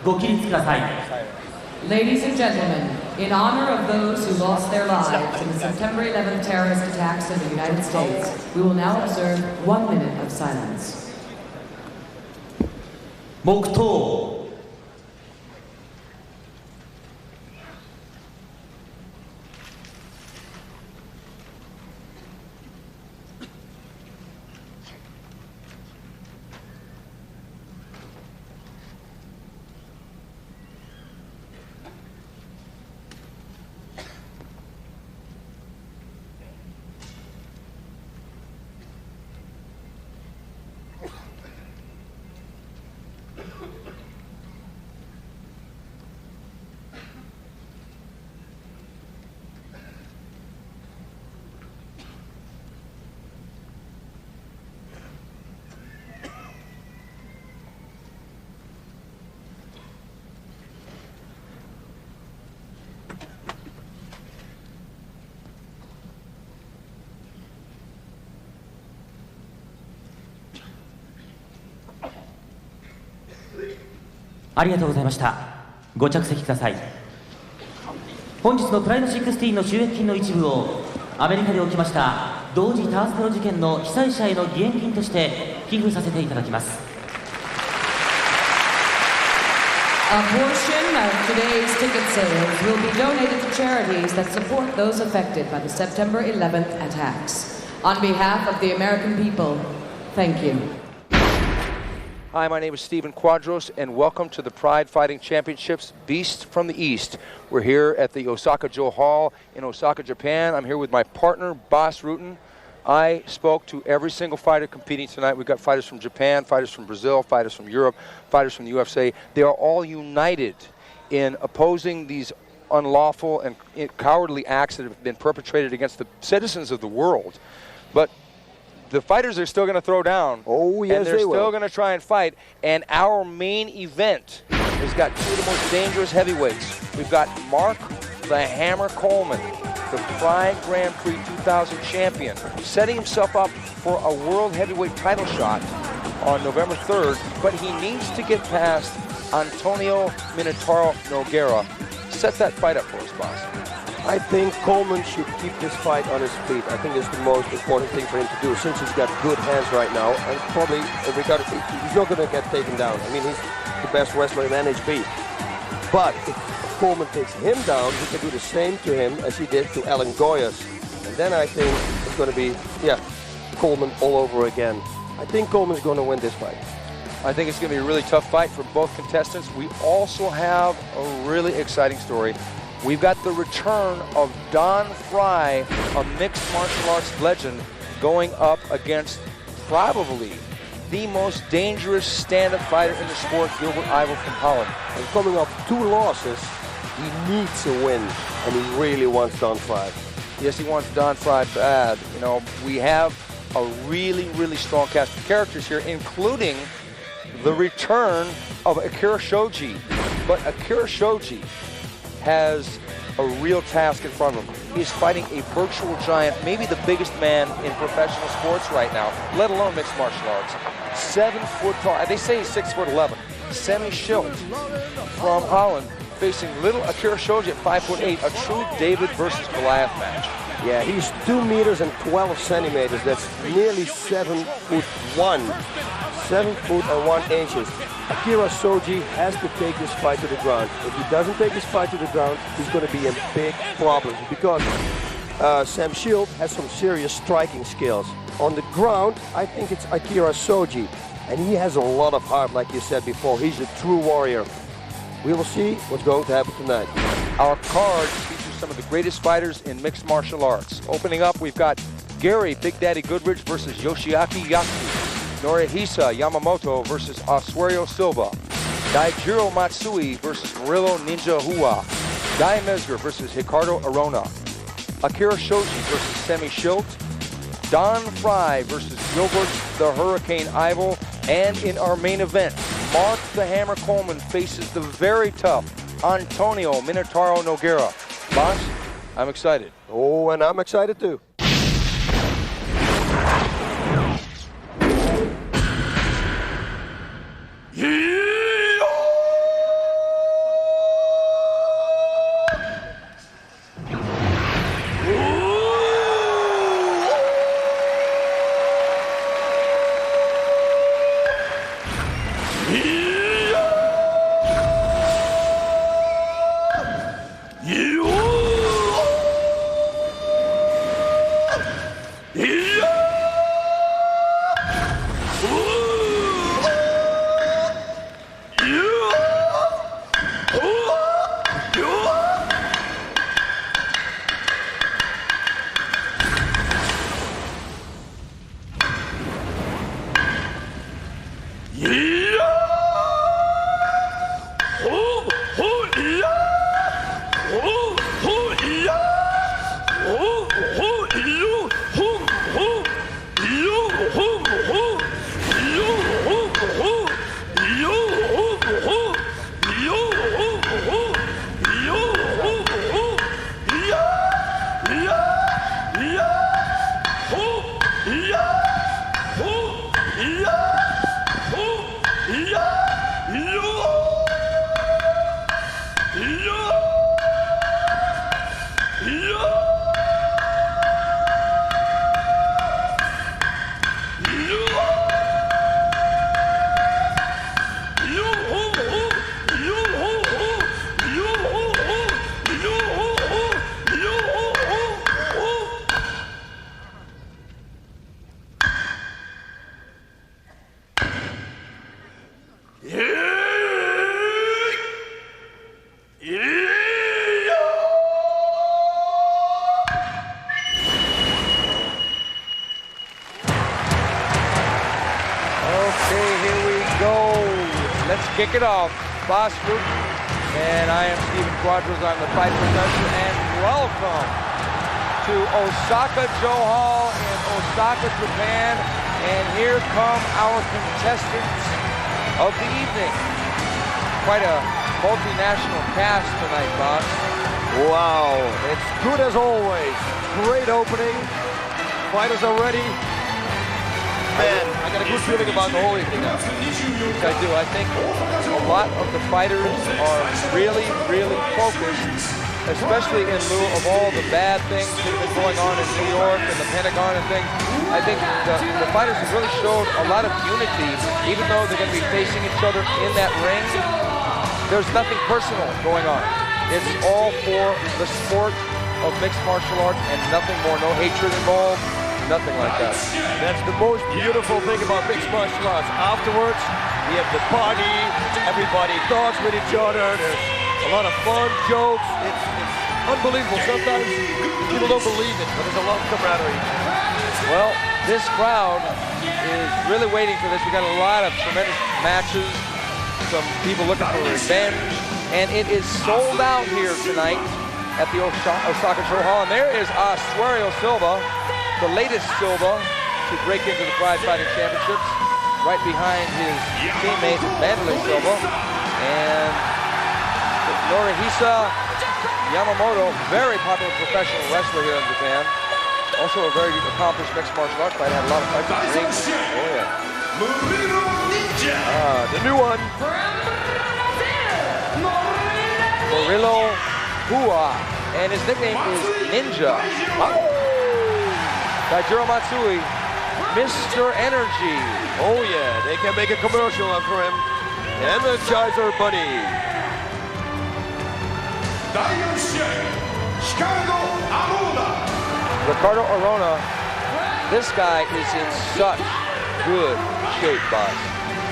ご起立ください。 Ladies and gentlemen, in honor of those who lost their lives in the September 11th terrorist attacks in the United States, we will now observe 1 minute of silence. 黙祷。 ありがとうございました。ご着席ください。本日のプライド16の収益金の一部をアメリカで起きました同時ターステロ事件の被災者への義援金として寄付させていただきます。 A portion of today's ticket sales will be donated to charities that support those affected by the September 11th attacks. On behalf of the American people, thank you. Hi, my name is Stephen Quadros, and welcome to the Pride Fighting Championships Beast from the East. We're here at the Osaka-jo Hall in Osaka, Japan. I'm here with my partner, Bas Rutten. I spoke to every single fighter competing tonight. We've got fighters from Japan, fighters from Brazil, fighters from Europe, fighters from the UFC. They are all united in opposing these unlawful and cowardly acts that have been perpetrated against the citizens of the world. But the fighters are still going to throw down. Oh, yes, and they're they still will. going to try and fight. And our main event has got two of the most dangerous heavyweights. We've got Mark the Hammer Coleman, the Frye Grand Prix 2000 champion, setting himself up for a world heavyweight title shot on November 3rd, but he needs to get past Antônio Minotauro Nogueira. Set that fight up for us, boss. I think Coleman should keep this fight on his feet. I think it's the most important thing for him to do, since he's got good hands right now, and probably Ricardo, he's not going to get taken down. I mean, he's the best wrestler in NHB. But if Coleman takes him down, he can do the same to him as he did to Alan Goyas. And then I think it's going to be, Coleman all over again. I think Coleman's going to win this fight. I think it's going to be a really tough fight for both contestants. We also have a really exciting story. We've got the return of Don Frye, a mixed martial arts legend, going up against probably the most dangerous stand-up fighter in the sport, Gilbert Ivel from Holland. And coming off 2 losses, he needs a win, and he really wants Don Frye. Yes, he wants Don Frye bad. You know, we have a really, really strong cast of characters here, including the return of Akira Shoji. But Akira Shoji has a real task in front of him. He's fighting a virtual giant, maybe the biggest man in professional sports right now, let alone mixed martial arts. 7 foot tall. They say he's 6'11". Semmy Schilt from Holland facing little Akira Shoji at 5'8", a true David versus Goliath match. Yeah, he's 2 meters and 12 centimeters. That's nearly 7'1". 7 foot and 1 inches. Akira Shoji has to take this fight to the ground. If he doesn't take this fight to the ground, he's going to be in big problems, because Sam Schilt has some serious striking skills. On the ground, I think it's Akira Shoji, and he has a lot of heart, like you said before. He's a true warrior. We will see what's going to happen tonight. Our card features some of the greatest fighters in mixed martial arts. Opening up, we've got Gary Big Daddy Goodridge versus Yoshiaki Yasu. Yoshihisa Yamamoto versus Assuerio Silva. Daijiro Matsui versus Murilo Ninja Hua. Mezger versus Ricardo Arona. Akira Shoji versus Semmy Schilt. Don Frye versus Gilbert the Hurricane Ivel. And in our main event, Mark the Hammer Coleman faces the very tough Antônio Minotauro Nogueira. Boss, I'm excited. Oh, and I'm excited too. kick it off. Boss Fruit. And I am Steven Quadros. I'm the fight professor. And welcome to Osaka Joe Hall in Osaka, Japan. And here come our contestants of the evening. Quite a multinational cast tonight, Boss. Wow, it's good as always. Great opening. Fighters are ready. Man, I got a good feeling about the whole evening now. I do. I think a lot of the fighters are really, really focused, especially in lieu of all the bad things that have been going on in New York and the Pentagon and things. I think the fighters have really showed a lot of unity, even though they're going to be facing each other in that ring. There's nothing personal going on. It's all for the sport of mixed martial arts and nothing more. No hatred involved. Nothing like that. That's the most beautiful thing about mixed martial arts. Afterwards, we have the party, everybody talks with each other, there's a lot of fun, jokes, it's unbelievable. Sometimes people don't believe it, but there's a lot of camaraderie. Well, this crowd is really waiting for this. We got a lot of tremendous matches, some people looking for revenge, and it is sold out here tonight at the Osaka Show Hall. And there is Assuerio Silva, the latest Silva to break into the Frye Fighting Championships, right behind his teammate Mandalay Silva. And Yoshihisa Yamamoto, very popular professional wrestler here in Japan. Also a very accomplished mixed martial arts fighter, had a lot of fights in the ring. Oh yeah. The new one. Murilo Hua, and his nickname is Ninja. Daijiro Matsui, Mr. Energy. Oh yeah, they can make a commercial on for him. Energizer Bunny. Ricardo Arona, this guy is in such good shape, boss.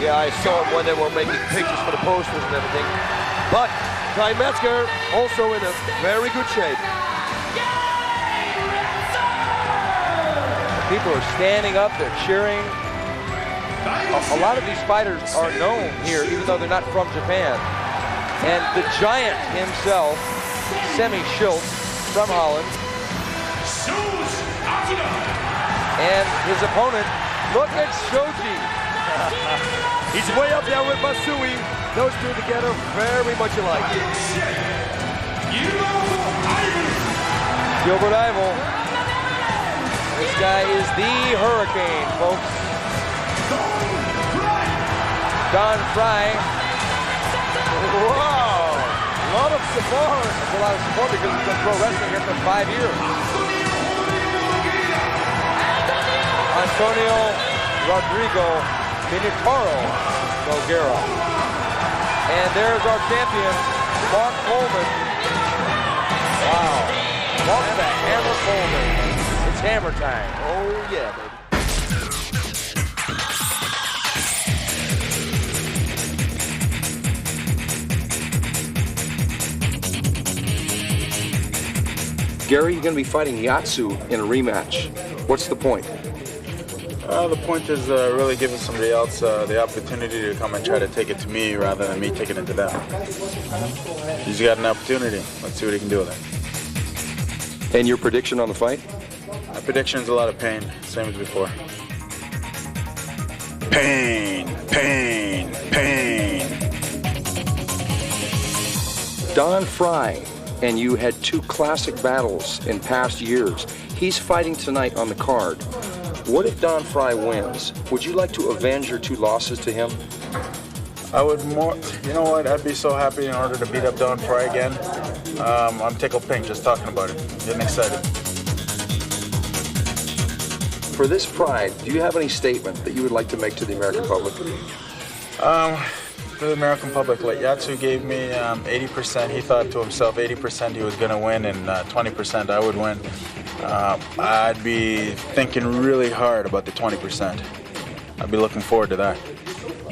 Yeah, I saw it when they were making pictures for the posters and everything. But Mezger also in a very good shape. People are standing up, they're cheering. A lot of these fighters are known here, even though they're not from Japan. And the giant himself, Semmy Schilt, from Holland. And his opponent, look at Shoji. He's way up there with Matsui. Those two together, very much alike. Gilbert Ivel. This guy is the Hurricane, folks. Don Frye. Wow! A lot of support. That's a lot of support because he's been pro wrestling here for 5 years. Antônio Rodrigo Minotauro Nogueira. And there's our champion, Mark Coleman. Wow. Mark the Hammer Coleman. It's hammer time. Oh yeah, baby. Gary, you're going to be fighting Yatsu in a rematch. What's the point? The point is really giving somebody else the opportunity to come and try to take it to me rather than me taking it to them. He's got an opportunity. Let's see what he can do with it. And your prediction on the fight? My prediction is a lot of pain, same as before. Pain, pain, pain. Don Frye and you had 2 classic battles in past years. He's fighting tonight on the card. What if Don Frye wins? Would you like to avenge your 2 losses to him? I would more, you know what, I'd be so happy in order to beat up Don Frye again. I'm tickled pink just talking about it, getting excited. For this pride, do you have any statement that you would like to make to the American public? For the American public, like Yatsu gave me 80%. He thought to himself 80% he was going to win and 20% I would win. I'd be thinking really hard about the 20%. I'd be looking forward to that.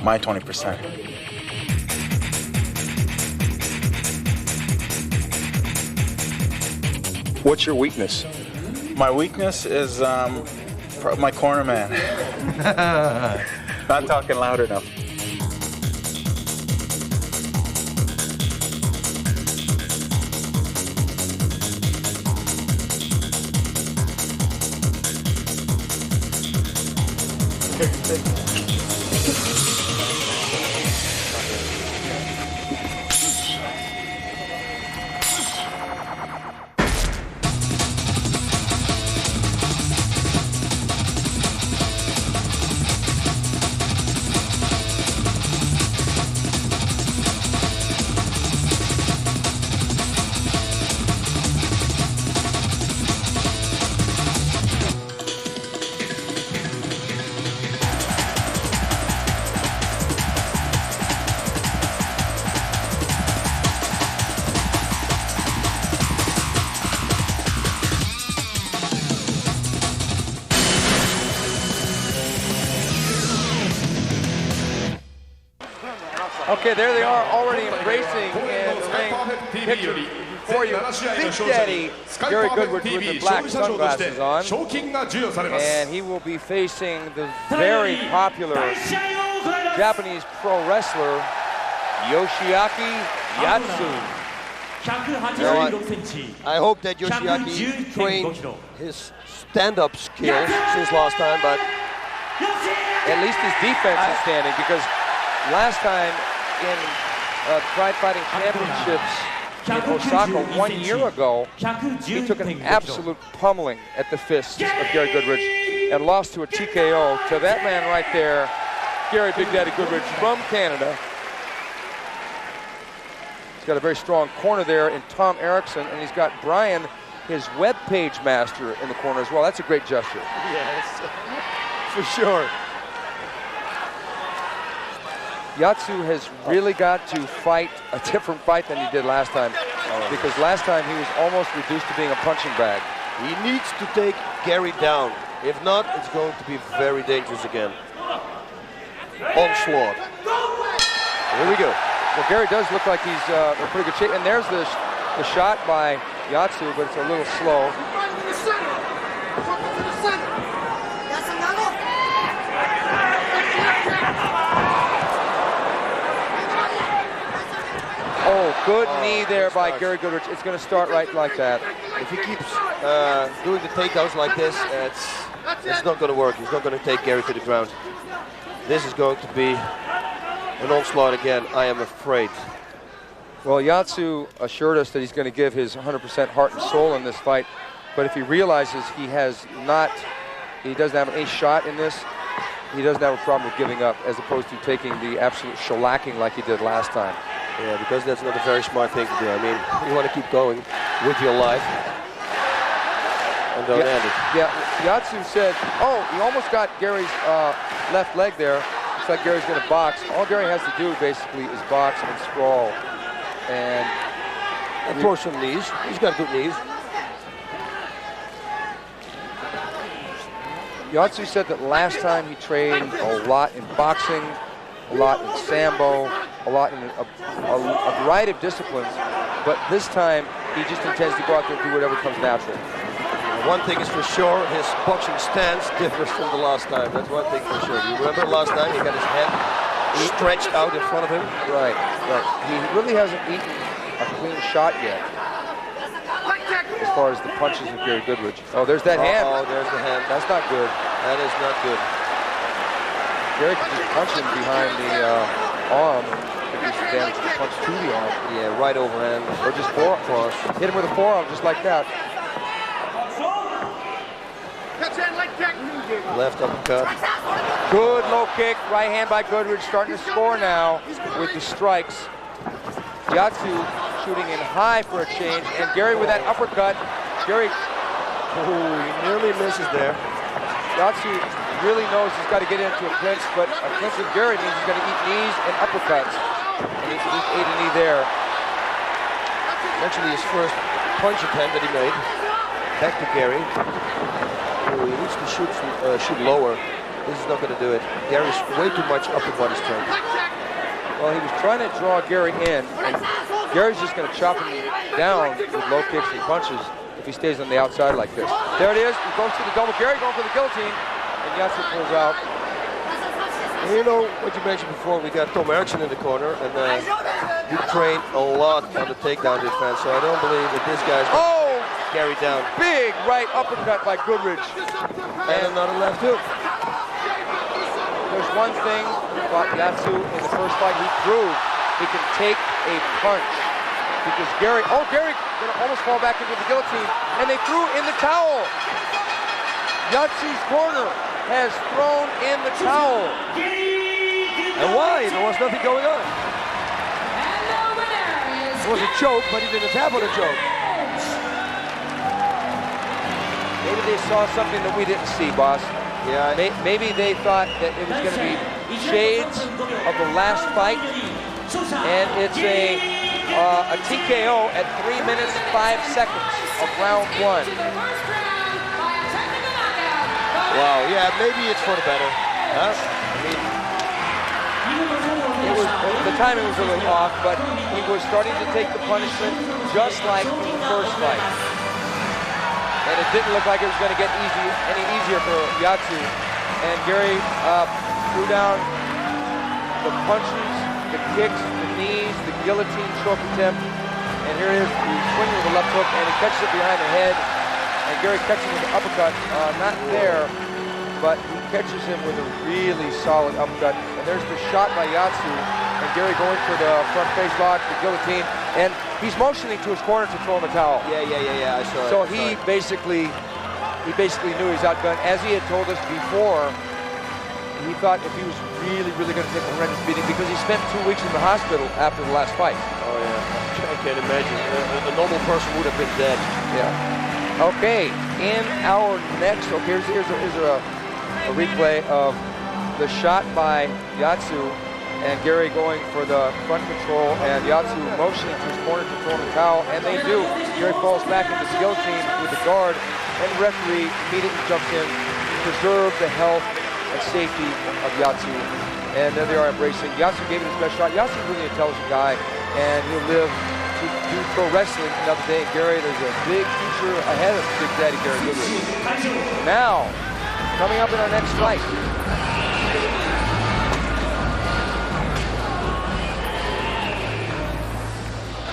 My 20%. What's your weakness? My weakness is my corner man. Not talking loud enough. Okay, there they are, already embracing in the ring. Picture for you, Big Daddy Gary Goodridge with the black sunglasses on. And he will be facing the very popular Japanese pro wrestler, Yoshiaki Yatsu. I hope that Yoshiaki trained his stand-up skills since last time, but at least his defense is standing, because last time in Pride Fighting Championships in Osaka 1 year ago, he took an absolute pummeling at the fists of Gary Goodridge and lost to a TKO to that man right there, Gary Big Daddy Goodridge from Canada. He's got a very strong corner there in Tom Erickson, and he's got Brian, his web page master, in the corner as well. That's a great gesture. Yes, for sure. Yatsu has really got to fight a different fight than he did last time, because last time he was almost reduced to being a punching bag. He needs to take Gary down. If not, it's going to be very dangerous again. Onslaught. Here we go. Well, Gary does look like he's in pretty good shape, and there's the shot by Yatsu, but it's a little slow. Oh, good knee there by Gary Goodridge. It's going to start right like that. If he keeps doing the takedowns like this, it's not going to work. He's not going to take Gary to the ground. This is going to be an onslaught again, I am afraid. Well, Yatsu assured us that he's going to give his 100% heart and soul in this fight, but if he realizes he doesn't have any shot in this, he doesn't have a problem with giving up, as opposed to taking the absolute shellacking like he did last time. Yeah, because that's not a very smart thing to do. I mean, you want to keep going with your life and don't end it. Yeah, Yatsu said, oh, he almost got Gary's left leg there. Looks like Gary's going to box. All Gary has to do basically is box and sprawl. And throw some knees. He's got good knees. Yatsu said that last time he trained a lot in boxing, a lot in sambo, a lot in a variety of disciplines, but this time he just intends to go out there and do whatever comes natural. One thing is for sure, his boxing stance differs from the last time. That's one thing for sure. You remember last time he got his head stretched out in front of him? Right. He really hasn't eaten a clean shot yet, as far as the punches of Gary Goodridge. Oh, there's that hand. Oh, there's the hand. That's not good. That is not good. Gary can just punch him behind the arm and produce the damage to punch to the arm. Yeah, right overhand. Or just forearm. Hit him with a forearm just like that. Left uppercut. Good low kick. Right hand by Goodridge, starting to score now with the strikes. Yatsu shooting in high for a change, and Gary with that uppercut. Gary, he nearly misses there. Yatsu really knows he's got to get into a clinch, but a clinch with Gary means he's going to eat knees and uppercuts. And he just ate a knee there. Actually, his first punch attempt that he made. Back to Gary. Oh, he needs to shoot lower. This is not going to do it. Gary's way too much upper body strength. Well, he was trying to draw Gary in, and Gary's just going to chop him down with low kicks and punches if he stays on the outside like this. There it is. He goes to the double. Gary going for the guillotine, and Yatsu pulls out. And you know what you mentioned before, we got Tom Erickson in the corner, and he trained a lot on the takedown defense, so I don't believe that this guy's Gary down. Big right uppercut by Goodridge. And another left hook. one thing about Yatsu in the first fight. He proved he can take a punch. Because Gary gonna almost fall back into the guillotine, and they threw in the towel. Yatsu's corner has thrown in the towel. And why? There was nothing going on. It was a choke, but he didn't tap on a choke. Maybe they saw something that we didn't see, boss. Yeah. Maybe they thought that it was going to be shades of the last fight, and it's a TKO at 3 minutes 5 seconds of round 1. Wow, yeah, maybe it's for the better. Huh? I mean, the timing was a little off, but he was starting to take the punishment just like in the first fight. And it didn't look like it was going to get any easier for Yatsu. And Gary threw down the punches, the kicks, the knees, the guillotine choke attempt. And here it is, he's swinging with the left hook, and he catches it behind the head. And Gary catches him with an uppercut, not there, but he catches him with a really solid uppercut. And there's the shot by Yatsu, and Gary going for the front face lock, the guillotine, and he's motioning to his corner to throw in the towel. Yeah, I saw it. So he basically knew he was outgunned. As he had told us before, he thought if he was really going to take a horrendous beating, because he spent 2 weeks in the hospital after the last fight. Oh yeah, I can't imagine. A normal person would have been dead. Yeah. Okay, in our next, here's a replay of the shot by Yatsu, and Gary going for the front control, and Yatsu motioning to his corner to throw in the towel, and they do. Gary falls back into the guillotine with the guard, and the referee immediately jumps in to preserve the health and safety of Yatsu. And then they are embracing. Yatsu gave it his best shot. Yatsu's really an intelligent guy, and he'll live to do pro wrestling another day. Gary, there's a big future ahead of Big Daddy Gary Goodridge. Now, coming up in our next fight,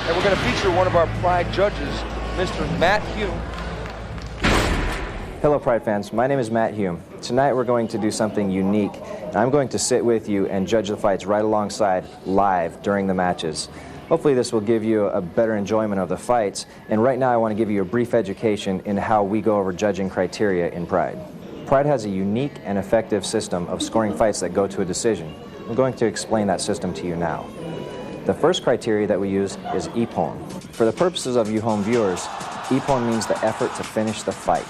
and we're going to feature one of our Pride judges, Mr. Matt Hume. Hello Pride fans, my name is Matt Hume. Tonight we're going to do something unique. I'm going to sit with you and judge the fights right alongside, live, during the matches. Hopefully this will give you a better enjoyment of the fights, and right now I want to give you a brief education in how we go over judging criteria in Pride. Pride has a unique and effective system of scoring fights that go to a decision. I'm going to explain that system to you now. The first criteria that we use is ippon. For the purposes of you home viewers, ippon means the effort to finish the fight.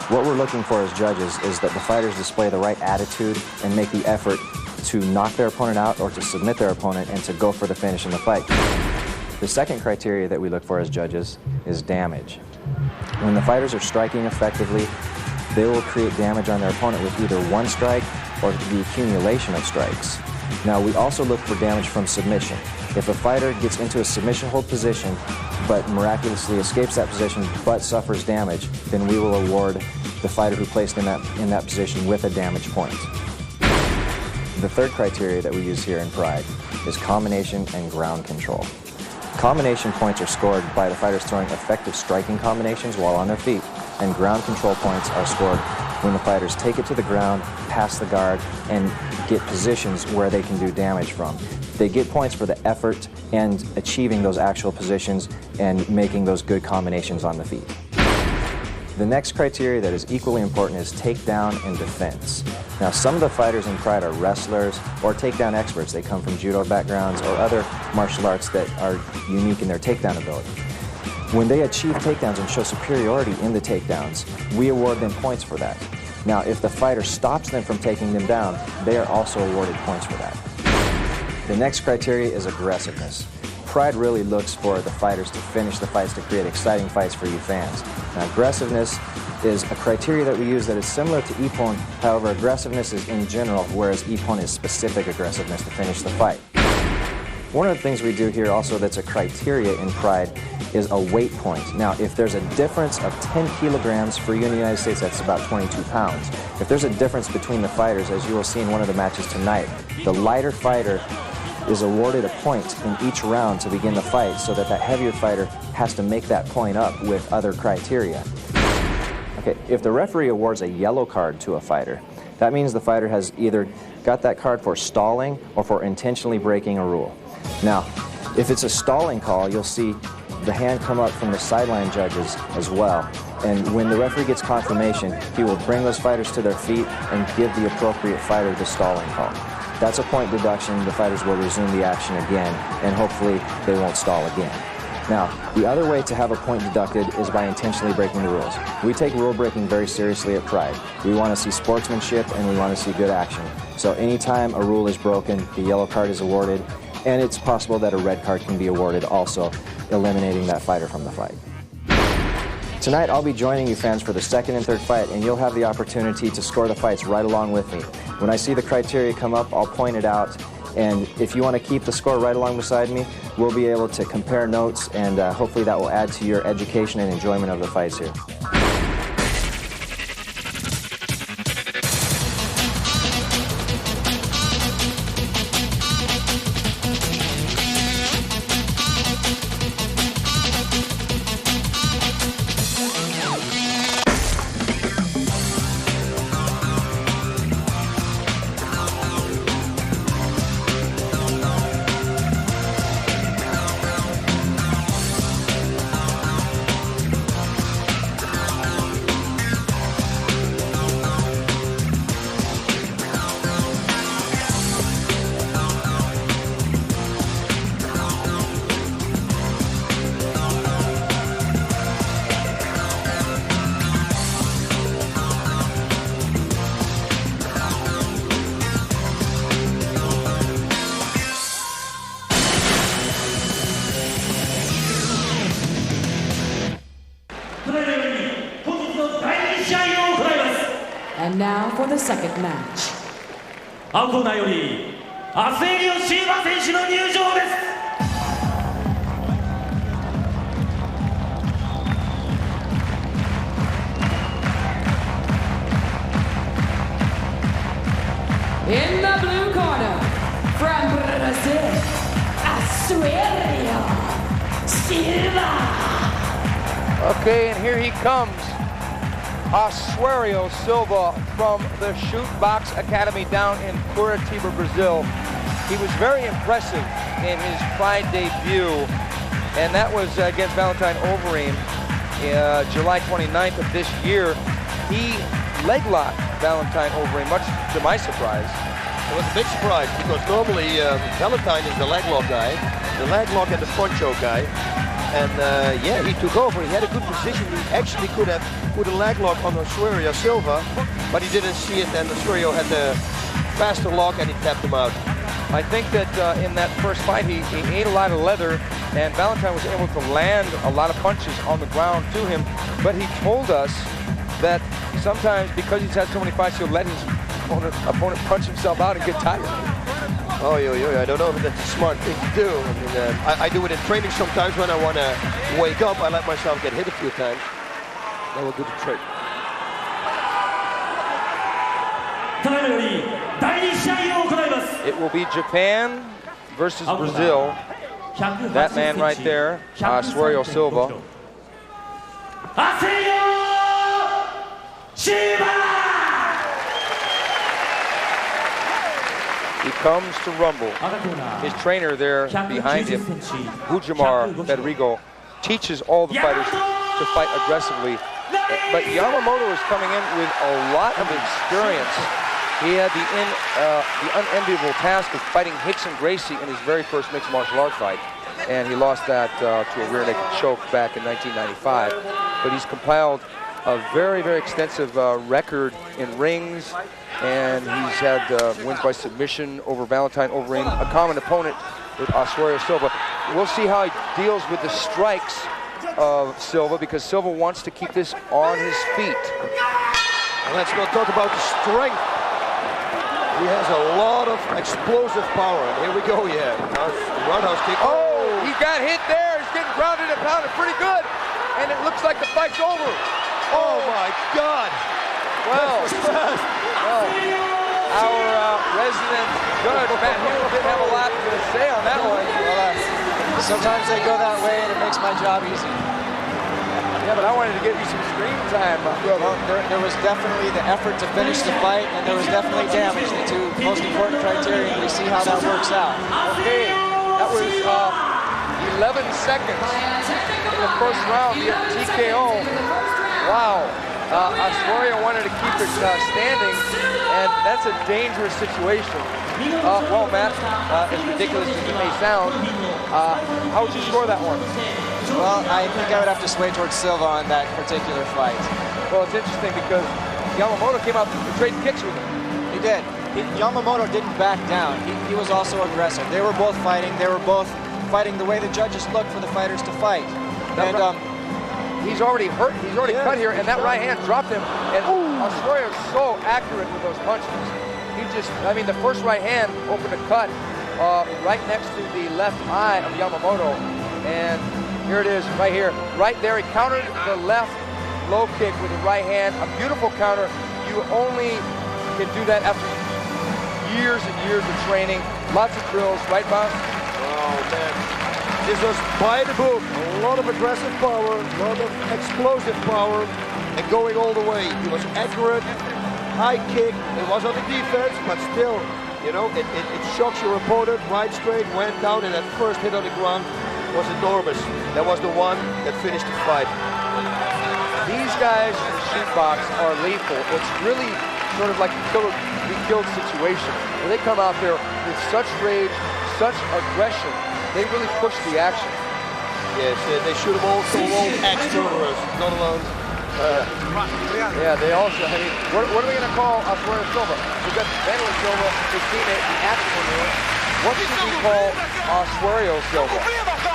What we're looking for as judges is that the fighters display the right attitude and make the effort to knock their opponent out or to submit their opponent and to go for the finish in the fight. The second criteria that we look for as judges is damage. When the fighters are striking effectively, they will create damage on their opponent with either one strike or the accumulation of strikes. Now, we also look for damage from submission. If a fighter gets into a submission hold position but miraculously escapes that position but suffers damage, then we will award the fighter who placed in that position with a damage point. The third criteria that we use here in Pride is combination and ground control. Combination points are scored by the fighters throwing effective striking combinations while on their feet, and ground control points are scored when the fighters take it to the ground, pass the guard, and get positions where they can do damage from. They get points for the effort and achieving those actual positions and making those good combinations on the feet. The next criteria that is equally important is takedown and defense. Now, some of the fighters in Pride are wrestlers or takedown experts. They come from judo backgrounds or other martial arts that are unique in their takedown ability. When they achieve takedowns and show superiority in the takedowns, we award them points for that. Now, if the fighter stops them from taking them down, they are also awarded points for that. The next criteria is aggressiveness. Pride really looks for the fighters to finish the fights to create exciting fights for you fans. Now, aggressiveness is a criteria that we use that is similar to ippon. However, aggressiveness is in general, whereas ippon is specific aggressiveness to finish the fight. One of the things we do here also that's a criteria in Pride is a weight point. Now, if there's a difference of 10 kilograms, for you in the United States, that's about 22 pounds. If there's a difference between the fighters, as you will see in one of the matches tonight, the lighter fighter is awarded a point in each round to begin the fight, so that heavier fighter has to make that point up with other criteria. Okay, if the referee awards a yellow card to a fighter, that means the fighter has either got that card for stalling or for intentionally breaking a rule. Now, if it's a stalling call, you'll see the hand come up from the sideline judges as well. And when the referee gets confirmation, he will bring those fighters to their feet and give the appropriate fighter the stalling call. That's a point deduction. The fighters will resume the action again, and hopefully they won't stall again. Now, the other way to have a point deducted is by intentionally breaking the rules. We take rule breaking very seriously at Pride. We want to see sportsmanship and we want to see good action. So anytime a rule is broken, the yellow card is awarded, and it's possible that a red card can be awarded also, eliminating that fighter from the fight. Tonight, I'll be joining you fans for the second and third fight, and you'll have the opportunity to score the fights right along with me. When I see the criteria come up, I'll point it out, and if you want to keep the score right along beside me, we'll be able to compare notes, and hopefully that will add to your education and enjoyment of the fights here. And now for the second match. 青コーナーよりアスエリオ・シルバ選手の入場です。 In the blue corner, from Brazil, Assuerio, Silva. Okay, and here he comes, Assuerio Silva from the Shoot Box Academy down in Curitiba, Brazil. He was very impressive in his Pride debut, and that was against Valentine Overeem July 29th of this year. He leg locked Valentine Overeem, much to my surprise. It was a big surprise because normally Valentine is the leg lock guy, the leg lock and the front choke guy. And yeah, he took over. He had a good position. He actually could have put a leg lock on Assuerio Silva, but he didn't see it, and Assuerio had the faster lock and he tapped him out. I think that in that first fight, he ate a lot of leather, and Valentine was able to land a lot of punches on the ground to him. But he told us that sometimes, because he's had so many fights, he'll let his opponent punch himself out and get tired. Oh, I don't know if that's a smart thing to do. I mean, I do it in training sometimes when I want to wake up. I let myself get hit a few times. That will do the trick. It will be Japan versus Brazil. That man right there, Assuerio Silva. He comes to rumble. His trainer there behind him, Bujamar Rodrigo, teaches all the fighters to fight aggressively. But Yamamoto is coming in with a lot of experience. He had the unenviable task of fighting Rickson Gracie in his very first mixed martial arts fight. And he lost that to a rear naked choke back in 1995. But he's compiled a very, very extensive record in rings, and he's had wins by submission over Valentine Overeem, a common opponent with Assuerio Silva. We'll see how he deals with the strikes of Silva, because Silva wants to keep this on his feet. Let's not talk about the strength. He has a lot of explosive power. And here we go, yeah. Roundhouse kick. Oh, he got hit there. He's getting grounded and pounded pretty good. And it looks like the fight's over. Oh my God! Well, our resident judge, Matt Hume, didn't have a lot to say on that one. Well, sometimes they go that way and it makes my job easy. Yeah, but I wanted to give you some screen time, brother. Well, there was definitely the effort to finish the fight, and there was definitely damage, the two most important criteria. We see how that works out. Okay, that was 11 seconds in the first round via TKO. Wow. Assuerio wanted to keep it standing, and that's a dangerous situation. Well, Matt, as ridiculous as it may sound, how would you score that one? Well, I think I would have to sway towards Silva on that particular fight. Well, it's interesting because Yamamoto came out to trade kicks with him. He did. Yamamoto didn't back down. He was also aggressive. They were both fighting. They were both fighting the way the judges look for the fighters to fight. And he's already hurt. He's already cut here, and that right hand dropped him. And Assuerio is so accurate with those punches. He just, I mean, the first right hand opened a cut right next to the left eye of Yamamoto. And here it is, right here. Right there, he countered the left low kick with the right hand. A beautiful counter. You only can do that after years and years of training. Lots of drills, right, Bob? Oh, man. This was by the book. A lot of aggressive power, a lot of explosive power, and going all the way. He was accurate, high kick. It was on the defense, but still, you know, it shocks your opponent. Right straight, went down, and that first hit on the ground was enormous. That was the one that finished the fight. These guys in the shoot box are lethal. It's really sort of like a killed situation, where they come out there with such rage, such aggression. They really push the action. Yes, they should have also all ex-murderers, not alone. Yeah, they also, I mean, what are we going to call Assuerio Silva? We've got Vanilla Silva, his teammate, the actor. What should we call Assuerio Silva?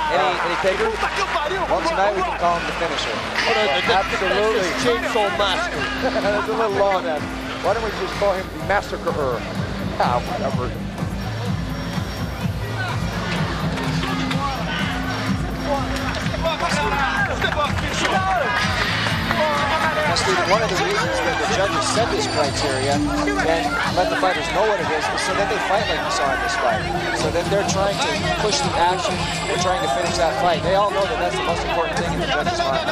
Any takers? well, tonight we can call him the finisher. Absolutely. Chainsaw Master. That's a little long, then. Why don't we just call him the massacrer? Whatever. That's one of the reasons that the judges set this criteria and let the fighters know what it is so that they fight like we saw in this fight. So that they're trying to push the action, they're trying to finish that fight. They all know that that's the most important thing in the judges' mind.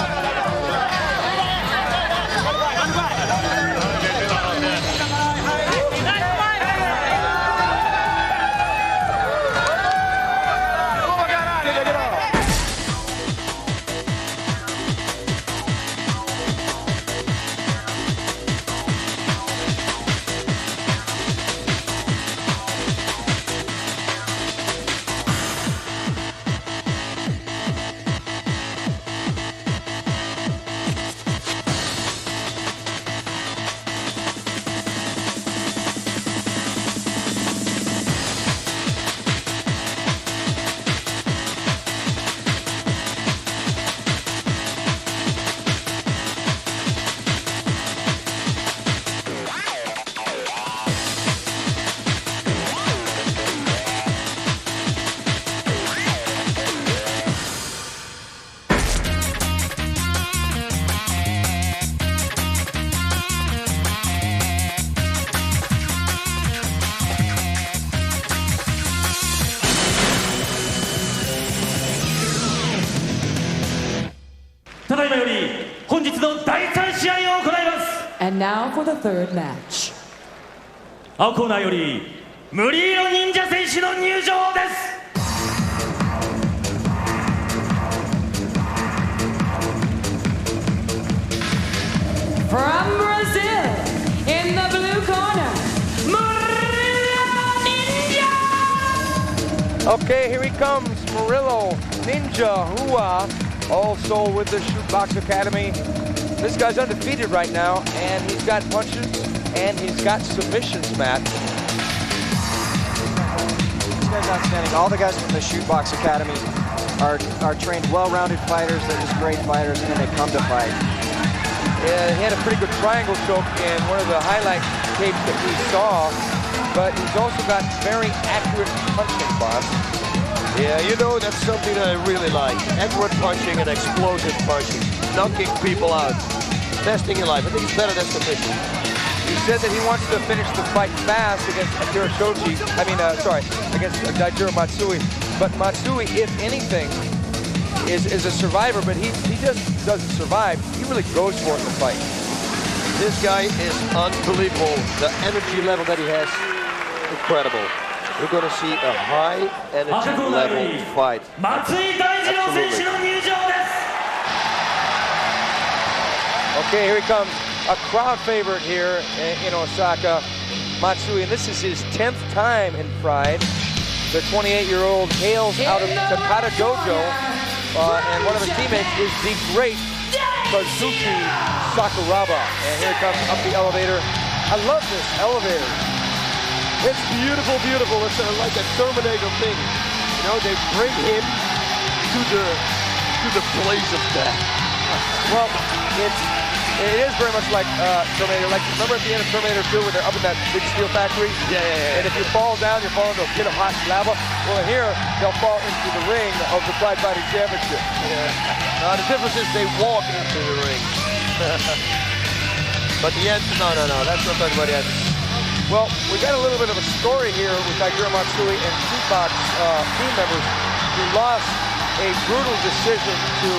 And now for the third match. 青コーナーよりムリーロ忍者選手の入場です。From Brazil, in the blue corner, Murilo Ninja! Okay, here he comes, Murilo Ninja Hua, also with the Shootbox Academy. This guy's undefeated right now, and he's got punches, and he's got submissions, Matt. This guy's outstanding. All the guys from the Shootbox Academy are trained, well-rounded fighters. They're just great fighters, and then they come to fight. Yeah, he had a pretty good triangle choke in one of the highlight tapes that we saw, but he's also got very accurate punching, boss. Yeah, you know, that's something that I really like. Accurate punching and explosive punching. Knocking people out. Best thing in life. I think it's better than submission. He said that he wants to finish the fight fast against Akira Shoji. Against Daijiro Matsui. But Matsui, if anything, is a survivor, but he just doesn't survive. He really goes for it in the fight. This guy is unbelievable. The energy level that he has, incredible. We're going to see a high energy level fight. Absolutely. Okay, here he comes. A crowd favorite here in Osaka, Matsui, and this is his 10th time in Frye. The 28-year-old hails out of Takata Dojo, and one of his teammates is the great Kazuki Sakuraba. And here he comes up the elevator. I love this elevator. It's beautiful, beautiful. It's like a Terminator thing. You know, they bring him to the place of death. Well, it is very much like Terminator. Like, remember at the end of Terminator 2 when they're up in that big steel factory? Yeah. And if you fall down, you fall into a pit of hot lava. Well, here, they'll fall into the ring of the Frye Fighting Championship. Yeah. The difference is they walk into the ring. But the end, no, that's not talking about the end. Well, we got a little bit of a story here with Daijiro Matsui and Shootbox team members who lost a brutal decision to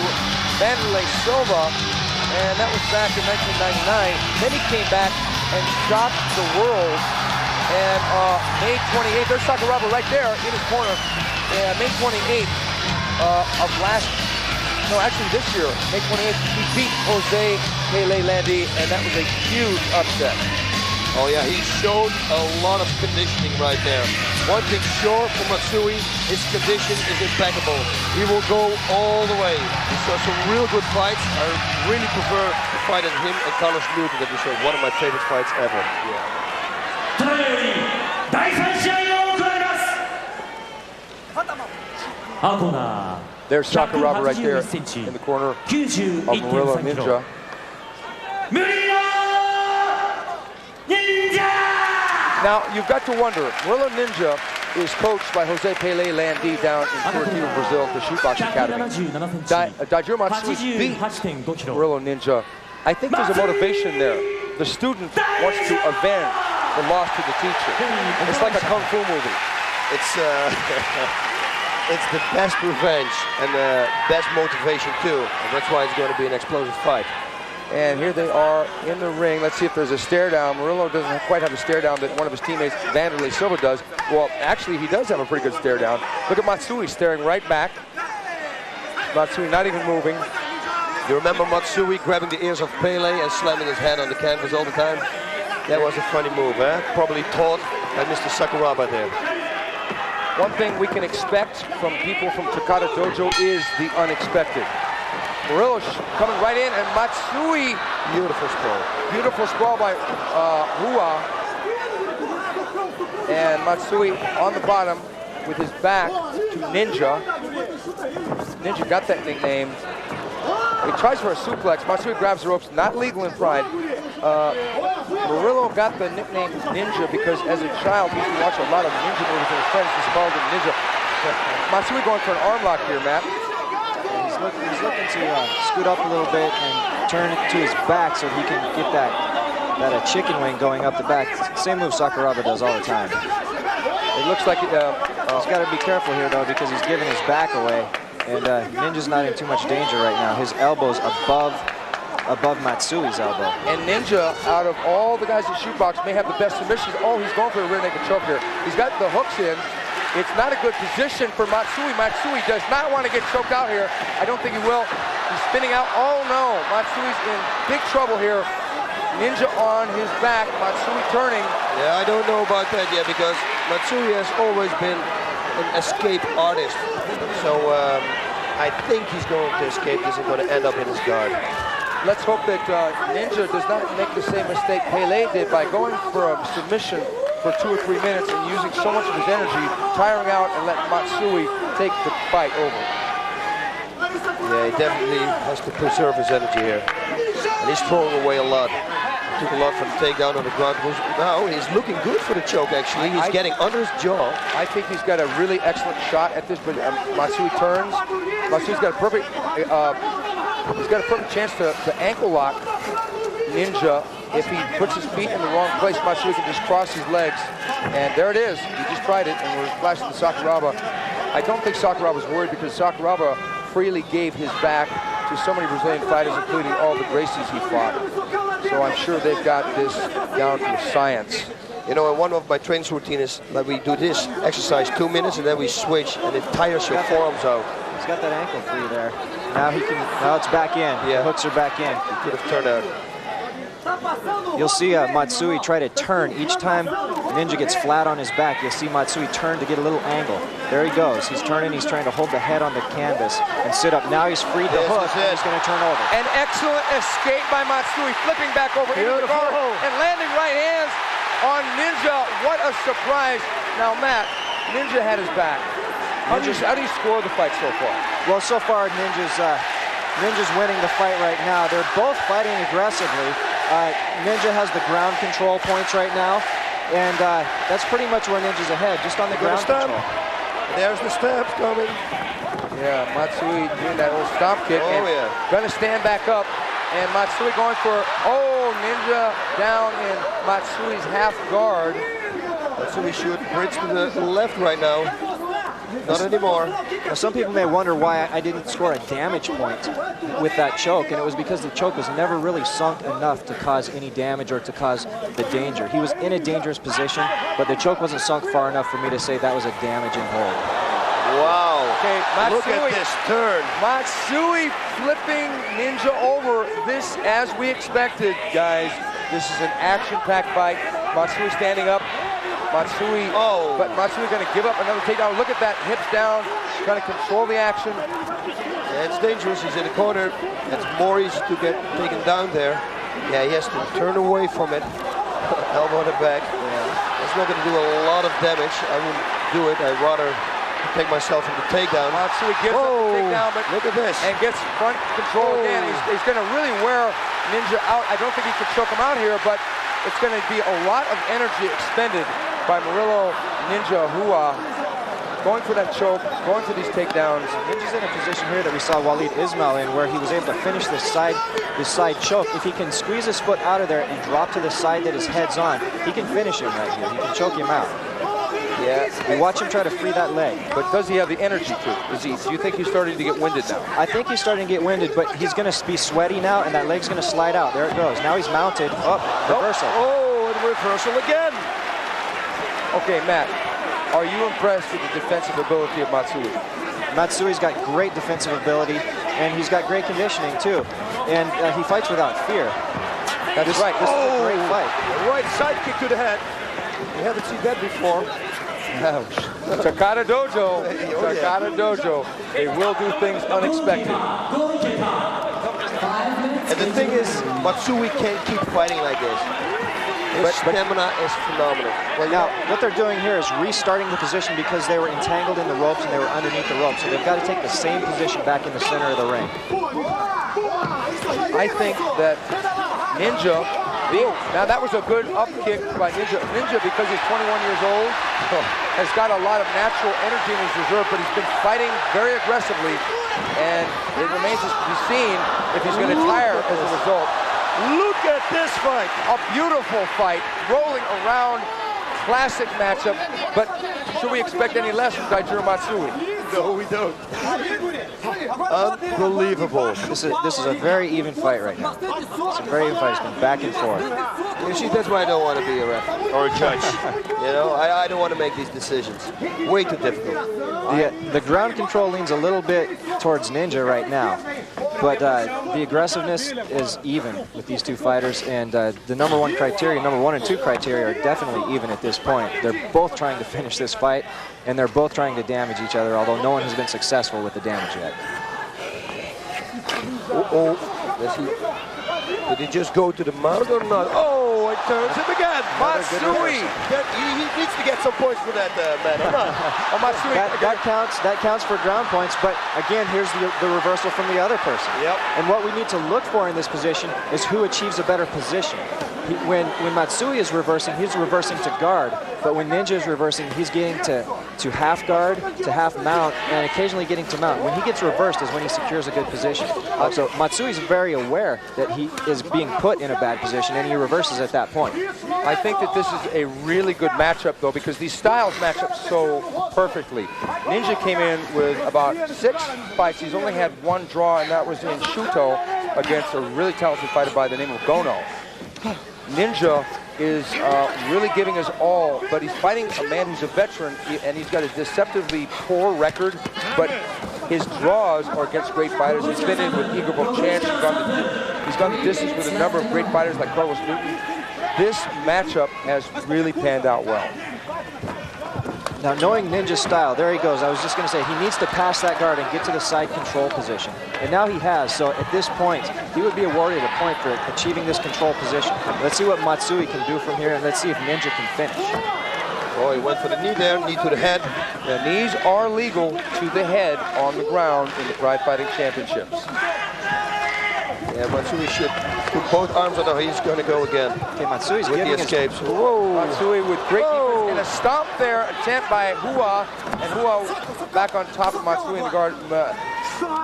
Vanderlei Silva, and that was back in 1999. Then he came back and shocked the world. And May 28th, there's Sakuraba right there in his corner. May 28th of this year, May 28th, he beat Jose Pele Landi, and that was a huge upset. Oh yeah, he showed a lot of conditioning right there. One thing sure for Matsui, his condition is impeccable. He will go all the way. He saw some real good fights. I really prefer the fight of him and Carlos Newton that we saw. One of my favorite fights ever. There's Sakuraba right there in the corner of Murilo Ninja. Now, you've got to wonder, Murilo Ninja is coached by Jose Pele Landi down in Curitiba, Brazil, the Shootbox Academy. Daijiro Matsui beat Murilo Ninja. I think there's a motivation there. The student wants to avenge the loss to the teacher. It's like a kung fu movie. It's the best revenge and the best motivation too. And that's why it's going to be an explosive fight. And here they are in the ring. Let's see if there's a stare down. Murilo doesn't quite have a stare down that one of his teammates, Vanderlei Silva, does. Well, actually, he does have a pretty good stare down. Look at Matsui staring right back. Matsui not even moving. You remember Matsui grabbing the ears of Pele and slamming his head on the canvas all the time? That was a funny move, eh? Probably taught by Mr. Sakuraba there. One thing we can expect from people from Takata Dojo is the unexpected. Murilo coming right in, and Matsui. Beautiful sprawl. Beautiful sprawl by Hua. And Matsui on the bottom with his back to Ninja. Ninja got that nickname. He tries for a suplex. Matsui grabs the ropes, not legal in Frye. Murilo got the nickname Ninja because as a child he used to watch a lot of ninja movies and his friends just called him Ninja. Matsui going for an arm lock here, Matt. He's looking to scoot up a little bit and turn it to his back so he can get that chicken wing going up the back. Same move Sakuraba does all the time. It looks like he's got to be careful here though because he's giving his back away, and Ninja's not in too much danger right now. His elbow's above Matsui's elbow. And Ninja, out of all the guys in Shootbox, may have the best submissions. Oh, he's going for a rear naked choke here. He's got the hooks in. It's not a good position for Matsui. Matsui does not want to get choked out here. I don't think he will. He's spinning out. Oh no, Matsui's in big trouble here. Ninja on his back, Matsui turning. Yeah, I don't know about that yet because Matsui has always been an escape artist. So I think he's going to escape. This is going to end up in his guard. Let's hope that Ninja does not make the same mistake Pele did by going for a submission for 2 or 3 minutes and using so much of his energy, tiring out and letting Matsui take the fight over. Yeah, he definitely has to preserve his energy here. And he's throwing away a lot. He took a lot from the takedown on the ground. Now he's looking good for the choke, actually. He's getting under his jaw. I think he's got a really excellent shot at this, but Matsui turns. Matsui's got a perfect, he's got a perfect chance to ankle lock Ninja. If he puts his feet in the wrong place, Matsui can just cross his legs. And there it is. He just tried it, and we're flashing to Sakuraba. I don't think Sakuraba's worried because Sakuraba freely gave his back to so many Brazilian fighters, including all the Gracies he fought. So I'm sure they've got this down to science. You know, one of my training routine is that we do this exercise 2 minutes and then we switch, and it tires your forearms out. He's got that ankle free there. Now he can. Now it's back in. Yeah. The hooks are back in. He could have turned out. You'll see Matsui try to turn. Each time Ninja gets flat on his back, you'll see Matsui turn to get a little angle. There he goes. He's turning. He's trying to hold the head on the canvas and sit up. Now he's freed the hook. And he's going to turn over. An excellent escape by Matsui, flipping back over into the guard and landing right hands on Ninja. What a surprise. Now, Matt, Ninja had his back. How do you score the fight so far? Well, so far, Ninja's winning the fight right now. They're both fighting aggressively. Ninja has the ground control points right now, and that's pretty much where Ninja's ahead, just on the ground control. There's the stamps coming. Yeah, Matsui doing that old stomp kick. Oh, yeah. Gonna stand back up, and Matsui going for, Ninja down in Matsui's half guard. Matsui should bridge to the left right now. Not anymore. Now, some people may wonder why I didn't score a damage point with that choke, and it was because the choke was never really sunk enough to cause any damage or to cause the danger. He was in a dangerous position, but the choke wasn't sunk far enough for me to say that was a damaging hold. Wow. Okay, Matsui, look at this turn. Matsui flipping Ninja over. This, as we expected, guys. This is an action-packed fight. Matsui standing up. Matsui, but Matsui going to give up another takedown. Look at that, hips down, trying to control the action. Yeah, it's dangerous. He's in the corner. It's more easy to get taken down there. Yeah, he has to turn away from it. Elbow on the back. Yeah. It's not going to do a lot of damage. I wouldn't do it. I'd rather take myself from the takedown. Matsui gives up the takedown, but look at this. And gets front control again. He's going to really wear Ninja out. I don't think he can choke him out here, but it's going to be a lot of energy expended by Murilo Ninja, who going for that choke, going for these takedowns. Ninja's in a position here that we saw Walid Ismail in, where he was able to finish this side choke. If he can squeeze his foot out of there and drop to the side that his head's on, he can finish him right here. He can choke him out. Yeah. You watch him try to free that leg. But does he have the energy to? Do you think he's starting to get winded now? I think he's starting to get winded, but he's going to be sweaty now, and that leg's going to slide out. There it goes. Now he's mounted. Reversal. And reversal again. Okay, Matt, are you impressed with the defensive ability of Matsui? Matsui's got great defensive ability, and he's got great conditioning, too. And he fights without fear. That's right. This is a great fight. Right side kick to the head. We haven't seen that before. Takada Dojo. Takada Dojo. They will do things unexpected. And the thing is, Matsui can't keep fighting like this. His stamina is phenomenal. Well, now, what they're doing here is restarting the position because they were entangled in the ropes and they were underneath the ropes. So they've got to take the same position back in the center of the ring. I think that Ninja, now that was a good up kick by Ninja. Ninja, because he's 21 years old, has got a lot of natural energy in his reserve, but he's been fighting very aggressively, and it remains to be seen if he's going to tire as a result. Look at this fight. A beautiful fight, rolling around, classic matchup, but should we expect any less from Daijiro Matsui? No, we don't. Unbelievable. This is a very even fight right now. It's a very even fight. It's been back and forth. You see, that's why I don't want to be a ref or a judge. You know, I don't want to make these decisions. Way too difficult. The ground control leans a little bit towards Ninja right now, but the aggressiveness is even with these two fighters, and the number one and two criteria are definitely even at this point. They're both trying to finish this fight, and they're both trying to damage each other, although no one has been successful with the damage yet. Did he just go to the mount or not? Oh, it turns him again. Matsui! He needs to get some points for that, man. Matsui. That counts for ground points, but again, here's the reversal from the other person. Yep. And what we need to look for in this position is who achieves a better position. When Matsui is reversing, he's reversing to guard, but when Ninja is reversing, he's getting to to half guard, to half mount, and occasionally getting to mount. When he gets reversed is when he secures a good position. So Matsui's very aware that he is being put in a bad position, and he reverses at that point. I think that this is a really good matchup, though, because these styles match up so perfectly. Ninja came in with about 6 fights. He's only had 1 draw, and that was in Shuto against a really talented fighter by the name of Gono. Ninja is really giving his all, but he's fighting a man who's a veteran, and he's got a deceptively poor record, but his draws are against great fighters. He's been in with Igor Bochan. He's gone the distance with a number of great fighters like Carlos Newton. This matchup has really panned out well. Now, knowing Ninja's style, there he goes. I was just going to say, he needs to pass that guard and get to the side control position. And now he has, so at this point, he would be awarded a point for achieving this control position. Let's see what Matsui can do from here, and let's see if Ninja can finish. Oh, he went for the knee there, knee to the head. The knees are legal to the head on the ground in the Pride Fighting Championships. Yeah, Matsui should put both arms on, he's going to go again. Okay, Matsui's with giving the escapes. Whoa. Matsui with great defense and a stomp there, attempt by Hua, and Hua back on top of Matsui in the guard.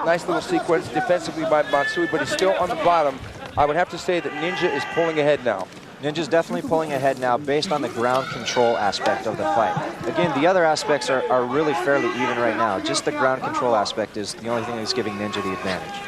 Nice little sequence defensively by Matsui, but he's still on the bottom. I would have to say that Ninja is pulling ahead now. Ninja's definitely pulling ahead now based on the ground control aspect of the fight. Again, the other aspects are really fairly even right now. Just the ground control aspect is the only thing that's giving Ninja the advantage.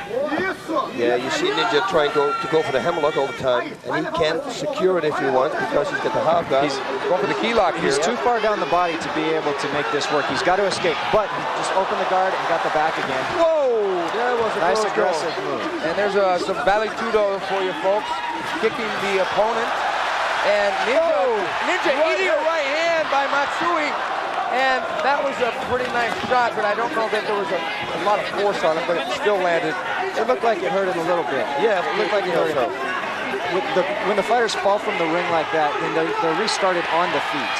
Yeah, you see Ninja trying to go for the hammerlock all the time, and he can't secure it if he wants because he's got the half guard. He's going for the key lock here. He's too far down the body to be able to make this work. He's got to escape, but he just opened the guard and got the back again. Whoa! There was a nice close aggressive goal. move. And there's some valley tudo for you folks. Kicking the opponent. And Ninja eating a right hand by Matsui. And that was a pretty nice shot, but I don't know that there was a lot of force on it, but it still landed. It looked like it hurt him a little bit. Yeah, it looked like it hurt him. When the fighters fall from the ring like that, then they're restarted on the feet.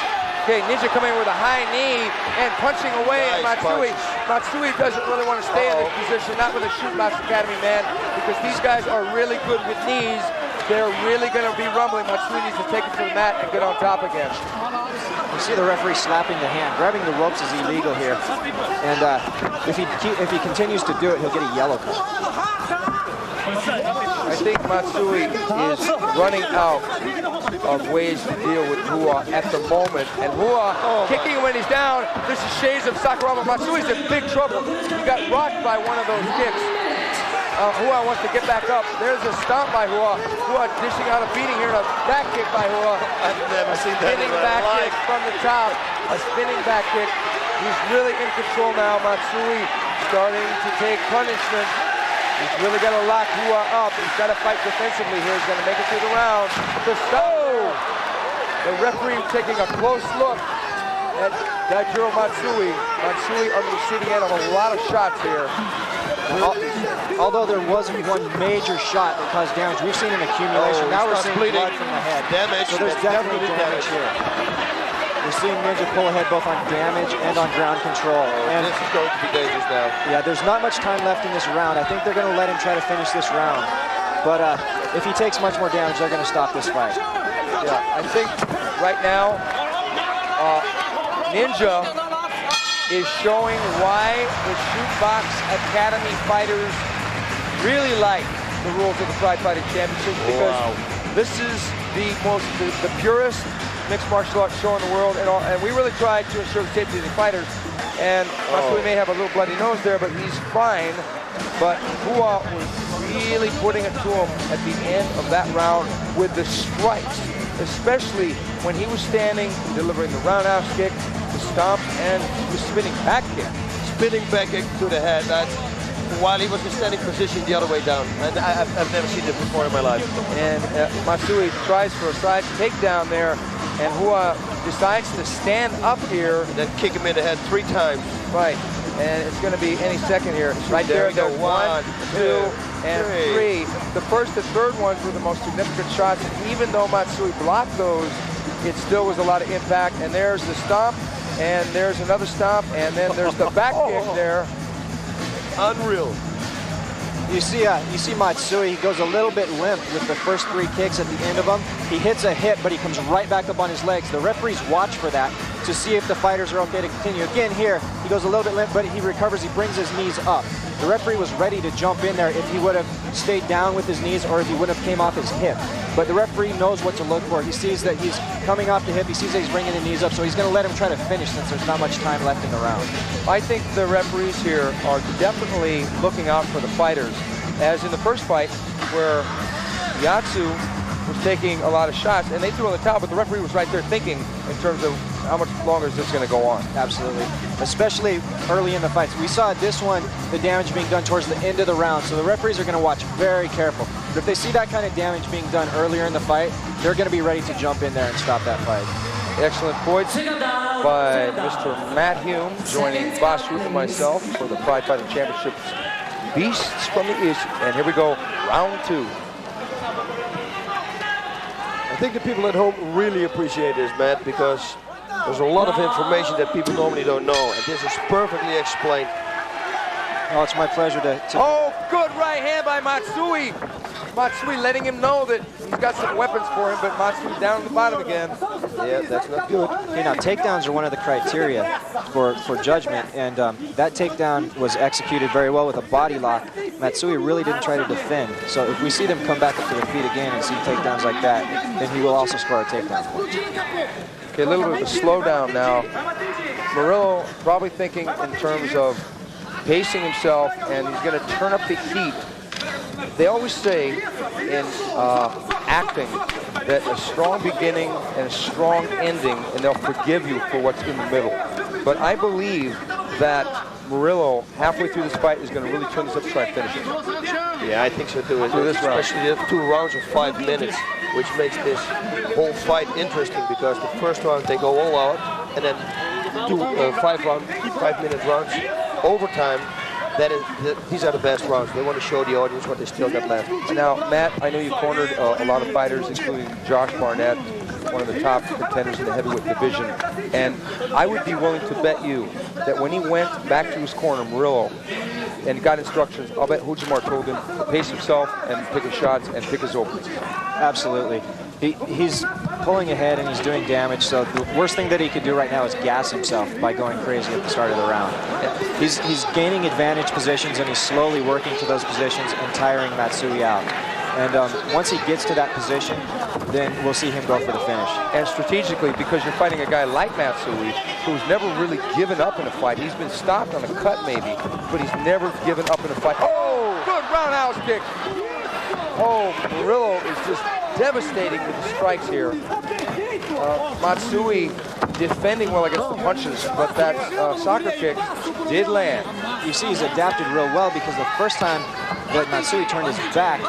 Okay, Ninja coming in with a high knee and punching away at Matsui. Matsui doesn't really want to stay in this position, not with a Shoot Box Academy man, because these guys are really good with knees. They're really going to be rumbling. Matsui needs to take it to the mat and get on top again. You see the referee slapping the hand. Grabbing the ropes is illegal here. And if he continues to do it, he'll get a yellow card. I think Matsui is running out of ways to deal with Hua at the moment. And Hua kicking when he's down. This is shades of Sakuraba. Matsui's in big trouble. He got rocked by one of those kicks. Hua wants to get back up. There's a stomp by Hua. Hua dishing out a beating here. A back kick by Hua. I've never seen that. Spinning back kick from the top. A spinning back kick. He's really in control now. Matsui starting to take punishment. He's really got to lock Hua up. He's got to fight defensively here. He's going to make it through the round. The referee taking a close look at Daijiro Matsui. Matsui on the receiving end of a lot of shots here. Although there wasn't one major shot that caused damage, we've seen an accumulation. Now we're seeing blood from the head. Damage. So there's definitely damage here. We're seeing Ninja pull ahead both on damage and on ground control. And this is going to be dangerous now. Yeah, there's not much time left in this round. I think they're going to let him try to finish this round. But if he takes much more damage, they're going to stop this fight. Yeah, I think right now, Ninja is showing why the Shoot Box Academy fighters really like the rules of the Pride Fighting Championships, because this is the purest mixed martial arts show in the world, and we really tried to ensure the safety of the fighters. And Matsui may have a little bloody nose there, but he's fine. But Hua was really putting it to him at the end of that round with the strikes, especially when he was standing, delivering the roundhouse kick, the stomps, and the spinning back kick. Spinning back kick to the head. That's while he was in standing position the other way down. And I've never seen this before in my life. And Matsui tries for a side takedown there, and Hua decides to stand up here. And then kick him in the head 3 times. Right. And it's going to be any second here. Right there, go. 1, 2, and 3. The first and third ones were the most significant shots. And even though Matsui blocked those, it still was a lot of impact. And there's the stomp, and there's another stomp, and then there's the back kick there. Unreal. You see Matsui, he goes a little bit limp with the first 3 kicks at the end of them. He hits a hit, but he comes right back up on his legs. The referees watch for that. to see if the fighters are okay to continue. Again here, he goes a little bit limp, but he recovers, he brings his knees up. The referee was ready to jump in there if he would have stayed down with his knees or if he wouldn't have came off his hip. But the referee knows what to look for. He sees that he's coming off the hip, he sees that he's bringing the knees up, so he's going to let him try to finish since there's not much time left in the round. I think the referees here are definitely looking out for the fighters, as in the first fight where Yatsu was taking a lot of shots and they threw on the towel, but the referee was right there thinking in terms of how much longer is this going to go on. Absolutely, especially early in the fights. We saw this one, the damage being done towards the end of the round, so the referees are going to watch very careful. But if they see that kind of damage being done earlier in the fight, they're going to be ready to jump in there and stop that fight. Excellent points by Mr. Matt Hume, joining Boss Ruth and myself for the Pride Fighting Championships Beasts from the East. And here we go, round 2. I think the people at home really appreciate this, Matt, because there's a lot of information that people normally don't know, and this is perfectly explained. Oh, it's my pleasure to... Oh, good right hand by Matsui. Matsui letting him know that he's got some weapons for him, but Matsui down at the bottom again. Yeah, that's not good. Okay, now takedowns are one of the criteria for judgment, and that takedown was executed very well with a body lock. Matsui really didn't try to defend, so if we see them come back up to their feet again and see takedowns like that, then he will also score a takedown point. Okay, a little bit of a slowdown now. Murilo probably thinking in terms of pacing himself, and he's going to turn up the heat. They always say in acting that a strong beginning and a strong ending, and they'll forgive you for what's in the middle. But I believe that Murilo, halfway through this fight, is going to really turn this up and try to finish it. Yeah, I think so too. Especially the 2 rounds of 5 minutes, which makes this whole fight interesting, because the first round they go all out, and then 2 5-minute rounds, overtime. These are the best rounds. They want to show the audience what they still got left. Now, Matt, I know you cornered a lot of fighters, including Josh Barnett, one of the top contenders in the heavyweight division. And I would be willing to bet you that when he went back to his corner, Murilo, and got instructions, I'll bet Hujimar told him to pace himself and pick his shots and pick his openings. Absolutely. He's pulling ahead and he's doing damage, so the worst thing that he could do right now is gas himself by going crazy at the start of the round. He's gaining advantage positions and he's slowly working to those positions and tiring Matsui out. And once he gets to that position, then we'll see him go for the finish. And strategically, because you're fighting a guy like Matsui, who's never really given up in a fight. He's been stopped on a cut maybe, but he's never given up in a fight. Oh, good roundhouse kick. Oh, Murilo is just devastating with the strikes here. Matsui defending well against the punches, but that soccer kick did land. You see he's adapted real well, because the first time that Matsui turned his back,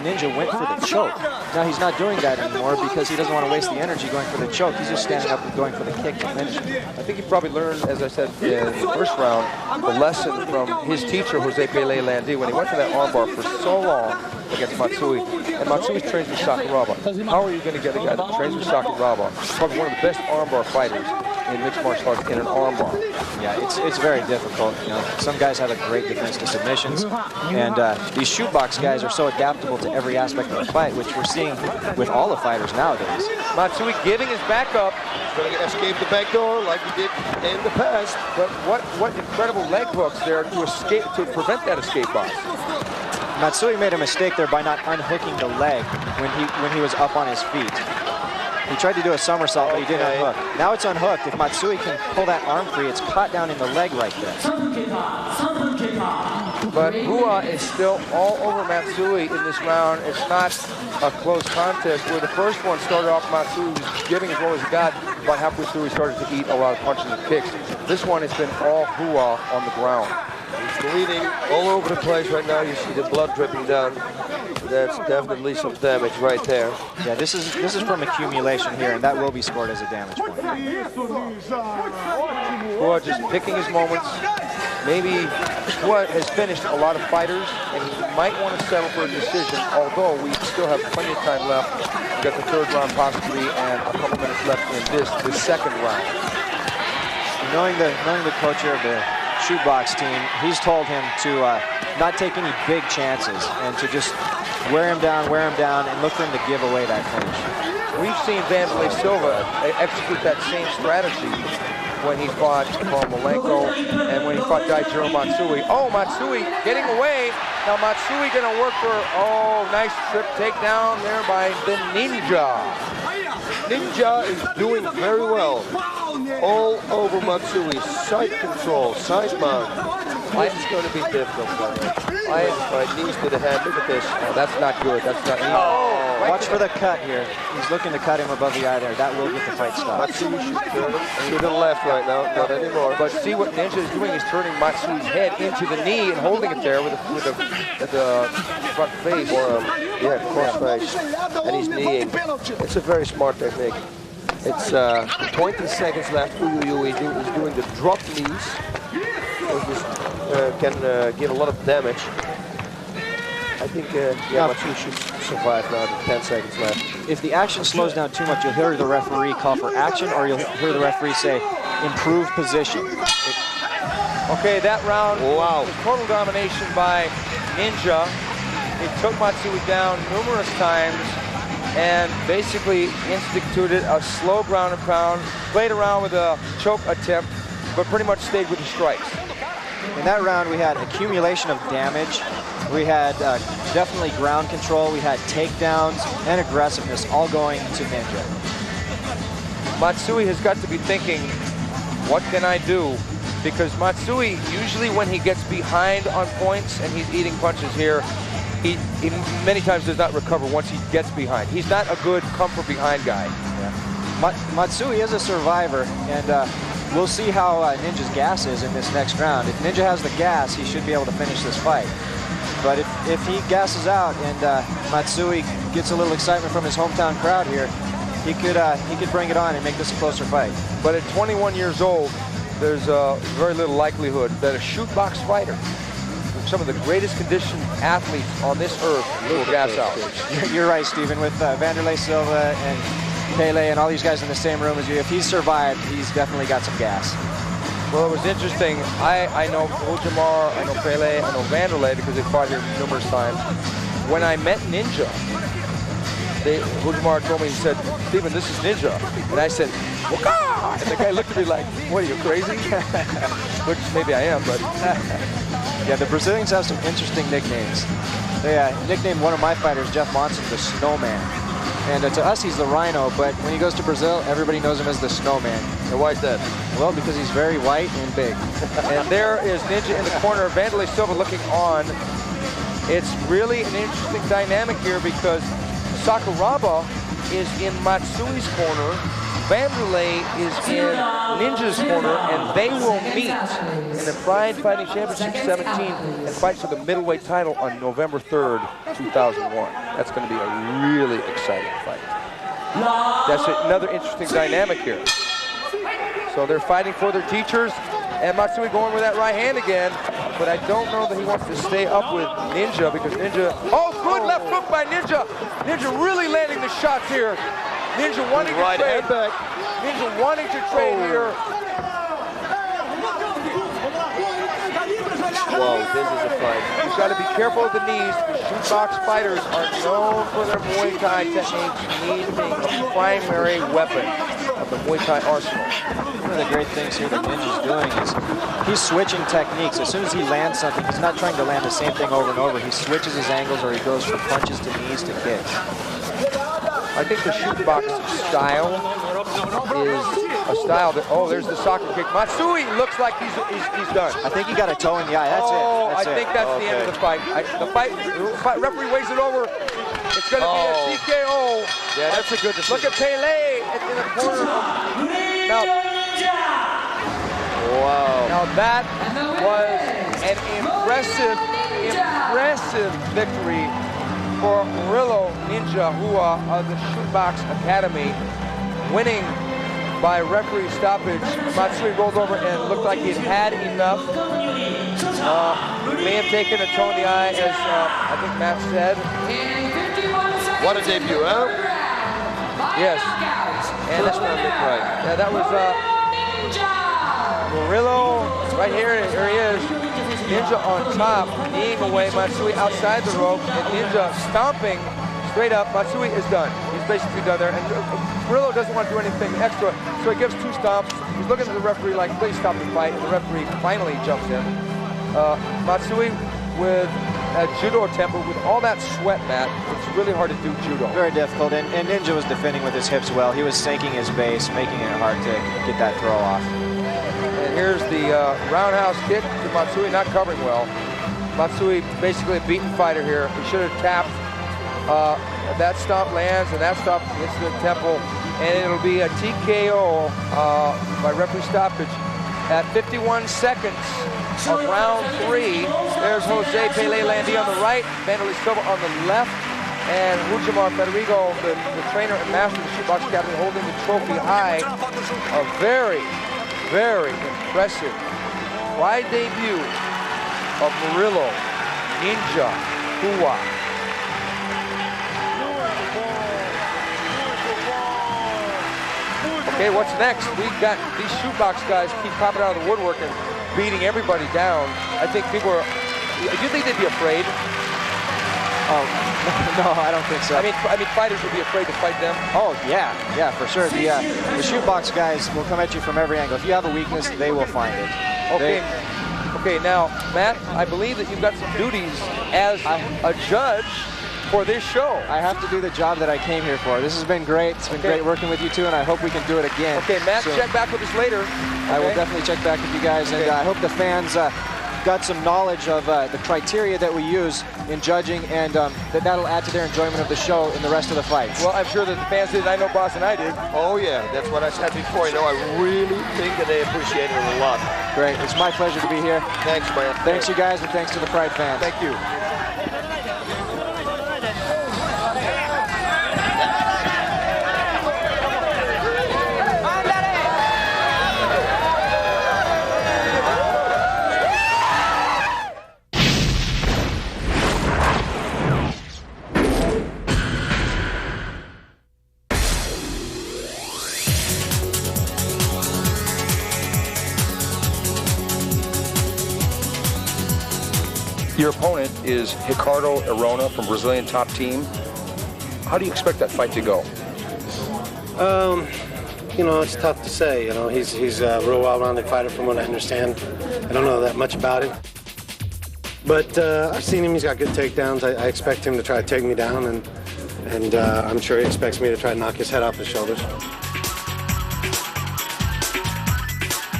Ninja went for the choke. Now he's not doing that anymore because he doesn't want to waste the energy going for the choke. He's just standing up and going for the kick to finish it. I think he probably learned, as I said in the first round, the lesson from his teacher, Jose Pele Landi, when he went to that armbar for so long against Matsui. And Matsui trains with Sakuraba. How are you going to get a guy that trains with Sakuraba, probably one of the best armbar fighters in mixed martial arts, in an armbar? Yeah, it's very difficult. You know, some guys have a great defense to submissions, and these shootbox guys are so adaptable to every aspect of the fight, which we're seeing with all the fighters nowadays. Matsui giving his back up. He's going to escape the back door like he did in the past. But what incredible leg hooks there to prevent that escape box. Matsui made a mistake there by not unhooking the leg when he was up on his feet. He tried to do a somersault, but he didn't unhook. Now it's unhooked. If Matsui can pull that arm free, it's caught down in the leg right there. But Hua is still all over Matsui in this round. It's not a close contest. Where the first one started off, Matsui was giving as well as he got. About halfway through, he started to eat a lot of punches and kicks. This one has been all Hua on the ground. He's bleeding all over the place right now. You see the blood dripping down. That's definitely some damage right there. Yeah, this is from accumulation here, and that will be scored as a damage point. Hua just picking his moments. Maybe Hua has finished a lot of fighters, and he might want to settle for a decision, although we still have plenty of time left. We've got the 3rd round possibly, and a couple minutes left in the 2nd round. Knowing the coach here of the shootbox team, he's told him to not take any big chances and to just wear him down, and look for him to give away that finish. We've seen Vanderlei Silva execute that same strategy when he fought Malenko and when he fought Daijiro Matsui. Oh, Matsui getting away. Now Matsui gonna work for, oh, nice trip takedown there by the Ninja. Ninja is doing very well. All over Matsui, side control, side mount. This is going to be difficult for him. Knees to the head, look at this. Oh, that's not good, that's not easy. Oh, right, watch for the cut here. He's looking to cut him above the eye there. That will get the fight stopped. Matsui should turn to the left right now, not anymore. But see what Ninja is doing, he's turning Matsui's head into the knee and holding it there with the front face. Yeah, cross face. And he's kneeing. It's a very smart technique. It's 20 seconds left for Yu. He's doing the drop knees. This can give a lot of damage. I think Matsui should survive now. 10 seconds left. If the action slows down too much, you'll hear the referee call for action, or you'll hear the referee say, improve position. Okay, that round was total domination by Ninja. He took Matsui down numerous times and basically instituted a slow ground and pound, played around with a choke attempt, but pretty much stayed with the strikes. In that round, we had accumulation of damage. We had definitely ground control. We had takedowns and aggressiveness all going to Ninja. Matsui has got to be thinking, what can I do? Because Matsui, usually when he gets behind on points and he's eating punches here, he many times does not recover once he gets behind. He's not a good come from behind guy. Yeah. Matsui is a survivor, and we'll see how Ninja's gas is in this next round. If Ninja has the gas, he should be able to finish this fight. But if he gasses out and Matsui gets a little excitement from his hometown crowd here, he could bring it on and make this a closer fight. But at 21 years old, there's very little likelihood that a shoot box fighter, some of the greatest conditioned athletes on this earth, will gas out. You're right, Stephen. With Vanderlei Silva and Pele and all these guys in the same room as you, if he's survived, he's definitely got some gas. Well, it was interesting. I know Ojimar, I know Pele, I know Vanderlei because they fought here numerous times. When I met Ninja, Ojimar told me, he said, Stephen, this is Ninja. And I said, Waka! And the guy looked at me like, what, are you crazy? Which maybe I am, but... Yeah, the Brazilians have some interesting nicknames. They nicknamed one of my fighters, Jeff Monson, the Snowman. And to us, he's the Rhino, but when he goes to Brazil, everybody knows him as the Snowman. And why is that? Well, because he's very white and big. And there is Ninja in the corner, Vanderlei Silva looking on. It's really an interesting dynamic here because Sakuraba is in Matsui's corner, Vanderlei is in Ninja's corner, and they will meet in the Frye Fighting Championship 17 and fight for the middleweight title on November 3rd, 2001. That's going to be a really exciting fight. That's another interesting dynamic here. So they're fighting for their teachers, and Matsui going with that right hand again, but I don't know that he wants to stay up with Ninja because Ninja, oh, good left hook by Ninja. Ninja really landing the shots here. Ninja wanting to trade. Ninja wanting to trade here. Wow, this is a fight. You've got to be careful with the knees. Shoot box fighters are known for their Muay Thai techniques, knees being a primary weapon of the Muay Thai arsenal. One of the great things here that Ninja's doing is he's switching techniques. As soon as he lands something, he's not trying to land the same thing over and over. He switches his angles or he goes from punches to knees to kicks. I think the shoot box style is a style that, oh, there's the soccer kick. Matsui looks like he's done. I think he got a toe in the eye. That's it. I think that's the end of the fight. The referee weighs it over. It's going to be a TKO. Yeah, that's a good decision. Look at Pele in the corner. Wow. Now that was an impressive victory for Murilo Ninja Hua of the Shootbox Academy, winning by referee stoppage. Matsui rolled over and looked like he had enough. May have taken a toe in the eye, as I think Matt said. What a debut, huh? Yes. And First round looked right. Yeah, that was Murilo right here. Here he is. Ninja on top, kneeing away Matsui outside the rope, and Ninja stomping straight up, Matsui is done. He's basically done there. And Murilo doesn't want to do anything extra, so he gives 2 stomps. He's looking at the referee like, please stop the fight. And the referee finally jumps in. Matsui with a judo tempo with all that sweat, Matt. It's really hard to do judo. Very difficult, and Ninja was defending with his hips well. He was sinking his base, making it hard to get that throw off. And here's the roundhouse kick to Matsui, not covering well. Matsui basically a beaten fighter here. He should have tapped. That stomp lands, and that stomp hits the temple, and it'll be a TKO by referee stoppage at 51 seconds of round 3. There's Jose Pele Landi on the right, Vanderlei Silva on the left, and Rujimar Federico, the trainer and master of the shootbox academy, holding the trophy high. A very, very impressive wide debut of Murilo Ninja Hua. Okay, what's next? We've got these shootbox guys keep popping out of the woodwork and beating everybody down. I think people are, do you think they'd be afraid? Oh, no, I don't think so. I mean, fighters would be afraid to fight them. Oh, yeah, for sure. The shootbox guys will come at you from every angle. If you have a weakness, they will find it. Okay. Okay, now, Matt, I believe that you've got some duties as a judge for this show. I have to do the job that I came here for. This has been great. It's been great working with you two, and I hope we can do it again. Okay, Matt, check back with us later. I will definitely check back with you guys, and I hope the fans got some knowledge of the criteria that we use in judging, and that'll add to their enjoyment of the show in the rest of the fights. Well, I'm sure that the fans did. I know Boss and I did. Oh yeah, that's what I said before. You know, I really think that they appreciate it a lot. Great, it's my pleasure to be here. Thanks, man. Thanks you guys, and thanks to the Pride fans. Thank you. Your opponent is Ricardo Arona from Brazilian top team. How do you expect that fight to go? You know, it's tough to say. You know, he's a real well-rounded fighter from what I understand. I don't know that much about him. But I've seen him. He's got good takedowns. I expect him to try to take me down, and I'm sure he expects me to try to knock his head off his shoulders.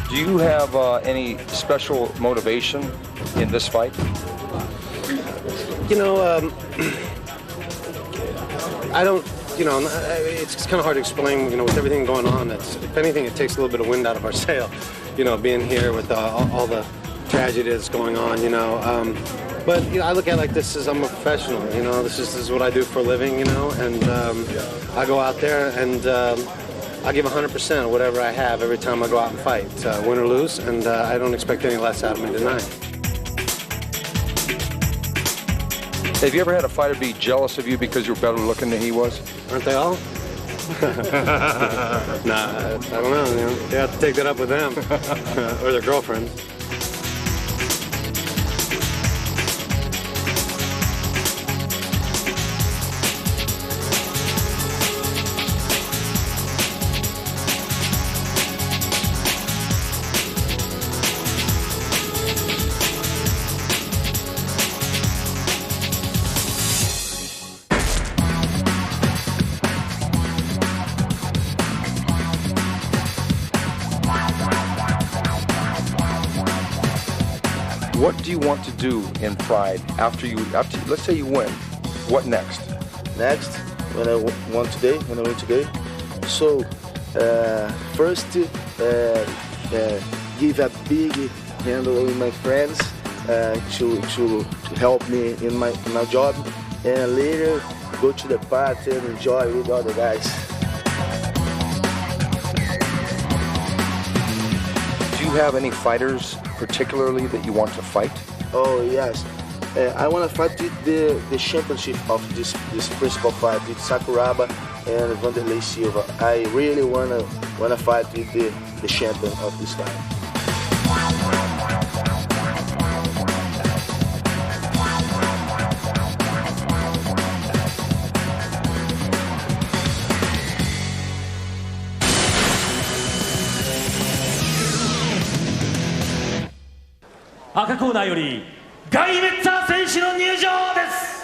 Do you have any special motivation in this fight? You know, I don't, you know, it's kind of hard to explain, you know, with everything going on. If anything, it takes a little bit of wind out of our sail, you know, being here with all the tragedy that's going on, you know. But, you know, I look at it like this as I'm a professional, you know. This is what I do for a living, you know, and I go out there and I give 100% of whatever I have every time I go out and fight, win or lose, and I don't expect any less out of me tonight. Have you ever had a fighter be jealous of you because you're better looking than he was? Aren't they all? Nah, I don't know. You know, they have to take that up with them or their girlfriends. What do you want to do in Pride after let's say you win? What next? Next, when I win today. So first, give a big handle with my friends to help me in my job, and later go to the party and enjoy with all the guys. Do you have any fighters particularly that you want to fight? Oh yes, I want to fight the championship of this principal fight with Sakuraba and Vanderlei Silva. I really wanna fight with the champion of this fight. 赤コーナーよりガイ・メッツァー選手の入場です。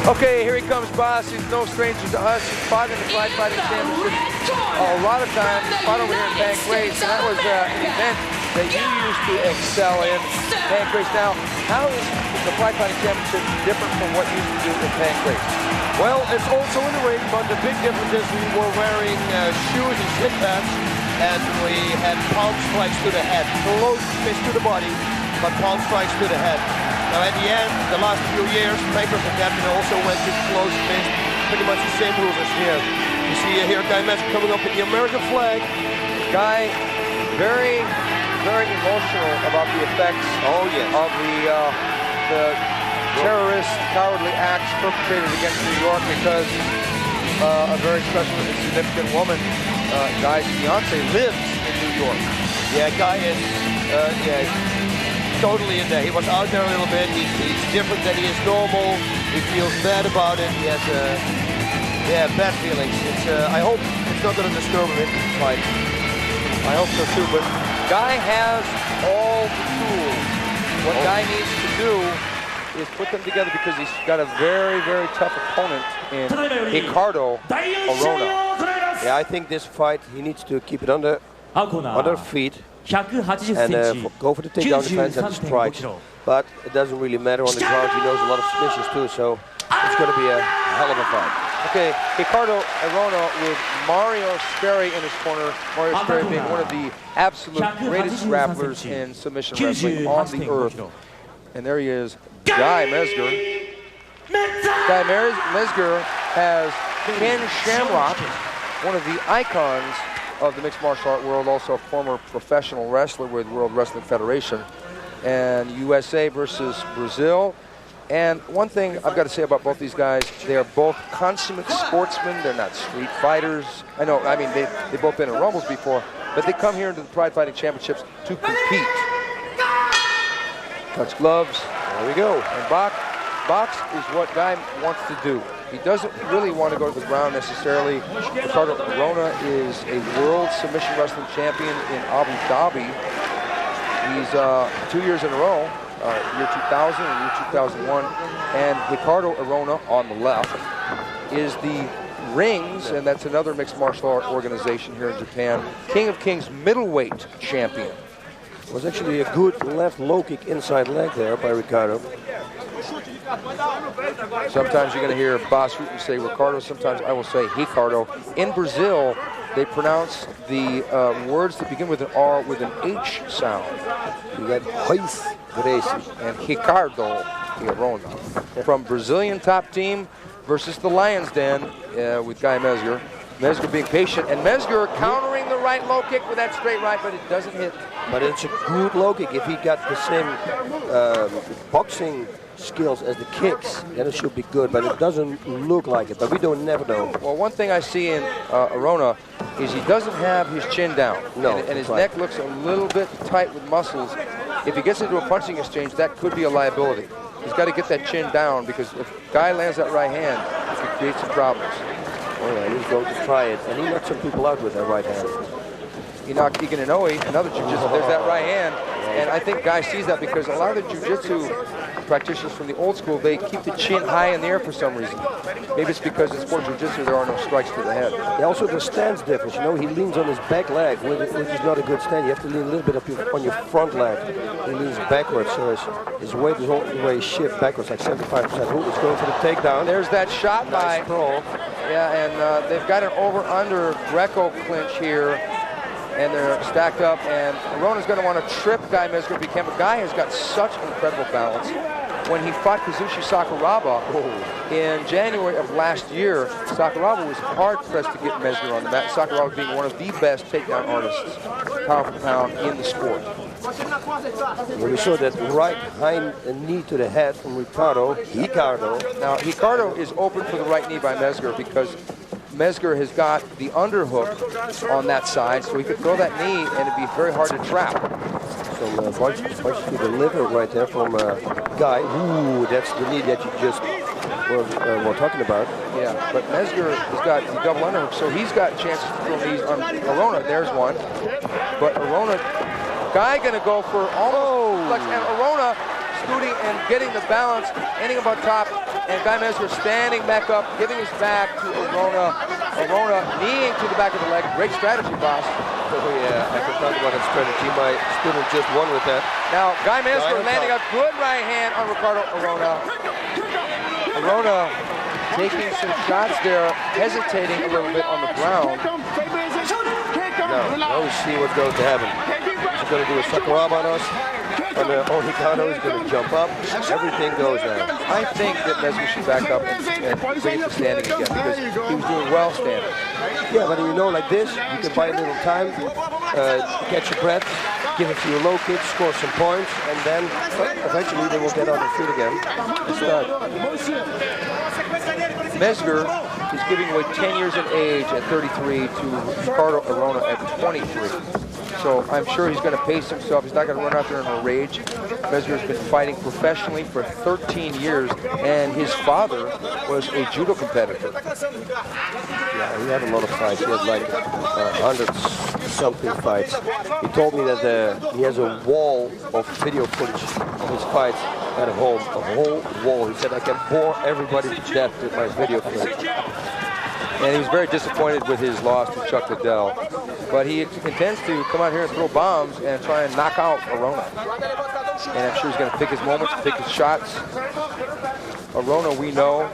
Okay, here he comes, boss. He's no stranger to us. He's fought in the Frye Fighting Championship a lot of times. Fought over here in Pancrase, and that was an event that you used to excel in. Pancrase. Now, how is the Frye Fighting Championship different from what you used to do in Pancrase? Well, it's also in the ring, but the big difference is we were wearing shoes and slip pads, and we had palm strikes to the head. Close fist to the body, but palm strikes to the head. Now at the end, the last few years, Pancrase and Captain also went to close fist, pretty much the same rules as here. You see here Guy Mezger coming up with the American flag. Guy, very, very emotional about the effects of the terrorist, cowardly acts perpetrated against New York because a very special and significant woman, Guy's fiance, lives in New York. Yeah, Guy is, totally in there. He was out there a little bit. He's different than he is normal. He feels bad about it. He has bad feelings. I hope it's not going to disturb him in the fight. I hope so too, but Guy has all the tools. What Guy needs to do is put them together because he's got a very, very tough opponent in Ricardo Arona. Yeah, I think this fight, he needs to keep it under feet. And go for the takedown defense and the strikes. But it doesn't really matter on the ground. He knows a lot of submissions too, so it's going to be a hell of a fight. Okay, Ricardo Arona with Mario Sperry in his corner. Mario Sperry being one of the absolute greatest grapplers in submission wrestling on the earth. And there he is, Guy Mezger. Guy Mezger has Ken Shamrock, one of the icons of the mixed martial art world, also a former professional wrestler with World Wrestling Federation, and USA versus Brazil. And one thing I've got to say about both these guys, they are both consummate sportsmen. They're not street fighters. I mean, they've both been in Rumbles before, but they come here into the Pride Fighting Championships to compete. Touch gloves, there we go. And box is what Guy wants to do. He doesn't really want to go to the ground necessarily. Ricardo Arona is a world submission wrestling champion in Abu Dhabi. He's 2 years in a row, year 2000 and year 2001. And Ricardo Arona on the left is the Rings, and that's another mixed martial art organization here in Japan, King of Kings middleweight champion. It was actually a good left low kick inside leg there by Ricardo. Sometimes you're going to hear Boss Rutan say Ricardo, sometimes I will say Ricardo. In Brazil, they pronounce the words that begin with an R with an H sound. You got Gracie and Ricardo Arona. From Brazilian top team versus the Lions Den with Guy Mezger. Mezger being patient, and Mezger countering the right low kick with that straight right, but it doesn't hit. But it's a good low kick. If he got the same boxing skills as the kicks, then it should be good, but it doesn't look like it, but we don't never know. Well, one thing I see in Arona is he doesn't have his chin down. No, and his neck looks a little bit tight with muscles. If he gets into a punching exchange, that could be a liability. He's got to get that chin down, because if Guy lands that right hand, it could create some problems. Oh yeah, he's going to try it, and he knocked some people out with that right hand. He knocked Egan Inoue, another jiu-jitsu. There's that right hand, and I think Guy sees that because a lot of the jiu-jitsu practitioners from the old school, they keep the chin high in the air for some reason. Maybe it's because in sport jiu-jitsu there are no strikes to the head. Yeah, also the stance difference. You know, he leans on his back leg, which is not a good stand. You have to lean a little bit up on your front leg. He leans backwards, so his weight is all the way shift backwards, like 75%. Who is going for the takedown? There's that shot nice by throw. Yeah, and they've got an over-under Greco clinch here, and they're stacked up, and Arona's going to want to trip Guy Mezger if he can, but Guy has got such incredible balance. When he fought Kazushi Sakuraba in January of last year, Sakuraba was hard-pressed to get Mezger on the mat, Sakuraba being one of the best takedown artists, pound for pound, in the sport. Well, we saw that right hind knee to the head from Ricardo. Now, Ricardo is open for the right knee by Mezger because Mezger has got the underhook on that side, so he could throw that knee and it'd be very hard to trap. Some punch to the liver right there from Guy. Ooh, that's the knee that you just we're talking about. Yeah, but Mezger has got the double underhook, so he's got chances to throw knees on Arona. There's one. But Arona, Guy gonna go for almost flex, and Arona scooting and getting the balance, ending up on top, and Guy Mezger standing back up, giving his back to Arona. Arona kneeing to the back of the leg. Great strategy, boss. Oh yeah, I can talk about that strategy. My student just won with that. Now, Guy Mezger landing a good right hand on Ricardo Arona. Arona taking some shots there, hesitating a little bit on the ground. Now we see what's going to happen. He's going to do a sakuraba on us. On the Ohikano, he's going to jump up. Everything goes down. I think that Mezger should back up and bring it to standing again because he was doing well standing. Yeah, but you know, like this, you can buy a little time, catch your breath, give a few low kicks, score some points, and then eventually they will get on their feet again and start. Mezger is giving away 10 years in age at 33 to Ricardo Arona at 23. So I'm sure he's going to pace himself. He's not going to run out there in a rage. Mezger has been fighting professionally for 13 years, and his father was a judo competitor. Yeah, he had a lot of fights. He had like hundreds-something fights. He told me that he has a wall of video footage of his fights at home, a whole wall. He said, I can bore everybody to death with my video footage. And he was very disappointed with his loss to Chuck Liddell. But he intends to come out here and throw bombs and try and knock out Arona. And I'm sure he's going to pick his moments, pick his shots. Arona, we know,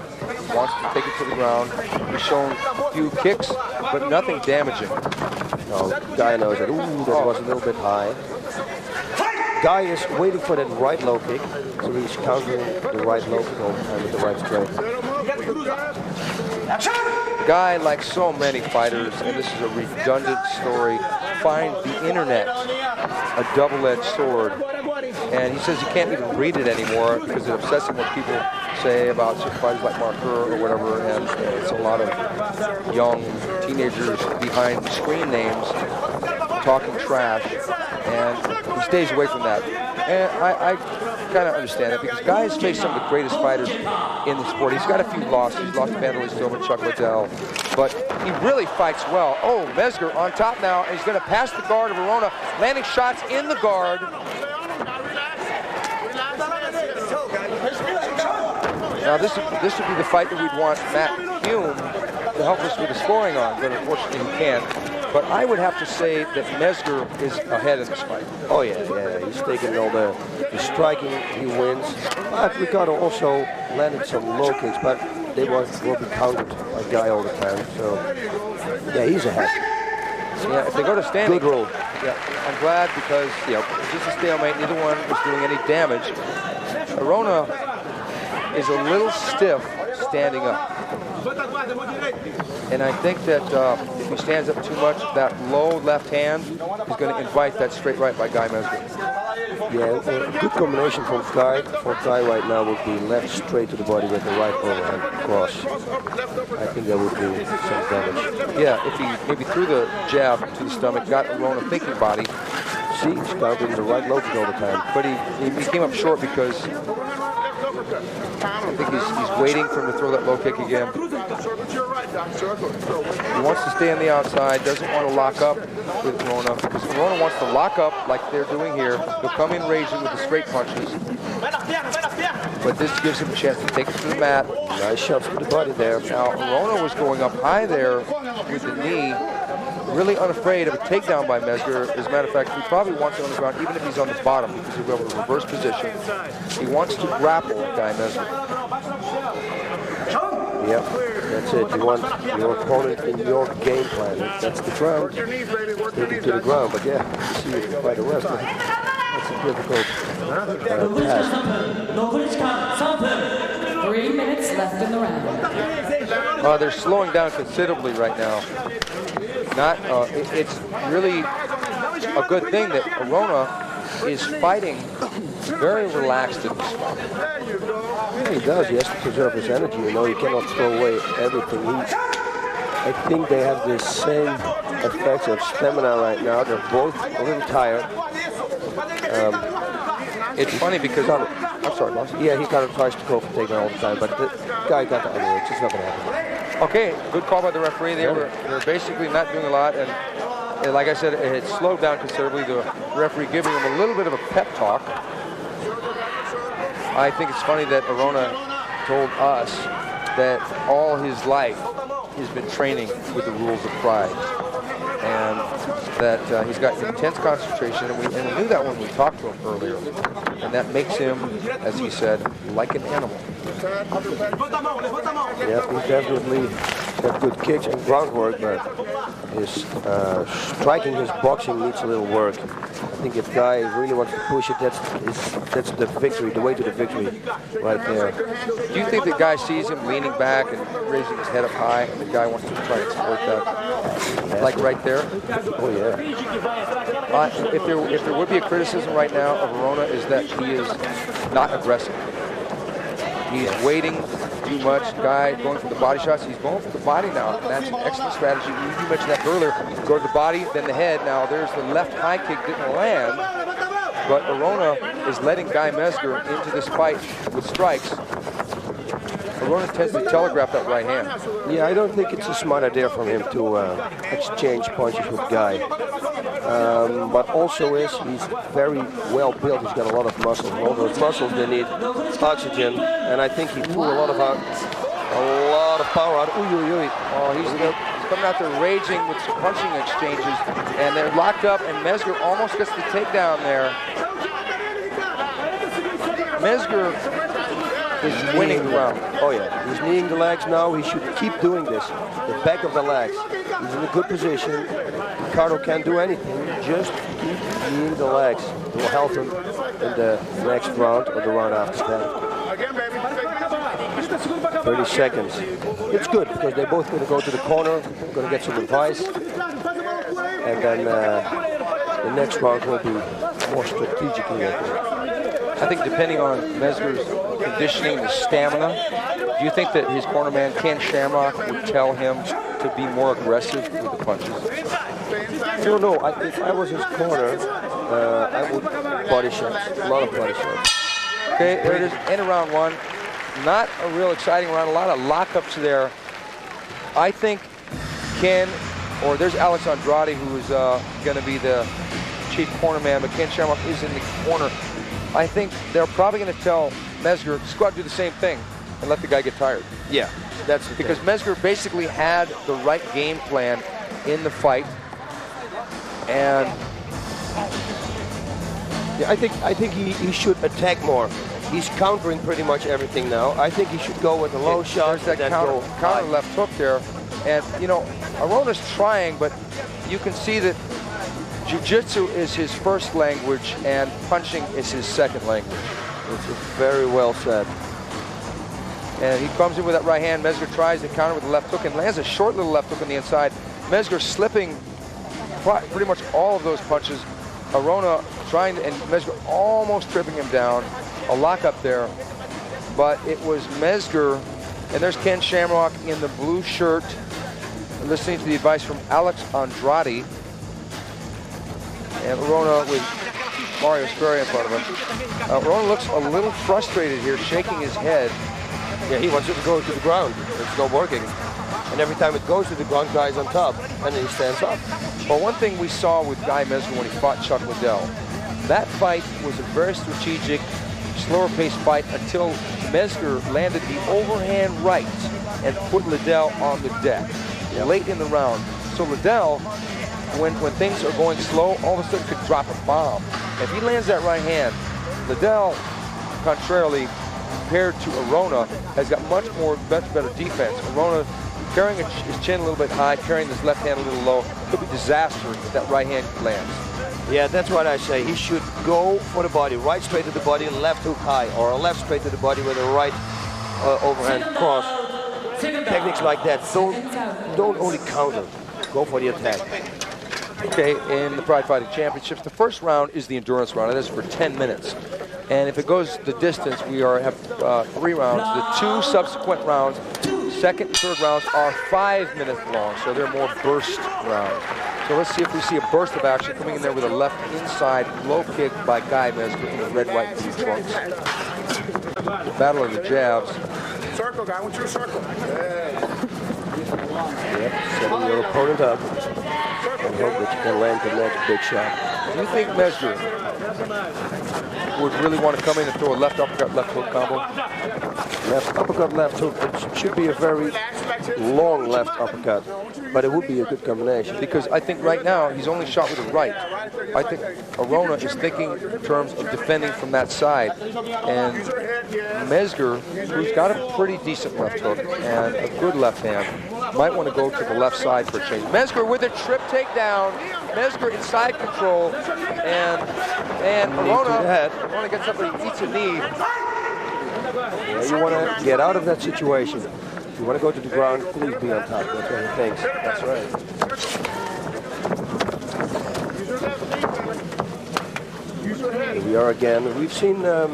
wants to take it to the ground. He's shown a few kicks, but nothing damaging. No, Guy knows that. Ooh, that was a little bit high. Guy is waiting for that right low kick, so he's countering the right low kick all the time with the right straight. Guy, like so many fighters, and this is a redundant story, find the internet a double-edged sword. And he says he can't even read it anymore because it upsets him what people say about certain fighters like Mark Kerr or whatever, and it's a lot of young teenagers behind screen names talking trash, and he stays away from that. And I kind of understand that because Guy has faced some of the greatest fighters in the sport. He's got a few losses. He's lost to Vanderlei Silva and Chuck Liddell, but he really fights well. Oh, Mezger on top now, and he's going to pass the guard of Arona, landing shots in the guard. Now this would be the fight that we'd want Matt Hume to help us with the scoring on, but unfortunately he can't. But I would have to say that Mezger is ahead in this fight. Oh yeah, he's taking all the striking, he wins. But Ricardo also landed some low kicks, but they will be countered by Guy all the time. So yeah, he's ahead. Yeah, if they go to standing. Good rule. Yeah, I'm glad because it's just a stalemate. Neither one was doing any damage. Arona is a little stiff standing up. And I think that if he stands up too much, that low left hand is going to invite that straight right by Guy Mezger. Yeah, a good combination for Guy right now would be left straight to the body with the right overhand cross. I think that would do some damage. Yeah, if he maybe threw the jab to the stomach, got Arona thinking body. See, he's countering the right low kick all the time. But he came up short because I think he's waiting for him to throw that low kick again. He wants to stay on the outside, doesn't want to lock up with Arona, because Arona wants to lock up like they're doing here. He'll come in raging with the straight punches. But this gives him a chance to take it to the mat. Nice shots to the body there. Now, Arona was going up high there with the knee, really unafraid of a takedown by Mezger. As a matter of fact, he probably wants it on the ground, even if he's on the bottom, because he'll be able to reverse position. He wants to grapple Guy Mezger. Yep, that's it. You want your opponent in your game plan. That's the ground. Take it to the ground, but yeah, you see if you fight the rest. That's a difficult task. 3 minutes left in the round. They're slowing down considerably right now. It's really a good thing that Arona is fighting very relaxed in this fight. Yeah, he does. He has to preserve his energy. You know, he cannot throw away everything. I think they have the same effects of stamina right now. They're both a little tired. It's funny because I'm sorry, boss. Yeah, he kind of tries to go for takedown all the time, but the guy got the underage. It's not going to happen. Okay, good call by the referee. They were basically not doing a lot, and like I said, it had slowed down considerably. The referee giving him a little bit of a pep talk. I think it's funny that Arona told us that all his life he's been training with the rules of Frye, and that he's got intense concentration, and we knew that when we talked to him earlier, and that makes him, as he said, like an animal. Yeah, he definitely got good kicks and groundwork, but his striking, his boxing needs a little work. I think if guy really wants to push it, that's the victory, the way to the victory right there. Do you think the guy sees him leaning back and raising his head up high, and the guy wants to try to exploit that? Like right there? Oh, yeah. If there would be a criticism right now of Arona is that he is not aggressive. He's waiting too much. Guy going for the body shots. He's going for the body now, and that's an excellent strategy. You mentioned that earlier. Go to the body, then the head. Now there's the left high kick, didn't land, but Arona is letting Guy Mezger into this fight with strikes. Arona tends to telegraph that right hand. Yeah, I don't think it's a smart idea from him to exchange punches with Guy. But also he's very well built. He's got a lot of muscles. And all those muscles, they need oxygen. And I think he threw a lot of power out. Oh, he's coming out there raging with some punching exchanges, and they're locked up, and Mezger almost gets the takedown there. Mezger is winning the round. Oh yeah, he's kneeing the legs now. He should keep doing this. The back of the legs. He's in a good position. Ricardo can't do anything. Just keep kneeing the legs. It will help him in the next round or the round after that. 30 seconds. It's good because they're both going to go to the corner, going to get some advice, and then the next round will be more strategically. I think depending on Mezger's conditioning and stamina, do you think that his cornerman Ken Shamrock would tell him to be more aggressive with the punches? I don't know. If I was his corner, I would body shots, a lot of body shots. Okay, there it is, end of round one. Not a real exciting round, a lot of lockups there. I think Ken, or there's Alex Andrade, who is going to be the chief cornerman, but Ken Shamrock is in the corner. I think they're probably going to tell Mezger, just go out and do the same thing and let the guy get tired. Yeah, that's the because thing. Mezger basically had the right game plan in the fight, and yeah, I think he should attack more. He's countering pretty much everything now. I think he should go with a low shot. There's that counter left hook there, and you know, Arona's trying, but you can see that jiu-jitsu is his first language and punching is his second language. It's very well said. And he comes in with that right hand. Mezger tries to counter with the left hook and lands a short little left hook on the inside. Mezger slipping pretty much all of those punches. Arona trying, and Mezger almost tripping him down. A lockup there, but it was Mezger, and there's Ken Shamrock in the blue shirt, listening to the advice from Alex Andrade. And Arona with Mario Frye in front of him. Arona looks a little frustrated here, shaking his head. Yeah, he wants it to go to the ground. It's not working. And every time it goes to the ground, Guy's on top, and then he stands up. Well, one thing we saw with Guy Mezger when he fought Chuck Liddell, that fight was a very strategic, slower paced fight until Mezger landed the overhand right and put Liddell on the deck late in the round. So Liddell, when things are going slow, all of a sudden could drop a bomb. If he lands that right hand, Liddell, contrarily, compared to Arona, has got much better defense. Arona carrying his chin a little bit high, carrying his left hand a little low, could be disastrous if that right hand lands. Yeah, that's what I say. He should go for the body, right straight to the body, left hook high, or a left straight to the body with a right overhand cross. Techniques like that, don't only counter, go for the attack. Okay, in the Pride Fighting Championships, the first round is the endurance round. It is for 10 minutes. And if it goes the distance, we have 3 rounds. The 2 subsequent rounds, second and third rounds, are 5 minutes long, so they're more burst rounds. So let's see if we see a burst of action coming in there with a left inside low kick by Guy Mezger in the red, white, and blue trunks. The battle of the jabs. Circle, guy. I want you to circle. Yep, setting your opponent up and hope that you can land the next big shot. Do you think Mezger would really want to come in and throw a left uppercut, left hook combo? Left uppercut, left hook. It should be a very long left uppercut, but it would be a good combination. Because I think right now he's only shot with the right. I think Arona is thinking in terms of defending from that side. And Mezger, who's got a pretty decent left hook and a good left hand, might want to go to the left side for a change. Mezger with a trip takedown. Mezger in side control. And Arona gets up and eats a knee. Yeah, you want to get out of that situation. If you want to go to the ground, please be on top. That's what he thinks. That's right. Here we are again. We've seen the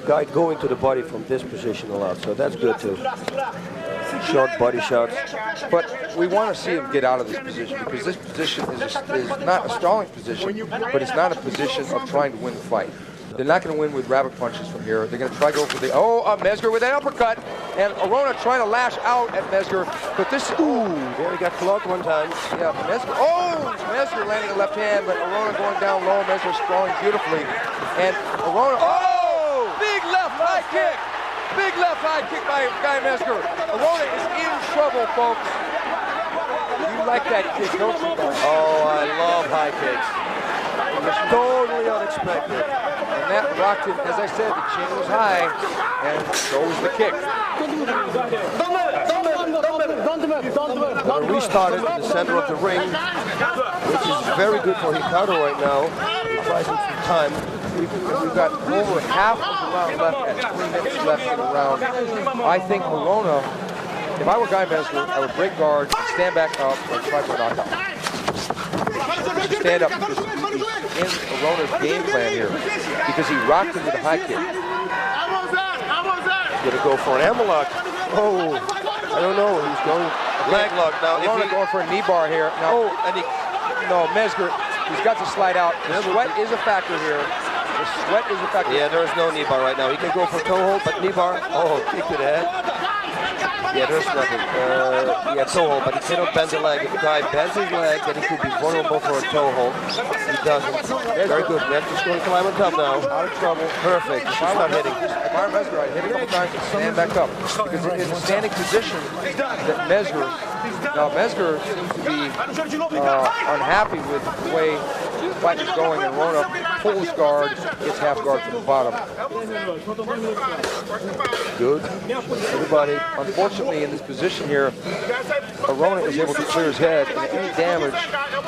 guy going to the body from this position a lot, so that's good too. Short body shots. But we want to see him get out of this position because this position is not a stalling position, but it's not a position of trying to win the fight. They're not going to win with rabbit punches from here. They're going to try to go for the, Mezger with an uppercut. And Arona trying to lash out at Mezger. But this, there he got clocked one time. Yeah, Mezger, Mezger landing a left hand, but Arona going down low. Mezger sprawling beautifully. And Arona, big left high kick. Big left high kick by Guy Mezger. Arona is in trouble, folks. You like that kick, don't you? Oh, I love high kicks. It was totally unexpected. And that rocked him, as I said, the chin was high, and so was the kick. Restarted in the center of the ring, which is very good for Ricardo right now. He's trying some time. We've got over half of the round left and 3 minutes left in the round. I think Arona, if I were Guy Mezger, I would break guard, stand back up, and try for a knockout. Stand up because he's in Arona's game plan here because he rocked him with a high kick. He's going to go for an hammerlock. Oh, I don't know. He's going leg lock now. Arona going for a knee bar here. Now, Mezger, he's got to slide out. The sweat is a factor here. The sweat is a factor. Yeah, there is no knee bar right now. He can go for toe hold, but knee bar. Oh, kick to the head. Yeah, there's nothing. Toe hold, but he cannot bend the leg. If the guy bends his leg, then he could be vulnerable for a toe hold. He doesn't. Very good. Mezger's going to climb on top now. Out of trouble. Perfect. If I were hitting. If I were Mezger, I'd hit a couple times and stand back up. Because in a standing position, that Mezger seems to be unhappy with the way the fight is going, and Arona pulls guard, gets half guard from the bottom. Good. Everybody. Unfortunately, in this position here, Arona is able to clear his head, and any damage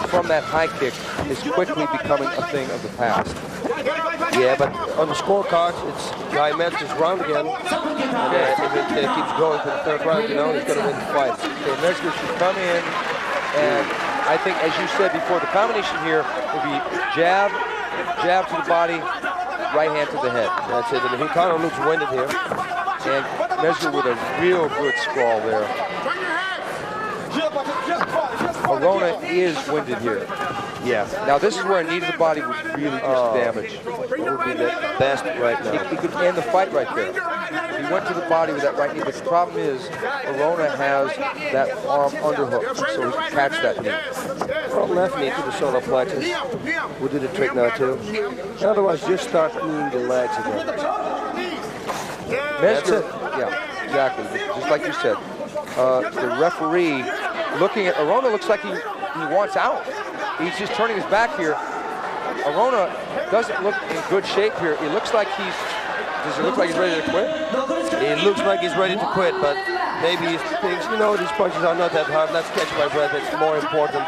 from that high kick is quickly becoming a thing of the past. Yeah, but on the scorecard, it's Guy Mezger's round again. And if it keeps going for the third round, he's going to win the fight. So Mezger should come in, and I think, as you said before, the combination here will be jab to the body, right hand to the head. That's it. And Ricardo looks winded here. And Mezger with a real good sprawl there. Arona is winded here. Yeah. Now this is where a knee to the body would really do damage. It would be the best right now. He could end the fight right there. He went to the body with that right knee, but the problem is Arona has that arm underhook, so he can catch that knee. Well, left knee to the solar plexus. We'll do the trick now too. Otherwise, just start kneeing the legs again. Mezger, yeah, exactly. Just like you said, the referee looking at Arona looks like he wants out. He's just turning his back here. Arona doesn't look in good shape here. It looks like does it look like he's ready to quit? It looks like he's ready to quit, but maybe he thinks, these punches are not that hard. Let's catch my breath. It's more important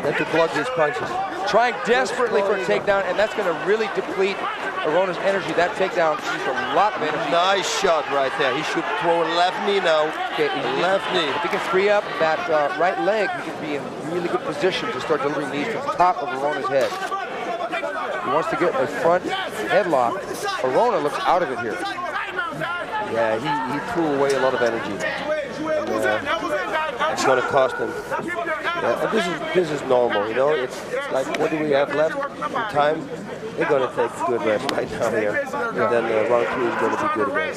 than to block these punches. Trying desperately for a takedown, and that's going to really deplete Arona's energy. That takedown used a lot of energy. Nice shot right there. He should throw a left knee now. Okay, left knee. If he can free up that right leg, he can be in really good position to start delivering knees from the top of Arona's head. He wants to get a front headlock. Arona looks out of it here. Yeah, he threw away a lot of energy. And, it's going to cost him. Yeah, and this is normal, you know. It's like, what do we have left in time? They're going to take a good rest right now here. And then round 2 is going to be good again.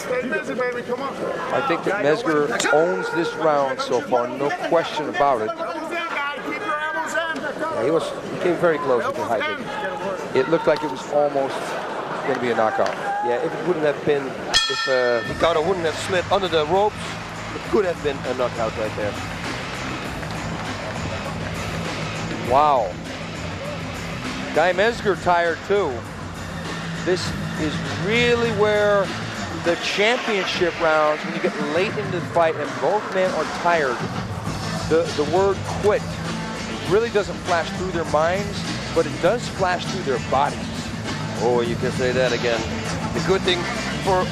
I think that Mezger owns this round so far, no question about it. Yeah, he came very close with the high kick. It looked like it was almost going to be a knockout. Yeah, if it wouldn't have been, if Ricardo wouldn't have slid under the ropes, it could have been a knockout right there. Wow. Guy Mezger tired too. This is really where the championship rounds, when you get late into the fight and both men are tired, the word quit really doesn't flash through their minds, but it does flash through their bodies. Oh, you can say that again. The good thing for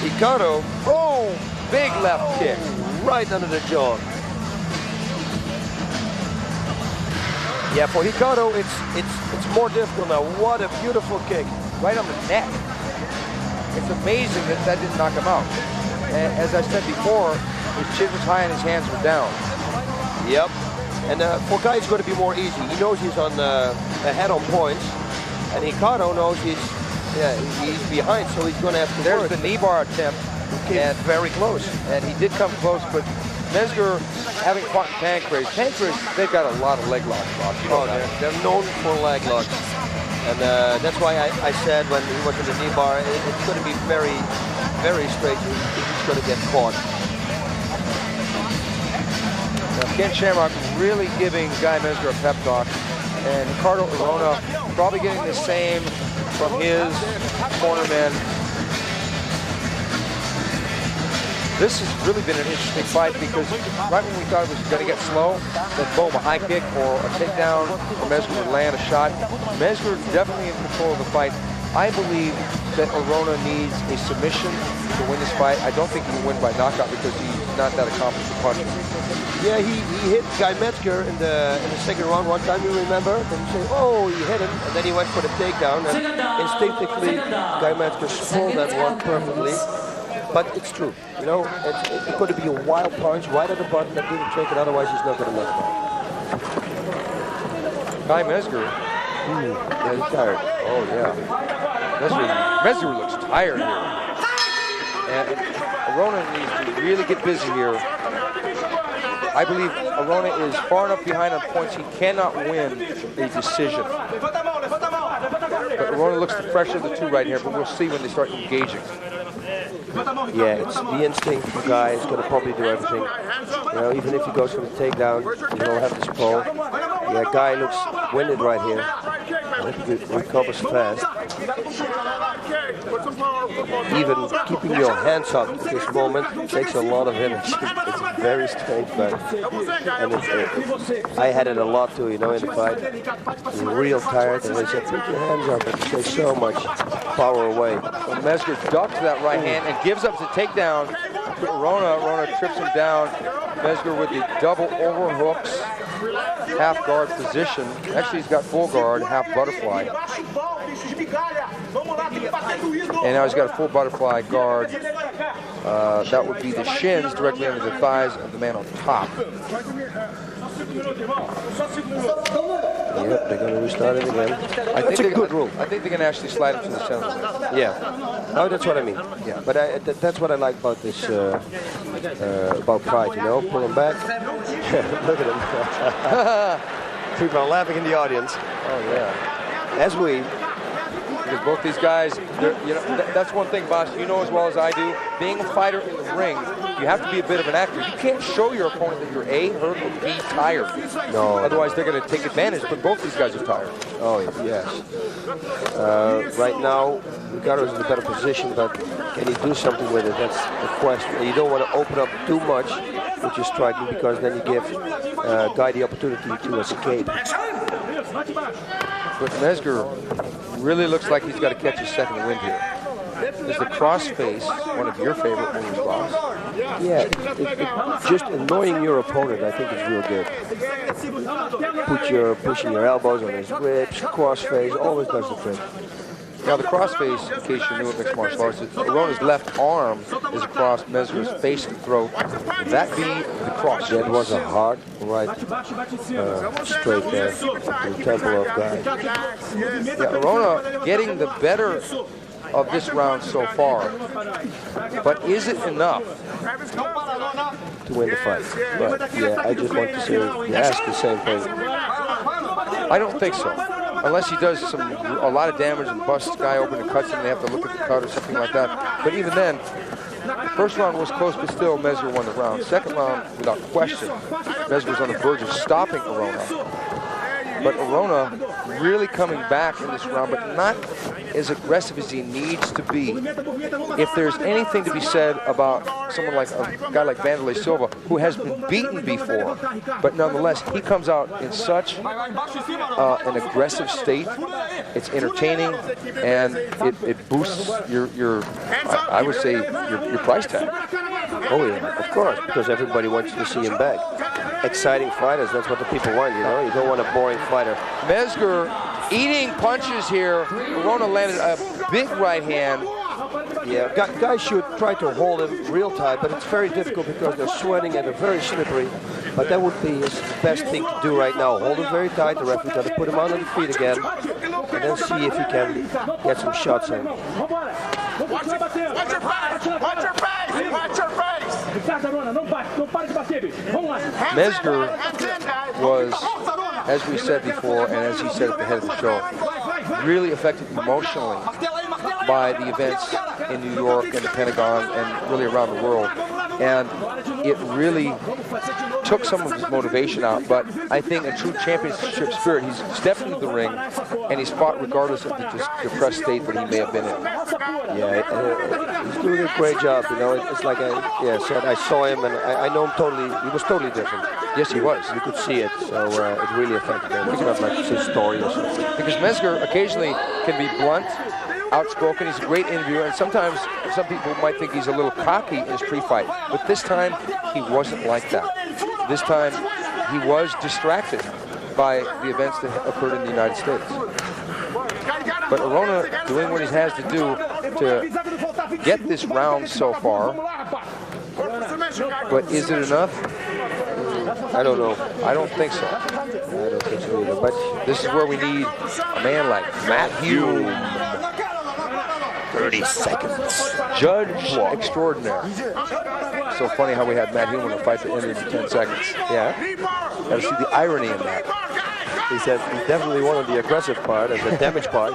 Ricardo, oh, big left kick. Right under the jaw. Yeah, for Ricardo, it's more difficult now. What a beautiful kick. Right on the neck. It's amazing that that didn't knock him out. And as I said before, his chin was high and his hands were down. Yep. And for Guy, it's going to be more easy. He knows he's on ahead on points. And Ricardo knows he's behind, so he's going to have to There's work. the knee bar attempt. And very close. And he did come close, but Mezger, having fought Pancrase, they've got a lot of leg locks. Oh, they're known for leg locks. And that's why I said when he was in the knee bar, it's going to be very, very straight if he's going to get caught. Now, Ken Shamrock really giving Guy Mezger a pep talk. And Ricardo Arona probably getting the same from his cornermen. This has really been an interesting fight because right when we thought it was going to get slow, then boom, a high kick or a takedown, or Mezger would land a shot. Mezger definitely in control of the fight. I believe that Arona needs a submission to win this fight. I don't think he can win by knockout because he's not that accomplished a puncher. Yeah, he hit Guy Mezger in the second round one time, you remember? Then you say, oh, he hit him, and then he went for the takedown, and instinctively Guy Mezger pulled that one perfectly. But it's true, you know, it's going to be a wild punch right at the button that didn't take it, otherwise he's not going to let it go. Guy Mezger. Yeah, he's tired. Oh, yeah. Mezger looks tired here. And Arona needs to really get busy here. I believe Arona is far enough behind on points he cannot win a decision. But Arona looks the fresher of the two right here, but we'll see when they start engaging. Yeah, it's the instinct for Guy is going to probably do everything. You know, even if he goes for the takedown, he will have this pull. Yeah, Guy looks winded right here. I think he recovers fast. Even keeping your hands up at this moment takes a lot of energy. It's very strange, but and I had it a lot too, you know, in the fight. You're real tired, and they said, put your hands up, and it takes so much power away. So Mezger ducks that right hand and gives up the takedown to Arona. Arona trips him down. Mezger with the double overhooks, half guard position. Actually, he's got full guard, half butterfly. And now he's got a full butterfly guard. That would be the shins directly under the thighs of the man on top. Yep, they're going to restart it again. That's a good rule. I think they're going to actually slide him to the center. Yeah. Oh, that's what I mean. Yeah. But that's what I like about this, about Frye, you know, pull him back. Look at him. People are laughing in the audience. Oh, yeah. As we. Because both these guys, you know, that's one thing, boss, you know as well as I do, being a fighter in the ring, you have to be a bit of an actor. You can't show your opponent that you're A, hurt, or B, tired. No. Otherwise, they're going to take advantage, but both these guys are tired. Oh, yes. Right now, Ricardo's in a better position, but can he do something with it? That's the question. You don't want to open up too much with your striking, because then you give Guy the opportunity to escape. But Mezger really looks like he's got to catch a second wind here. Is the crossface one of your favorite moves, boss? Yeah, just annoying your opponent, I think, is real good. Pushing your elbows on his ribs, crossface, always does the trick. Now the crossface, in case you're new at mixed martial arts, Arona's left arm is across Mezger's face and throat. Would that be the cross? That was a hard right straight there to the temple of Guy. Yeah, Arona getting the better of this round so far. But is it enough to win the fight? But yeah, I just want to say, he asked the same thing. I don't think so. Unless he does a lot of damage and busts the guy open and cuts him, and they have to look at the cut or something like that. But even then, first round was close, but still Mezger won the round. Second round, without question, Mezger was on the verge of stopping Arona. But Arona really coming back in this round, but not as aggressive as he needs to be. If there's anything to be said about someone like a guy like Vanderlei Silva, who has been beaten before, but nonetheless, he comes out in such an aggressive state. It's entertaining, and it boosts your I would say, your price tag. Oh yeah, of course, because everybody wants to see him back. Exciting fighters, that's what the people want, you know? You don't want a boring fighter. Mezger eating punches here. Arona landed a big right hand. Yeah, guys should try to hold him real tight, but it's very difficult because they're sweating and they're very slippery. But that would be his best thing to do right now. Hold him very tight. The referee's got to put him on the feet again, and then see if he can get some shots in. Watch your face! Watch your face! Watch your face! Mezger was, as we said before, and as he said at the head of the show, really affected emotionally by the events in New York and the Pentagon and really around the world. And it really took some of his motivation out, but I think in true championship spirit, he's stepped into the ring and he's fought regardless of the depressed state that he may have been in. Yeah, he's doing a great job, you know. It's like I said, I saw him and I know him totally, he was totally different. Yes, he was. You could see it, so it really affected him. It's not like his story or something. Because Mezger occasionally can be blunt, outspoken, he's a great interviewer, and sometimes some people might think he's a little cocky in his pre-fight, but this time he wasn't like that. This time he was distracted by the events that occurred in the United States. But Arona doing what he has to do to get this round so far, but is it enough? I don't know. I don't think so. I don't think so either, but this is where we need a man like Matt Hume. 30 seconds. Judge extraordinaire. So funny how we had Matt Hume in a fight that ended in 10 seconds. Yeah. Got to see the irony in that. He said he definitely wanted the aggressive part and the damage part.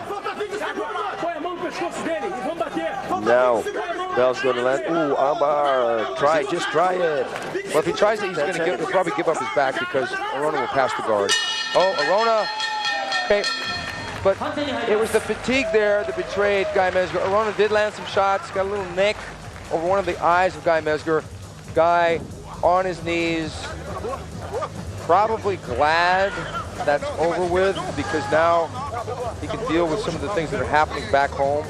Now, Bell's going to land. Ooh, armbar. Just try it. Well, if he tries it, he'll probably give up his back because Arona will pass the guard. Oh, Arona. Okay. But it was the fatigue there that betrayed Guy Mezger. Arona did land some shots, got a little nick over one of the eyes of Guy Mezger. Guy on his knees, probably glad that's over with because now he can deal with some of the things that are happening back home.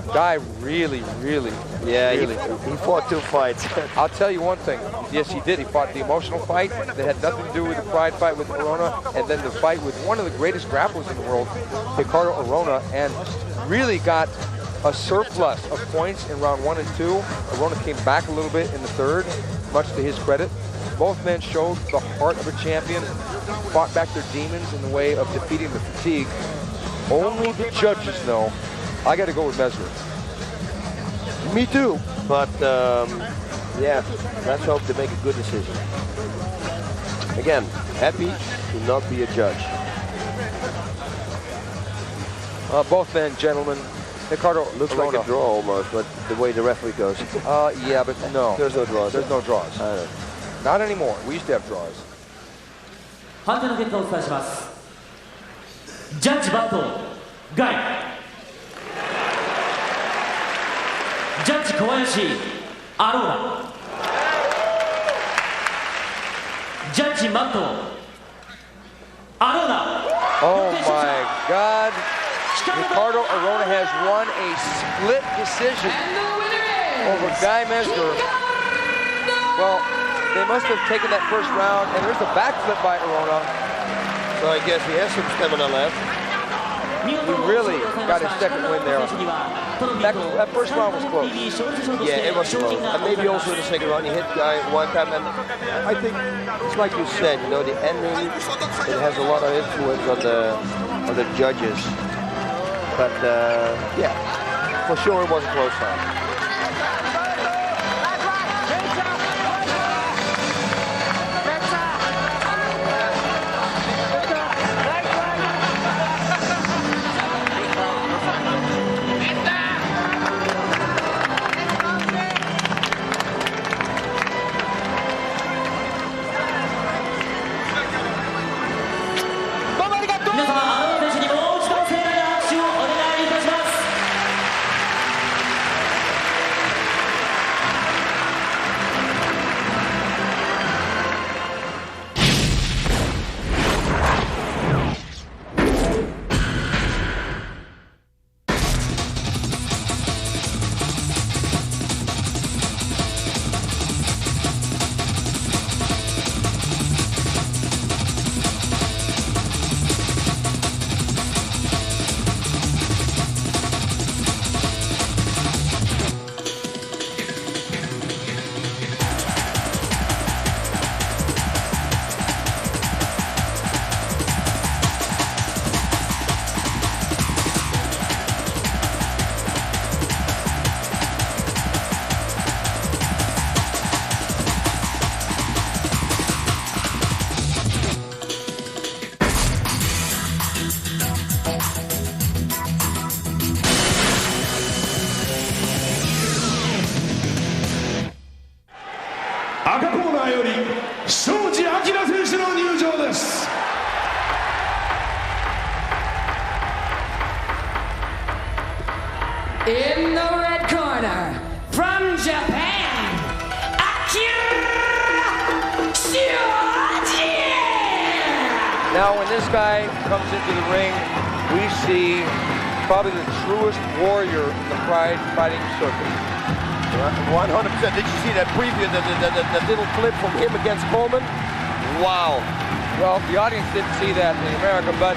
Guy really, he fought 2 fights. I'll tell you one thing. Yes, he did. He fought the emotional fight that had nothing to do with the pride fight with Arona, and then the fight with one of the greatest grapplers in the world, Ricardo Arona, and really got a surplus of points in round 1 and 2. Arona came back a little bit in the third, much to his credit. Both men showed the heart of a champion, fought back their demons in the way of defeating the fatigue. Only the judges know. I got to go with Mezger. Me too. But yeah, let's hope they make a good decision. Again, happy to not be a judge. Both men, gentlemen. Ricardo looks Arona. like a draw almost, but the way the referee goes. Yeah, but no. There's no draws. There's no draws. Not anymore. We used to have draws. 判定の結果をお伝えします。ジャッジバットガイ、ジャッジ小林アローナ、ジャッジマットアローナ。Oh my God! Ricardo Arona has won a split decision over Guy Mezger. Well, they must have taken that first round, and there's a backflip by Arona. So I guess he has some stamina left. he really got his second win there. That first round was close. Yeah, it was close. And maybe also in the second round, he hit the guy one time. And I think it's like you said, you know, the ending, it has a lot of influence on the judges. But yeah, for sure it was a close fight. Shoji Akira 選手の入場です。In the red corner, from Japan, Akira Shoji! Now when this guy comes into the ring, we see probably the truest warrior in the Frye fighting circuit. 100%. Did you see that preview, that little clip from him against Coleman? Wow. Well, the audience didn't see that in America, but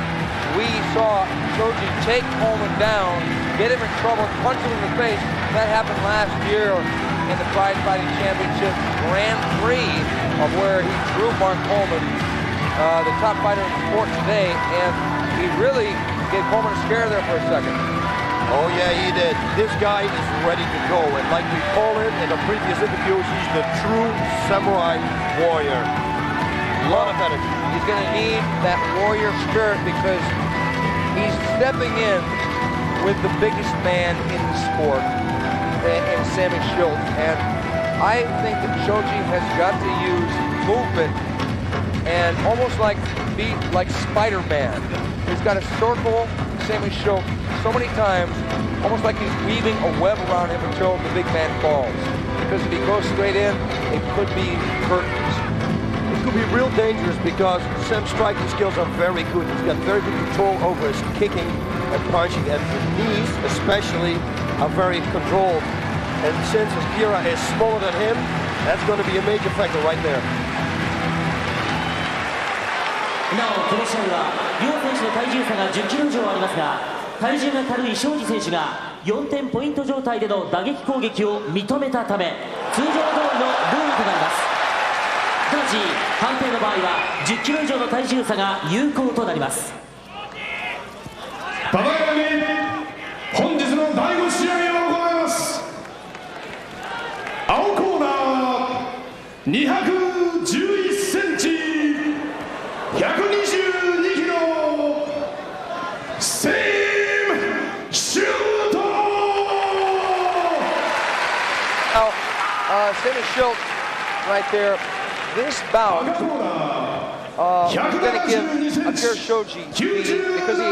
we saw Shoji take Coleman down, get him in trouble, punch him in the face. That happened last year in the Frye Fighting Championship Grand Prix, of where he drew Mark Coleman, the top fighter in the sport today, and he really gave Coleman a scare there for a second. Oh yeah, he did. This guy is ready to go, and like we call him in the previous interviews, he's the true samurai warrior. A lot of energy. He's going to need that warrior spirit because he's stepping in with the biggest man in the sport, in Semmy Schilt. And I think that Shoji has got to use movement and almost be like Spider-Man. He's got to circle Semmy Schilt so many times, almost like he's weaving a web around him until the big man falls. Because if he goes straight in, it could be curtains. It could be real dangerous because Sam's striking skills are very good. He's got very good control over his kicking and punching, and the knees especially are very controlled. And since Akira is smaller than him, that's going to be a major factor right there. なおこの試合は両選手の体重差が10キロ以上ありますが、体重が軽い庄司選手が4点ポイント状態での打撃攻撃を認めたため、通常通りのルールとなります。ただし判定の場合は10キロ以上の体重差が有効となります。ただいまに本日の第5試合を行います。青コーナー211センチ122キロセムシュート。 Now, Semmy Schilt right there. This bout is going to give Akira Shoji because he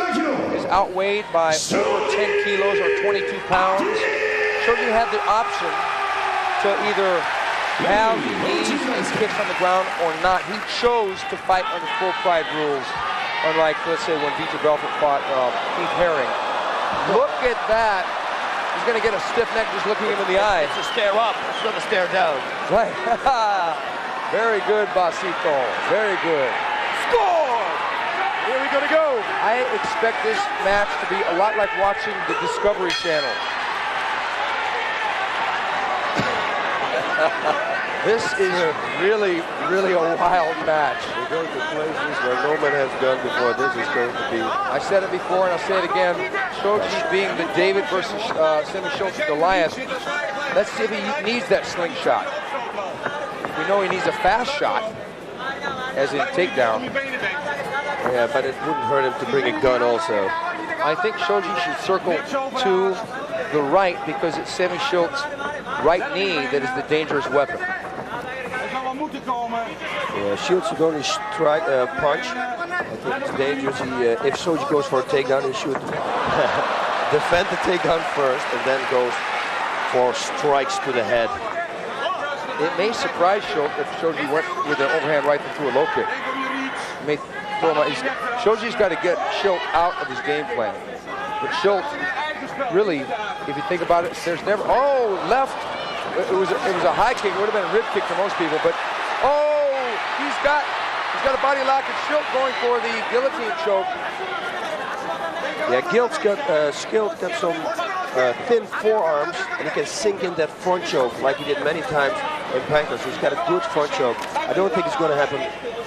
is outweighed by over 10 kilos or 22 pounds. Shoji had the option to either have knees and kicks on the ground or not. He chose to fight under full pride rules, unlike, let's say, when Vitor Belfort fought Keith Haring. Look at that. He's going to get a stiff neck just looking him in the eye. It's a stare up, it's not a stare down. Right. Very good, Basito. Very good. Score! Here we go. I expect this match to be a lot like watching the Discovery Channel. This is really a wild match. We're going to places where no man has gone before. This is going to be. I said it before and I'll say it again. Shoji being the David versus Semmy Schilt Goliath. Let's see if he needs that slingshot. We know he needs a fast shot, as in takedown. Yeah, but it wouldn't hurt him to bring a gun also. I think Shoji should circle to the right because it's Semmy Schilt's right knee that is the dangerous weapon. Yeah, Schilt should only strike, punch. I think it's dangerous. If Shoji goes for a takedown, he should defend the takedown first and then goes for strikes to the head. It may surprise Schilt if Shoji went with an overhand right through a low kick. It may throw him out. Shoji's got to get Schilt out of his game plan. But Schilt, really, if you think about it, there's never. Oh, left. It was a high kick. It would have been a rib kick for most people, but he's got a body lock, and Schilt going for the guillotine choke. Yeah, Schilt got some thin forearms, and he can sink in that front choke like he did many times in Pancras. He's got a good front choke. I don't think it's going to happen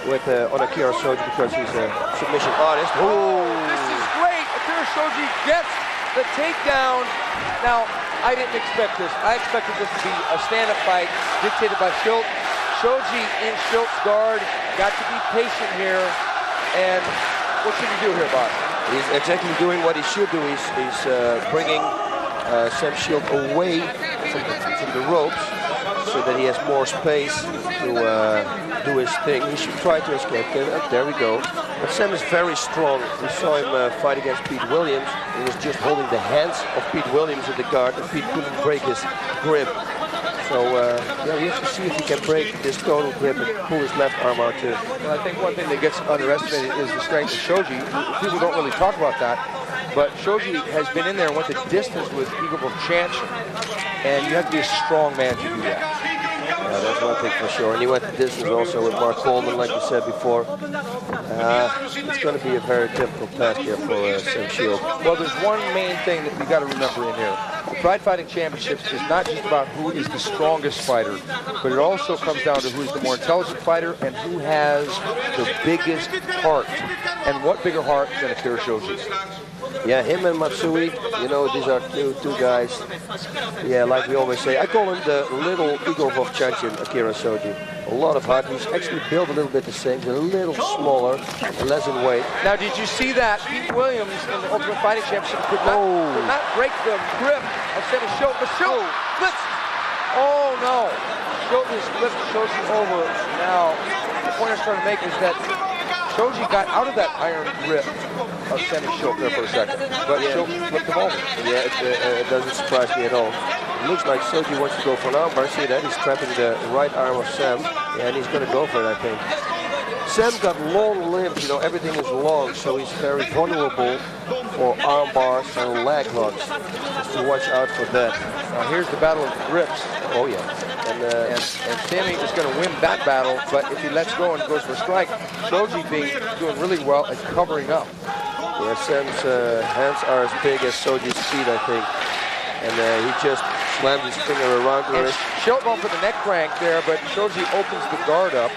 with on Akira Shoji because he's a submission artist. Oh, this is great. Akira Shoji gets the takedown. Now, I didn't expect this. I expected this to be a stand-up fight dictated by Schilt. Shoji in Schilt's guard. Got to be patient here. And what should he do here, Bob? He's exactly doing what he should do. He's bringing Sam Schilt away from the ropes so that he has more space to do his thing. He should try to escape. There we go. But Sam is very strong. We saw him fight against Pete Williams. He was just holding the hands of Pete Williams in the guard, and Pete couldn't break his grip. So, yeah, we have to see if he can break this total grip and pull his left arm out too. Well, I think one thing that gets underestimated is the strength of Shoji. People don't really talk about that, but Shoji has been in there and went the distance with Ivel Chanchin, and you have to be a strong man to do that. Yeah, that's one thing for sure. And he went the distance also with Mark Coleman, like you said before. It's going to be a very difficult task here for Sam Schilt. Well, there's one main thing that we got to remember in here. The Pride Fighting Championships is not just about who is the strongest fighter, but it also comes down to who is the more intelligent fighter and who has the biggest heart. And what bigger heart than Akira Shoji? Yeah, him and Matsui, you know, these are two guys. Yeah, like we always say, I call him the little Igor Vovchanchin, Akira Shoji. A lot of heart. He's actually built a little bit the same. He's a little smaller, less in weight. Now, did you see that? Pete Williams in the Ultimate Fighting Championship could not break the grip of Semmy Schilt, but Schilt flips. Oh, no. Schilt has flipped Shoji over. Now, the point I'm trying to make is that Shoji got out of that iron grip of Semmy Schilt there for a second, but Schilt flipped him over. Yeah, it doesn't surprise me at all. It looks like Shoji wants to go for an armbar. See that? He's trapping the right arm of Sam. Yeah, and he's going to go for it, I think. Sam's got long limbs, you know, everything is long, so he's very vulnerable for arm bars and leg locks. Just to watch out for that. Now here's the battle of grips. Oh yeah. And Semmy is going to win that battle, but if he lets go and goes for a strike, Shoji doing really well at covering up. Yeah, Sam's hands are as big as Shoji's feet, I think. And he just slams his finger around the wrist. Schilt going for the neck crank there, but Shoji opens the guard up.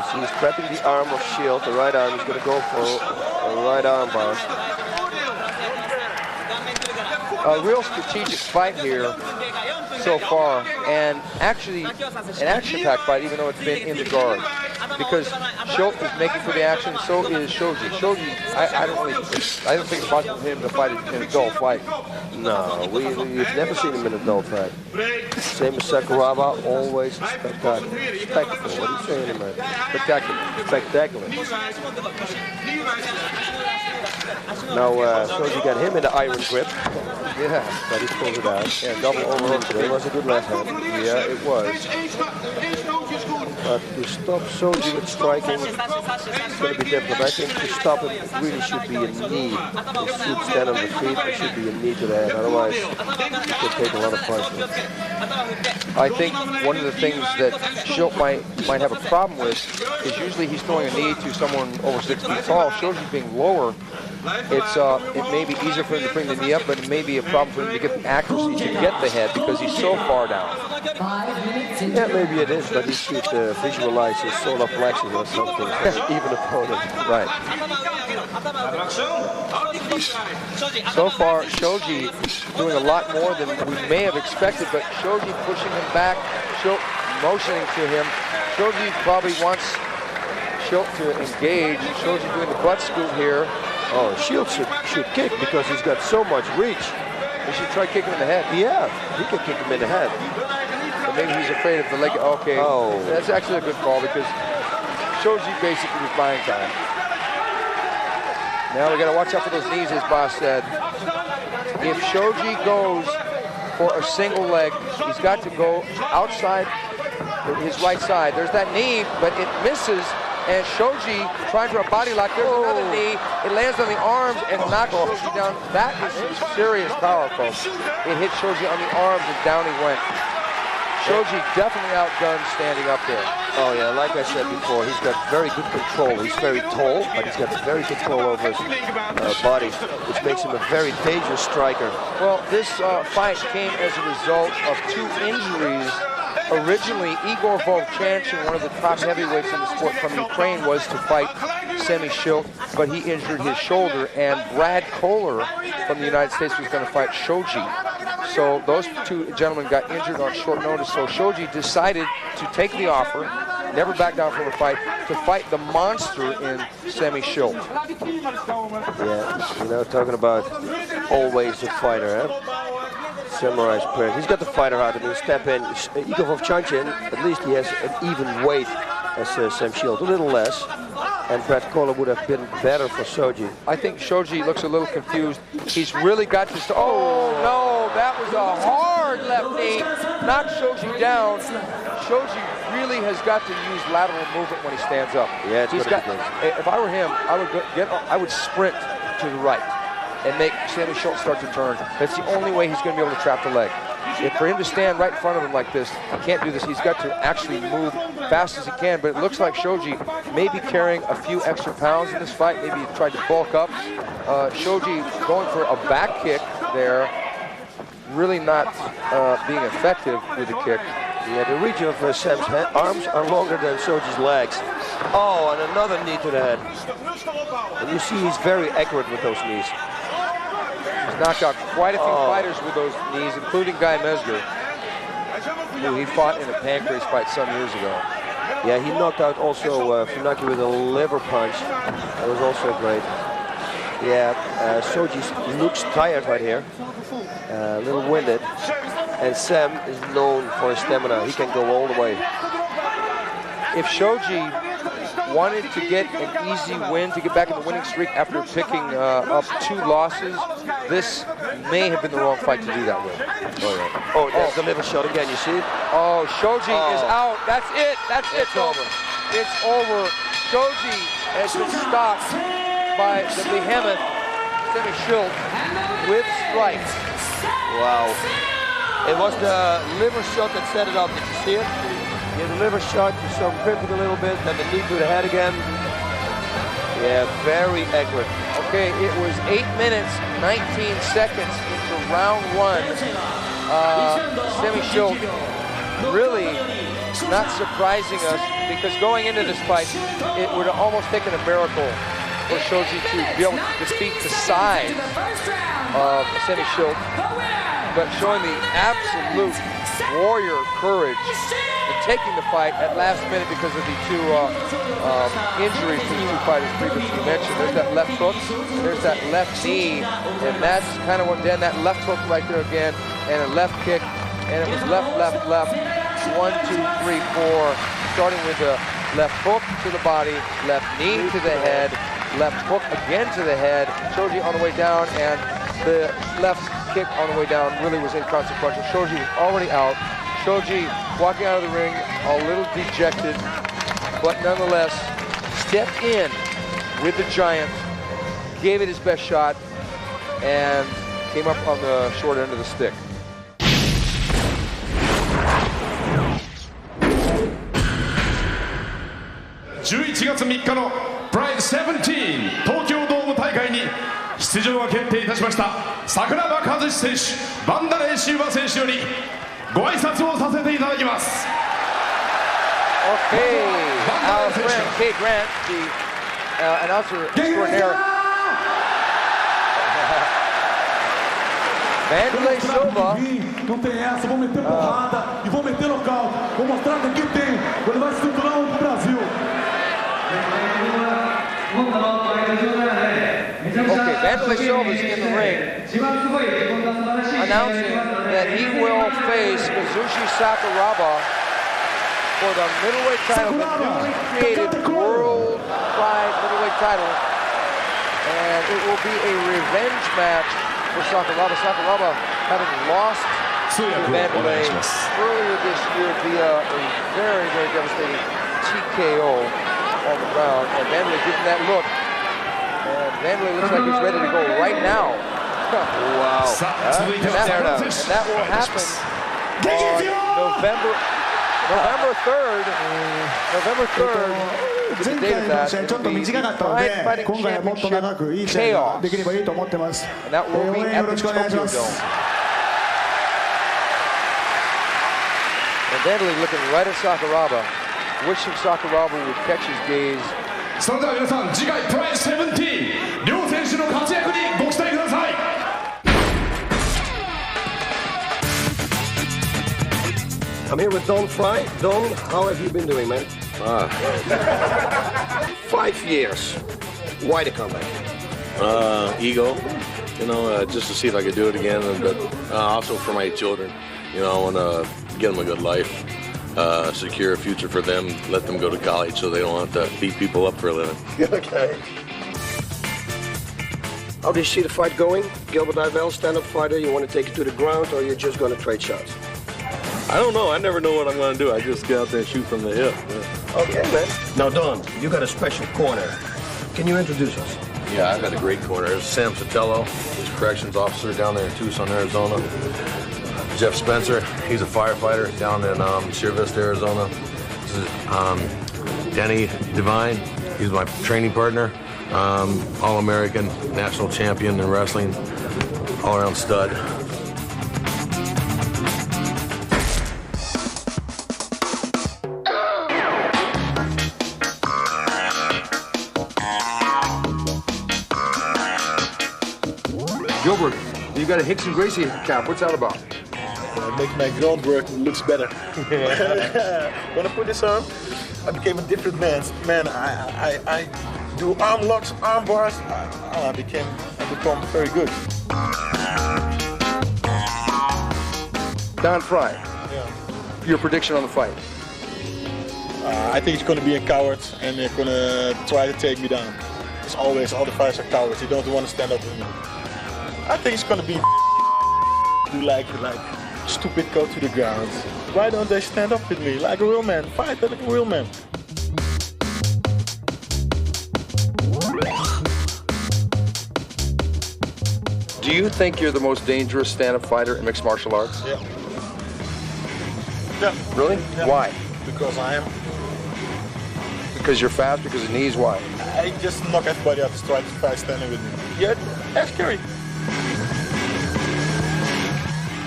So he's prepping the arm of Schilt, the right arm. He's going to go for a right arm bar. A real strategic fight here so far, and actually an action-packed fight, even though it's been in the guard. Because Schilt is making for the action, so is Shoji. Shoji, I don't think it's possible for him to fight in a dull fight. No, we've never seen him in a dull fight. Same as Sakuraba, always spectacular. Spectacle, what are you saying, man? Spectacular. Spectacular. Now, Shoji got him in the iron grip. Yeah, but he pulled it out. Yeah, double overhook today. It was a good left hand. Yeah, it was. But to stop Shoji with striking, it's going to be difficult. I think to stop him, it really should be a knee. He should stand on the feet. There should be a knee to the head. Otherwise, he could take a lot of punches. I think one of the things that Schilt might have a problem with is usually he's throwing a knee to someone over 6 feet tall. Shoji being lower, it may be easier for him to bring the knee up, but it may be a problem for him to get the accuracy to get the head because he's so far down. Yeah, maybe it is, but he should visualize his solar plexus or something for an even opponent. Right. So far, Shoji doing a lot more than we may have expected, but Shoji pushing him back, Schilt motioning to him. Shoji probably wants Schilt to engage. Shoji doing the butt scoot here. Oh, Schilt should kick because he's got so much reach. He should try kicking him in the head. Yeah, he can kick him in the head. But maybe he's afraid of the leg. Okay, that's actually a good call because Shoji basically was buying time. Now we got to watch out for those knees, his boss said. If Shoji goes for a single leg, he's got to go outside his right side. There's that knee, but it misses. And Shoji trying for a body lock. There's another knee. It lands on the arms and knocks Shoji down. That is some serious power, folks. It hit Shoji on the arms and down he went. Shoji definitely outgunned standing up there. Oh yeah, like I said before, he's got very good control. He's very tall, but he's got very control over his body, which makes him a very dangerous striker. Well, this fight came as a result of 2 injuries. Originally, Igor Vovchanchin, one of the top heavyweights in the sport from Ukraine, was to fight Semmy Schilt, but he injured his shoulder, and Brad Kohler from the United States was going to fight Shoji. So those 2 gentlemen got injured on short notice, so Shoji decided to take the offer, never back down from a fight, to fight the monster in Semmy Schilt. Yeah, you know, talking about always a fighter, huh? Samurai spirit. He's got the fighter heart. I mean, step in. Igor Vovchanchin, at least he has an even weight as Semmy Schilt, a little less. And Brad Kohler would have been better for Shoji. I think Shoji looks a little confused. He's really got to... Oh, no, that was a hard left knee. Knocked Shoji down. Shoji really has got to use lateral movement when he stands up. Yeah, it's got. If I were him, I would sprint to the right and make Semmy Schilt start to turn. That's the only way he's going to be able to trap the leg. If for him to stand right in front of him like this, he can't do this. He's got to actually move fast as he can. But it looks like Shoji may be carrying a few extra pounds in this fight. Maybe he tried to bulk up. Shoji going for a back kick there, really not being effective with the kick. Yeah, the reach of Sam's arms are longer than Shoji's legs. Oh, and another knee to the head. And you see he's very accurate with those knees. He's knocked out quite a few fighters with those knees, including Guy Mezger, who he fought in a pancrase fight some years ago. Yeah, he knocked out also Funaki with a liver punch. That was also great. Yeah, Shoji looks tired right here, a little winded. And Sam is known for his stamina. He can go all the way. If Shoji wanted to get an easy win, to get back in the winning streak after picking up 2 losses, this may have been the wrong fight to do that with. Oh, there's the liver shot again, you see it? Oh, Shoji is out. That's it. That's it. It's over. It's over. Shoji has been stopped by the behemoth, Semmy Schilt, with strikes. Wow. It was the liver shot that set it up. Did you see it? Yeah, the liver shot, you saw him crimping a little bit, then the knee to the head again. Yeah, very accurate. Okay, it was 8 minutes, 19 seconds into round 1. Semmy Schilt really not surprising us, because going into this fight, it would have almost taken a miracle for Shoji to be able to defeat the size of Semmy Schilt, but showing the absolute warrior courage in taking the fight at last minute because of the 2 injuries to the 2 fighters previously mentioned. There's that left hook, there's that left knee, and that's kind of what then that left hook right there again, and a left kick, and it was left, left, left, 1, 2, 3, 4, starting with the left hook to the body, left knee to the head, left hook again to the head, Shoji on the way down, and the left kick on the way down really was inconsequential. Shoji was already out. Shoji walking out of the ring a little dejected, but nonetheless stepped in with the giant, gave it his best shot, and came up on the short end of the stick. 11月3日のプライド17東京ドーム大会に出場が決定いたしました桜庭和志選手、バンダレーシューバ選手よりご挨拶をさせていただきます。Okay, our friend Kay Grant, the announcer extraordinaire. Vanderlei Silva. Não tem essa, vou meter porrada e vou meter local. Vou mostrar que aqui tem. Ele vai se estruturar o Brasil. Okay, Vanderlei Silva is in the ring, announcing that he will face Kazushi Sakuraba for the middleweight title, the newly created worldwide middleweight title, and it will be a revenge match for Sakuraba. Sakuraba having lost to Vanderlei earlier this year via a very, very devastating TKO on the ground, and Vanderlei giving that look, and Vanderlei looks like he's ready to go right now. Wow. And that will happen on November 3rd. November 3rd. 前回の試合ちょっと短かったので、今回はもっと長くいい試合ができればいいと思ってます。応援よろしくお願いします。And Vanderlei looking right at Sakuraba, wishing Sakuraba would catch his gaze. それでは皆さん、次回プライド17両選手の活躍にご期待ください。I'm here with Don Frye. Don, how have you been doing, man? 5 years. Why the comeback? Ego, just to see if I could do it again, but also for my children. I want to give them a good life, secure a future for them, let them go to college so they don't have to beat people up for a living. Okay. How do you see the fight going? Gilbert Ivel, stand-up fighter, you want to take it to the ground, or you're just going to trade shots? I don't know. I never know what I'm going to do. I just get out there and shoot from the hip. Yeah. Okay, man. Now, Don, you got a special corner. Can you introduce us? Yeah, I've got a great corner. There's Sam Sotelo. He's a corrections officer down there in Tucson, Arizona. Jeff Spencer. He's a firefighter down in Sierra Vista, Arizona. This is Denny Devine. He's my training partner. All-American, national champion in wrestling. All-around stud. Gilbert, you got a Hickson Gracie cap. What's that about? Make my groundwork looks better. When I put this on, I became a different man. I do arm locks, arm bars. I become very good. Don Frye. Yeah. Your prediction on the fight? I think it's going to be a coward, and they're going to try to take me down. As always, all the fighters are cowards. They don't want to stand up with me. I think it's going to be do like stupid, go to the ground. Why don't they stand up with me like a real man? Fight like a real man. Do you think you're the most dangerous stand-up fighter in mixed martial arts? Yeah. Yeah. Really? Yeah. Why? Because I am. Because you're fast, because of knees, why? I just knock everybody out to try to fight standing with me. Yeah, that's scary.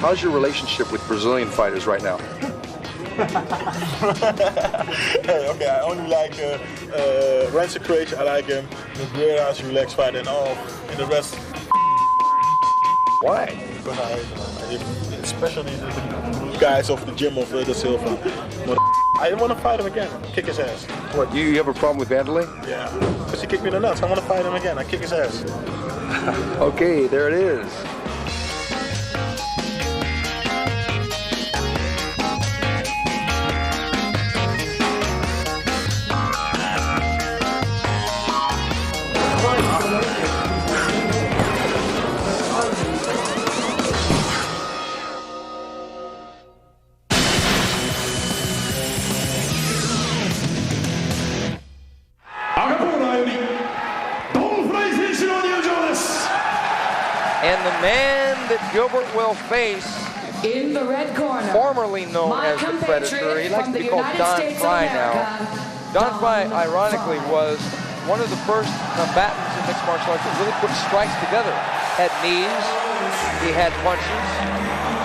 How's your relationship with Brazilian fighters right now? Okay, I only like Rancer Craig, I like him. Nogueira is a relaxed fighter, and all in the rest. Why? Because especially the guys of the gym of the Silva. I don't want to fight him again. Kick his ass. What? You have a problem with Vanderlei? Yeah, because he kicked me in the nuts. I want to fight him again. I kick his ass. Okay, there it is. And the man that Gilbert will face, in the red corner, formerly known as the Predator, he likes to be called Don Frye now. Don Frye, ironically, was one of the first combatants in mixed martial arts to really put strikes together. Had knees, he had punches,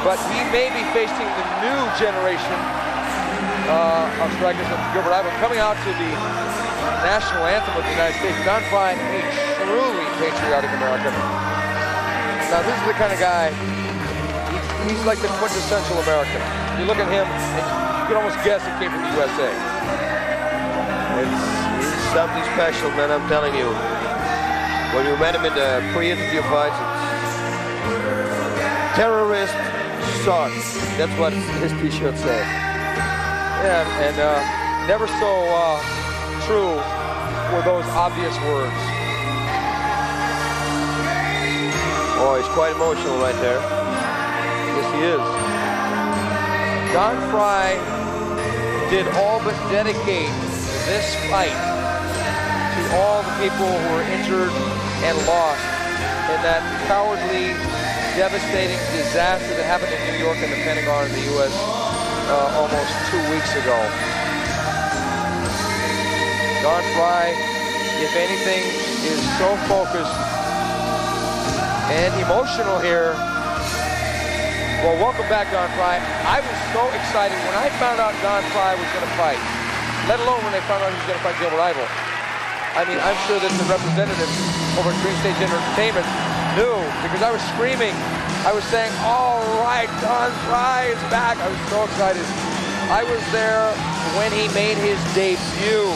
but he may be facing the new generation of strikers of Gilbert Ivel coming out to the national anthem of the United States. Don Frye, a truly patriotic American. Now this is the kind of guy, he's like the quintessential American. You look at him, and you can almost guess he came from the USA. It's something special, man, I'm telling you. When you met him in the pre-interview fights, terrorist sucks. That's what his t-shirt said. Yeah, and never so true were those obvious words. Oh, he's quite emotional right there. Yes, he is. Don Frye did all but dedicate this fight to all the people who were injured and lost in that cowardly, devastating disaster that happened in New York and the Pentagon in the U.S. Almost 2 weeks ago. Don Frye, if anything, is so focused and emotional here. Well, welcome back, Don Frye. I was so excited when I found out Don Frye was going to fight, let alone when they found out he was going to fight Gilbert Ivel. I mean, I'm sure that the representatives over at Green Stage Entertainment knew, because I was screaming. I was saying, all right, Don Frye is back. I was so excited. I was there when he made his debut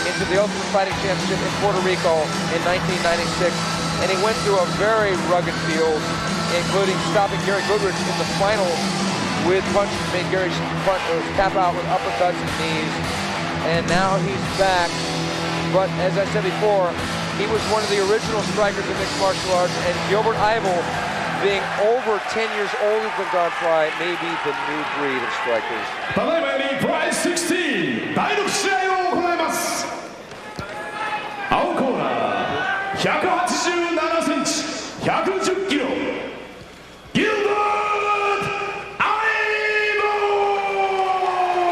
into the Ultimate Fighting Championship in Puerto Rico in 1996. And he went through a very rugged field, including stopping Gary Goodridge in the final with punches, made Gary tap out with uppercuts and knees. And now he's back. But as I said before, he was one of the original strikers in mixed martial arts, and Gilbert Ivel, being over 10 years older than Don Frye, may be the new breed of strikers. Prize 16, 第6試合を行います。青コーナー、187センチ、110キロ、Gilbert Ivel!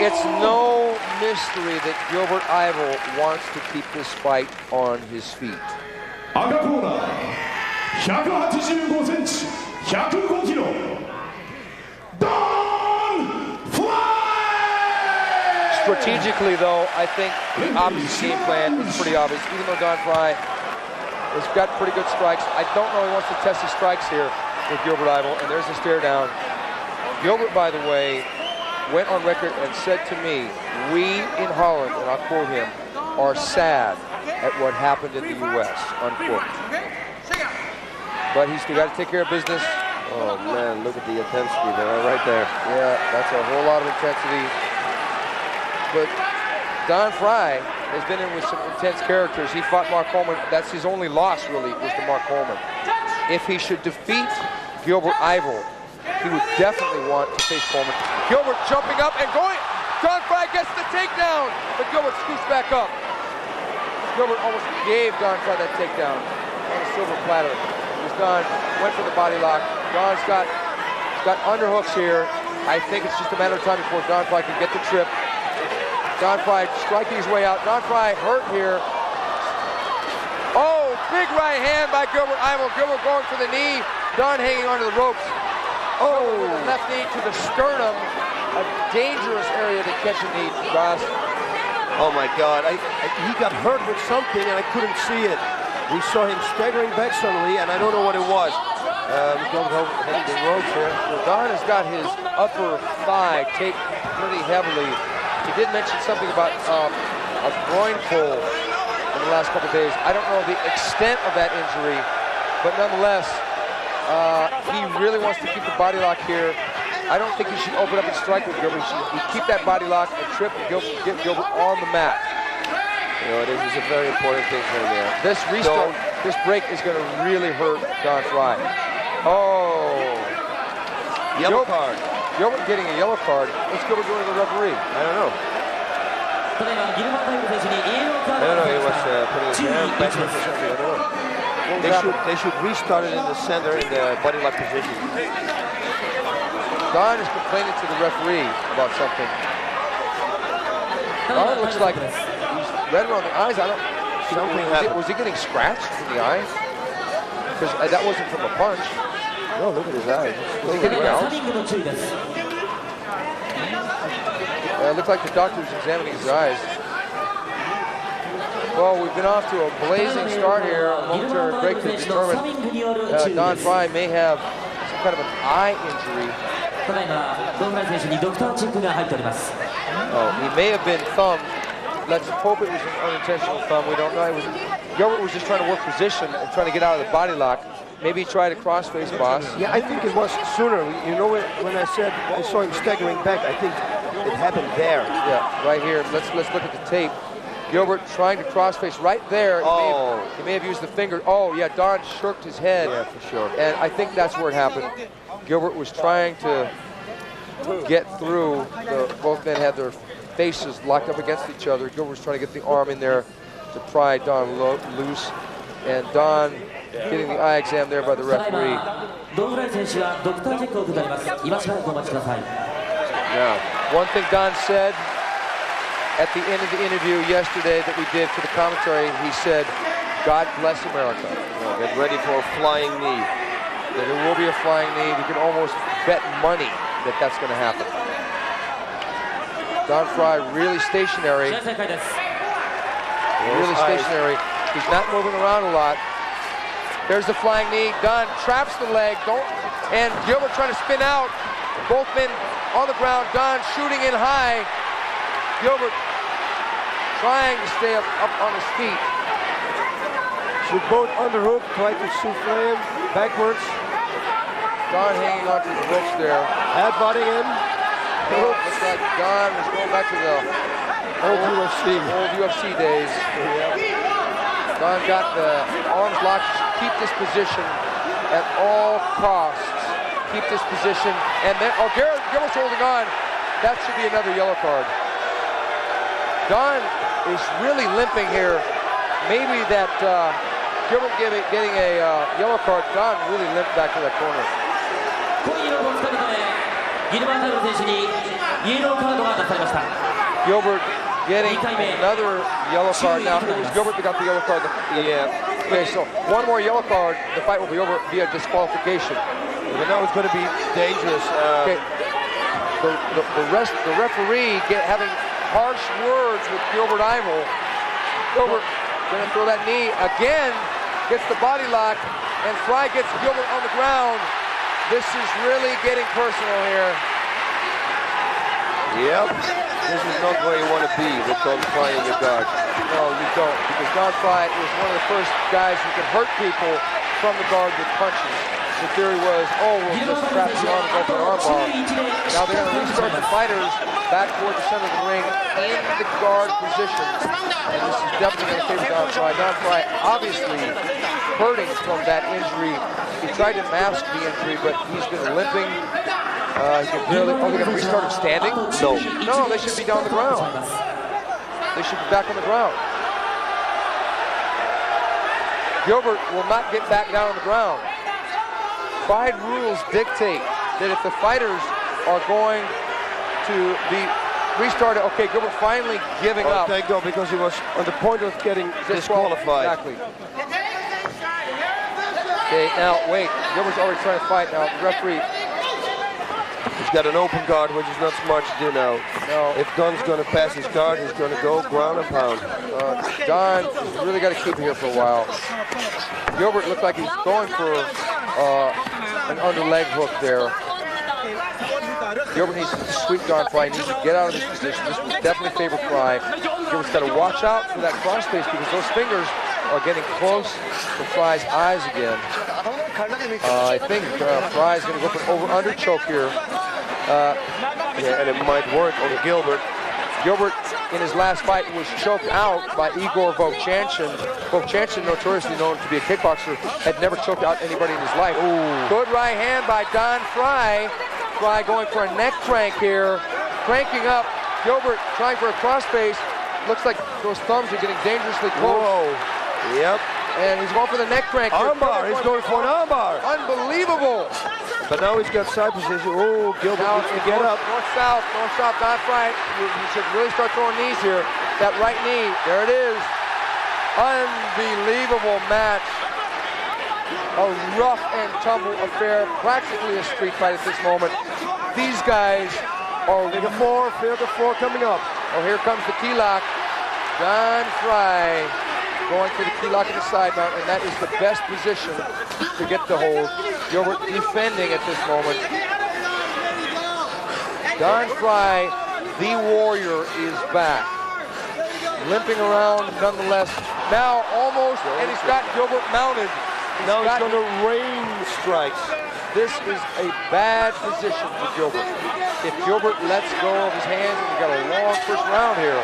It's no mystery that Gilbert Ivel wants to keep this fight on his feet. 赤コーナー、185センチ、105キロ、Don Frye! Strategically, though, I think the obvious game plan is pretty obvious. Even though Don Frye has got pretty good strikes, I don't know he wants to test his strikes here with Gilbert Ivel, and there's the stare down. Gilbert, by the way, went on record and said to me, we in Holland, and I'll quote him, are sad at what happened in the U.S., unquote. But he's still got to take care of business. Oh man, look at the intensity there, right there. Yeah, that's a whole lot of intensity. But Don Frye has been in with some intense characters. He fought Mark Coleman. That's his only loss, really, was to Mark Coleman. If he should defeat Gilbert Ivel, he would definitely want to face Coleman. Gilbert jumping up and going. Don Frye gets the takedown, but Gilbert scoots back up. Gilbert almost gave Don Frye that takedown on a silver platter. Don went for the body lock. Don's got underhooks here. I think it's just a matter of time before Don Frye can get the trip. Don Frye striking his way out. Don Frye hurt here. Oh, big right hand by Gilbert Ivel. Gilbert going for the knee. Don hanging onto the ropes. Oh, left knee to the sternum. A dangerous area to catch a knee, Ross. Oh my God, he got hurt with something and I couldn't see it. We saw him staggering back suddenly, and I don't know what it was. We don't go hitting the ropes here. Well, Don has got his upper thigh taped pretty heavily. He did mention something about a groin pull in the last couple of days. I don't know the extent of that injury, but nonetheless, he really wants to keep the body lock here. I don't think he should open up and strike with Gilbert. He should keep that body lock and trip and get Gilbert on the mat. You know, this is a very important thing for him here. This restart, this break is going to really hurt Don Frye. Oh. Yellow card. Gilbert getting a yellow card. What's Gilbert doing to the referee? I don't know. I don't know, he was putting his hand back or something, I don't know. They should restart it in the center in the body lock position. Don is complaining to the referee about something. Don looks like red around the eyes. I don't. Was he getting scratched in the eye? Because that wasn't from a punch. No, look at his eyes. Was he getting gouged? It looked like the doctor was examining his eyes. Well, we've been off to a blazing start here. A momentary break to determine Don Frye may have some kind of an eye injury. Oh, he may have been thumbed. Let's hope it was an unintentional thumb. We don't know. Gilbert was just trying to work position and trying to get out of the body lock. Maybe he tried a crossface, boss. Yeah, I think it was sooner. You know, when I said I saw him staggering back, I think it happened there. Yeah, right here. Let's look at the tape. Gilbert trying to crossface right there. He may have used the finger. Oh, yeah, Don shirked his head. Yeah, for sure. And I think that's where it happened. Gilbert was trying to get through. Both men had their faces locked up against each other. Gilbert was trying to get the arm in there to pry Don loose. And Don getting the eye exam there by the referee. Now, one thing Don said at the end of the interview yesterday that we did for the commentary, he said, God bless America. Get ready for a flying knee. That there will be a flying knee. You can almost bet money that that's going to happen. Don Frye really stationary. Really stationary. He's not moving around a lot. There's the flying knee. Don traps the leg. And Gilbert trying to spin out. Both men on the ground. Don shooting in high. Gilbert trying to stay up on his feet. Should both underhook, try to souffle him backwards. Don hanging onto the ropes there. Headbutting him. Looks like Don is going back to the old UFC days. Don got the arms locked. Keep this position at all costs. Keep this position. And then, Gilbert's holding on. That should be another yellow card. Don is really limping here. Maybe that Gilbert getting a yellow card. Don really limped back to that corner. Gilbert getting another yellow card. Now, it was Gilbert that got the yellow card. Yeah. Okay, so one more yellow card. The fight will be over via disqualification. But now it's going to be dangerous. Okay. The referee having harsh words with Gilbert Ivel. Gilbert going to throw that knee again. Gets the body lock, and Frye gets Gilbert on the ground. This is really getting personal here. Yep. This is not where you want to be with Don Frye in your guard. No, you don't, because Don Frye is one of the first guys who can hurt people from the guard with punches. The theory was, we'll just trap the arm and go for an arm bar. Now they're going to restart the fighters back toward the center of the ring in the guard position. And this is definitely going to favor Don Frye. Don Frye obviously hurting from that injury. He tried to mask the injury, but he's been limping. He can barely, they're going to restart him standing? No, they should be down on the ground. They should be back on the ground. Gilbert will not get back down on the ground. Fight rules dictate that if the fighters are going to be restarted, okay, Gilbert finally giving up. Thank God, because he was on the point of getting disqualified. Exactly. Okay, now wait, Gilbert's already trying to fight now. The referee. He's got an open guard, which is not smart to do now. No. If Don's going to pass his guard, he's going to go ground and pound. Don really got to keep it here for a while. Gilbert looked like he's going for an under leg hook there. Gilbert needs to sweep Don Frye. He needs to get out of this position. This would definitely favor Frye. Gilbert's got to watch out for that crossface because those fingers are getting close to Frye's eyes again. I think Frye's going to go for an over-under choke here. Yeah, and it might work on Gilbert. Gilbert, in his last fight, was choked out by Igor Vovchanchin. Vovchanchin, notoriously known to be a kickboxer, had never choked out anybody in his life. Ooh. Good right hand by Don Frye. Frye going for a neck crank here. Cranking up. Gilbert trying for a crossface. Looks like those thumbs are getting dangerously close. Whoa. Yep. And he's going for the neck crank. Armbar. He's going for an armbar. Unbelievable. But now he's got side position. Oh, Gilbert needs to get up. North-south. Don Frye, you should really start throwing knees here. that right knee. There it is. Unbelievable match. A rough and tumble affair, practically a street fight at this moment. These guys are figure four coming up. Oh, here comes the key lock. Don Frye going for the key lock in the side mount, and that is the best position to get the hold. Gilbert defending at this moment. Don Frye, the warrior, is back. Limping around nonetheless. Now almost, and he's got Gilbert mounted. Now he's going to rain strikes. This is a bad position for Gilbert. If Gilbert lets go of his hands, he's got a long first round here.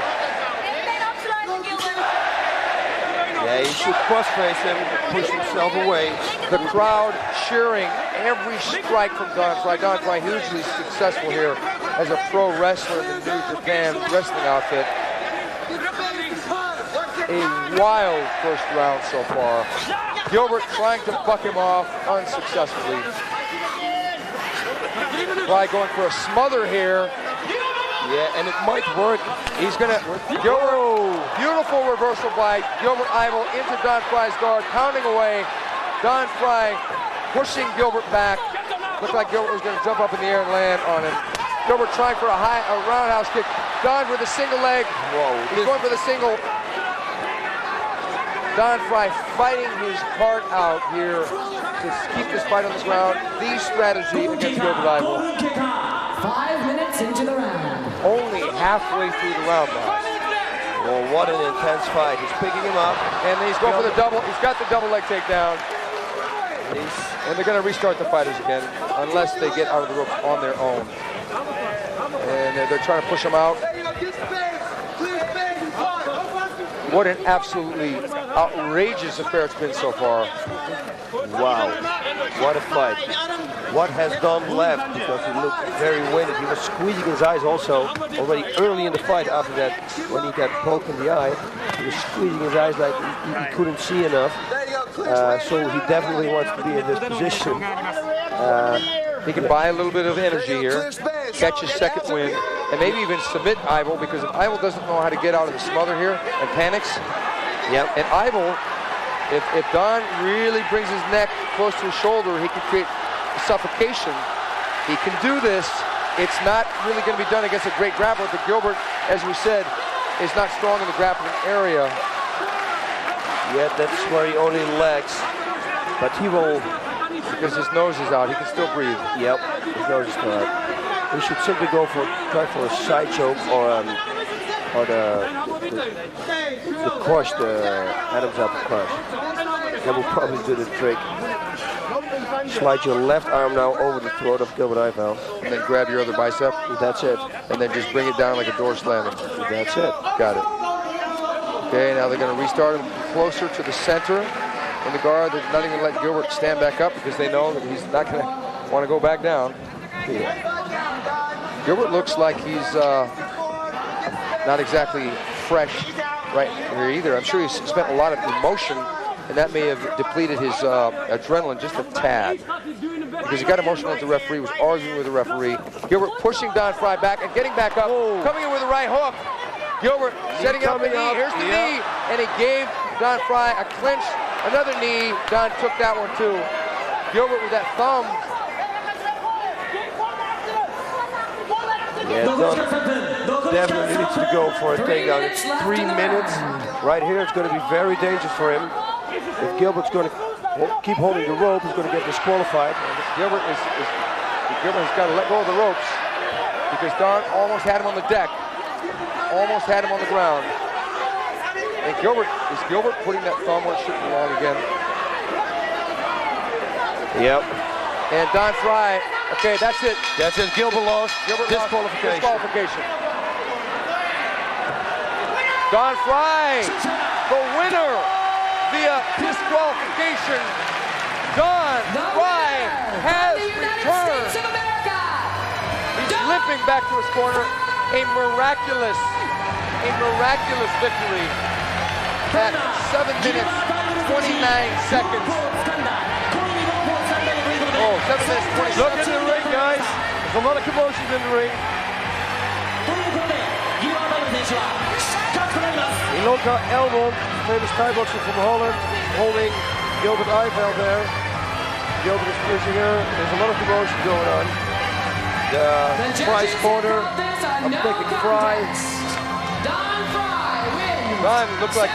Yeah, he should cross-face him, push himself away. The crowd cheering every strike from Don Frye. Don Frye hugely successful here as a pro wrestler in the New Japan wrestling outfit. A wild first round so far. Gilbert trying to buck him off unsuccessfully. Frye going for a smother here. Yeah, and it might work. He's gonna, Gilbert, beautiful reversal by Gilbert Ivel into Don Frye's guard, pounding away. Don Frye pushing Gilbert back. Looked like Gilbert was gonna jump up in the air and land on him. Gilbert trying for a roundhouse kick. Don with a single leg. Whoa. He's going for the single. Don Frye fighting his heart out here to keep this fight on the ground. The strategy against Gilbert Ivel. 5 minutes into the round. Only halfway through the round now. Well, what an intense fight. He's picking him up. And he's going for the double. He's got the double leg takedown. And they're going to restart the fighters again unless they get out of the rope on their own. And they're trying to push him out. What an absolutely outrageous affair it's been so far. Wow, what a fight. What has Don left? Because he looked very winded. He was squeezing his eyes also already early in the fight after that, when he got poked in the eye. He was squeezing his eyes like he couldn't see enough. So he definitely wants to be in this position. He can buy a little bit of energy here, catch his second win, and maybe even submit Ivel, because if Ivel doesn't know how to get out of the smother here and panics, and Ivel, if Don really brings his neck close to his shoulder, he can create suffocation. He can do this. It's not really going to be done against a great grappler, but Gilbert, as we said, is not strong in the grappling area. Yeah, that's where he only legs, but he will... Because his nose is out, he can still breathe. Yep, his nose is still out. He should simply try for a side choke or the crush, the Adam's apple crush. That will probably do the trick. Slide your left arm now over the throat of Gilbert Ivel. And then grab your other bicep. That's it. And then just bring it down like a door slamming. That's it. Got it. Okay, now they're going to restart him closer to the center. In the guard, they're not even let Gilbert stand back up because they know that he's not going to want to go back down. Yeah. Gilbert looks like he's not exactly fresh right here either. I'm sure he's spent a lot of emotion, and that may have depleted his adrenaline just a tad. Because he got emotional at the referee, was arguing with the referee. Gilbert pushing Don Frye back and getting back up, coming in with the right hook. Gilbert setting up the knee. Here's the knee, and he gave Don Frye a clinch. Another knee. Don took that one too. Gilbert with that thumb. Yeah, Don definitely needs to go for a takedown. It's 3 minutes. Right here, it's going to be very dangerous for him. If Gilbert's going to keep holding the rope, he's going to get disqualified. Gilbert has got to let go of the ropes because Don almost had him on the deck. Almost had him on the ground. And is Gilbert putting that thumb where it shouldn't belong again? Yep. And Don Frye, okay, that's it. That's it, Gilbert lost. Gilbert Disqualification. Disqualification. Don Frye, the winner via disqualification. Don Frye has returned. He's limping back to his corner. A miraculous victory at 7 minutes, 29 seconds. Oh, 7 minutes, 20 seconds. Look at the ring, guys. There's a lot of commotion in the ring. Loka Elmond, famous Thai boxer from Holland, holding Gilbert Ivel there. Gilbert is prisoner. There's a lot of commotion going on. The Frye's corner. I'm thinking Frye. Don looked like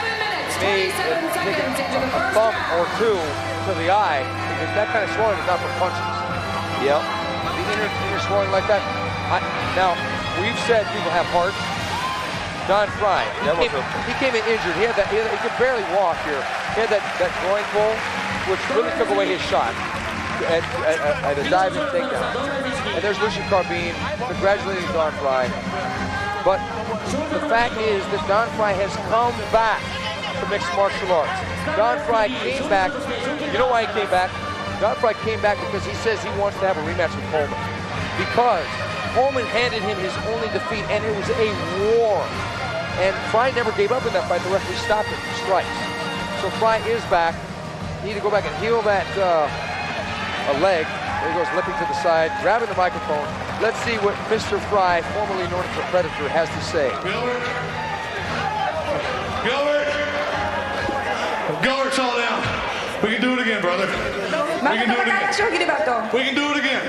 me taking a bump or two to the eye, because that kind of swelling is not from punches. Yep. The inner swelling like that. Now, we've said people have heart. Don Frye, he came in injured. He could barely walk here. He had that groin pull, which really took away his shot at a diving takedown. And there's Lucian Carbine congratulating Don Frye. But the fact is that Don Frye has come back to mixed martial arts. Don Frye came back. You know why he came back? Don Frye came back because he says he wants to have a rematch with Coleman. Because Coleman handed him his only defeat, and it was a war. And Frye never gave up in that fight. The referee stopped it for strikes. So Frye is back. Need to go back and heal that leg. There he goes, limping to the side, grabbing the microphone. Let's see what Mr. Frye, formerly known as the Predator, has to say. Gilbert's all down. We can do it again, brother. We can do it again. We can do it again.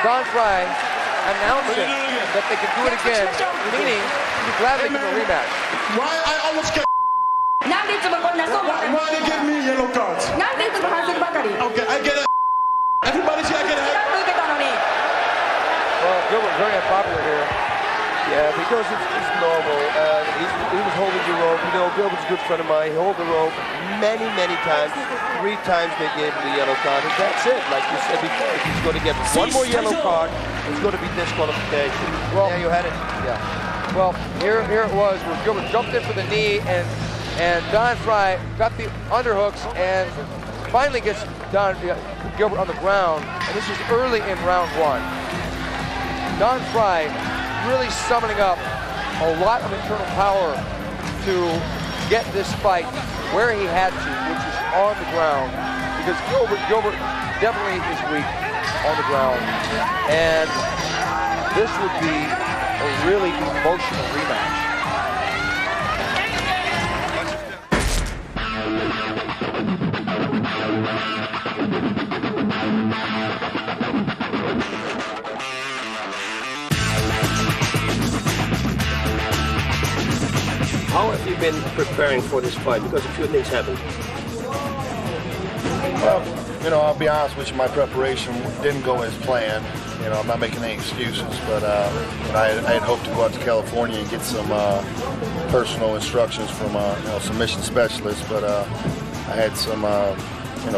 Don Frye announcing that they can do it again, meaning he's glad they give a rematch. Why I almost get why they give me yellow cards? Okay, I get it. Everybody's got to get it. Well, Gilbert's very unpopular here. Yeah, because it's normal. He was holding the rope. You know, Gilbert's a good friend of mine. He held the rope many times. 3 times they gave him the yellow card, and that's it. Like you said before, if he's going to get one more yellow card, it's going to be disqualification. Well, there you had it. Yeah. Well, here it was where Gilbert jumped in for the knee, and Don Frye got the underhooks and finally gets Gilbert on the ground. And this is early in round 1. Don Frye really summoning up a lot of internal power to get this fight where he had to, which is on the ground, because Gilbert definitely is weak on the ground, and this would be a really emotional rematch. How have you been preparing for this fight? Because a few things happened. Well, you know, I'll be honest with you, my preparation didn't go as planned. You know, I'm not making any excuses, but I had hoped to go out to California and get some personal instructions from submission specialists, but I had some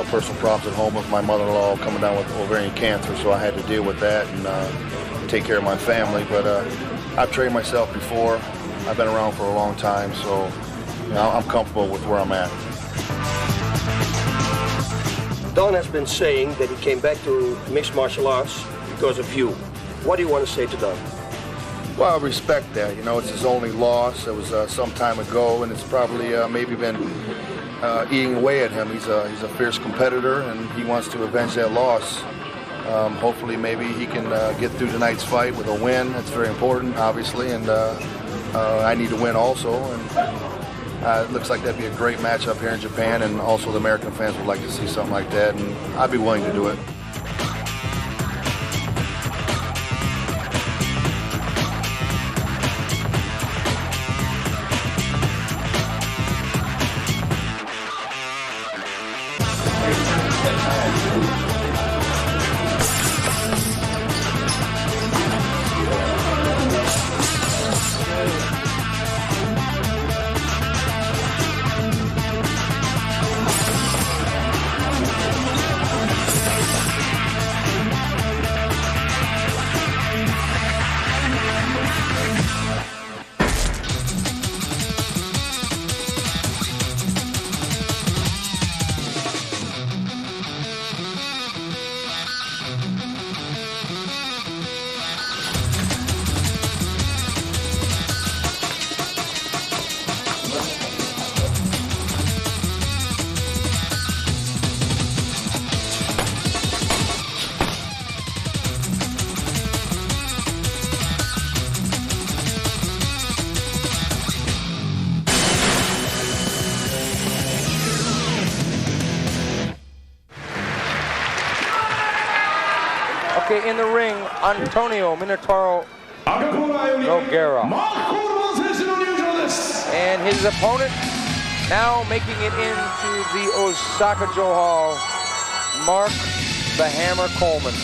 personal problems at home with my mother-in-law coming down with ovarian cancer, so I had to deal with that and take care of my family. But I've trained myself before. I've been around for a long time, so I'm comfortable with where I'm at. Don has been saying that he came back to mixed martial arts because of you. What do you want to say to Don? Well, I respect that. You know, it's his only loss. It was some time ago, and it's probably maybe been eating away at him. He's a fierce competitor, and he wants to avenge that loss. Hopefully, maybe he can get through tonight's fight with a win. That's very important, obviously, and I need to win also. And it looks like that'd be a great matchup here in Japan, and also the American fans would like to see something like that, and I'd be willing to do it. Okay, in the ring, Antônio Minotauro Nogueira. And his opponent, now making it into the Osaka-jo Hall, Mark the Hammer Coleman.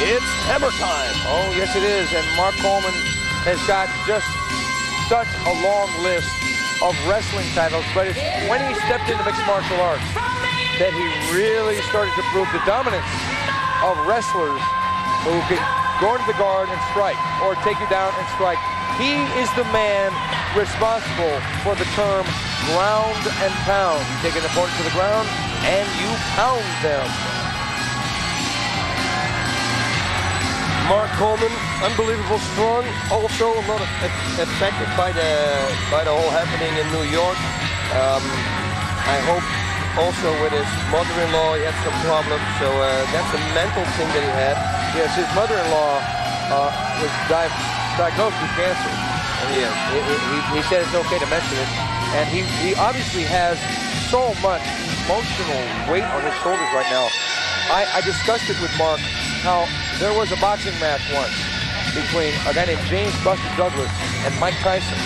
It's hammer time. Oh, yes it is. And Mark Coleman has got just such a long list of wrestling titles, but it's when he stepped into mixed martial arts that he really started to prove the dominance of wrestlers who can go into the guard and strike, or take you down and strike. He is the man responsible for the term ground and pound. You take an opponent to the ground and you pound them. Mark Coleman, unbelievable strong, also a lot of affected by the whole happening in New York. I hope also with his mother-in-law he had some problems, so that's a mental thing that he had. Yes, his mother-in-law was diagnosed with cancer. And he said it's okay to mention it, and he obviously has so much emotional weight on his shoulders right now. I discussed it with Mark, how there was a boxing match once between a guy named James Buster Douglas and Mike Tyson.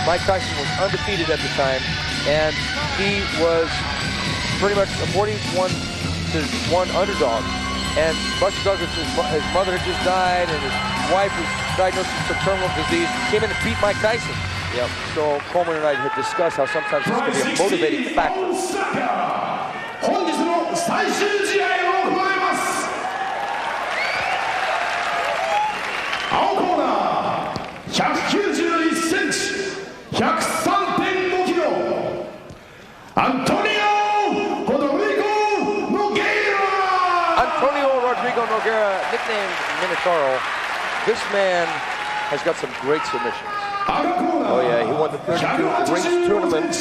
Mike Tyson was undefeated at the time, and he was pretty much a 41-1 underdog. And Buster Douglas, his mother had just died, and his wife was diagnosed with some terminal disease. He came in and beat Mike Tyson. Yep. So Coleman and I had discussed how sometimes this can be a motivating factor. Antônio Rodrigo Nogueira, nicknamed Minotauro. This man has got some great submissions. Oh yeah, he won the 32 rings tournament.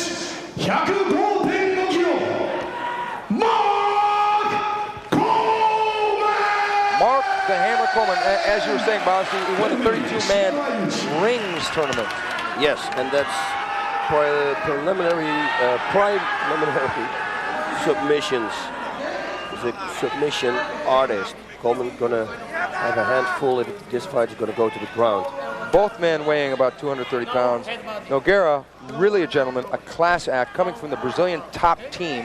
Mark the Hammer Coleman, as you were saying, Boss, he won the 32-man rings tournament. Yes, and that's preliminary submissions. He's a submission artist. Coleman gonna have a handful if this fight is gonna go to the ground. Both men weighing about 230 pounds. Nogueira, really a gentleman, a class act, coming from the Brazilian top team.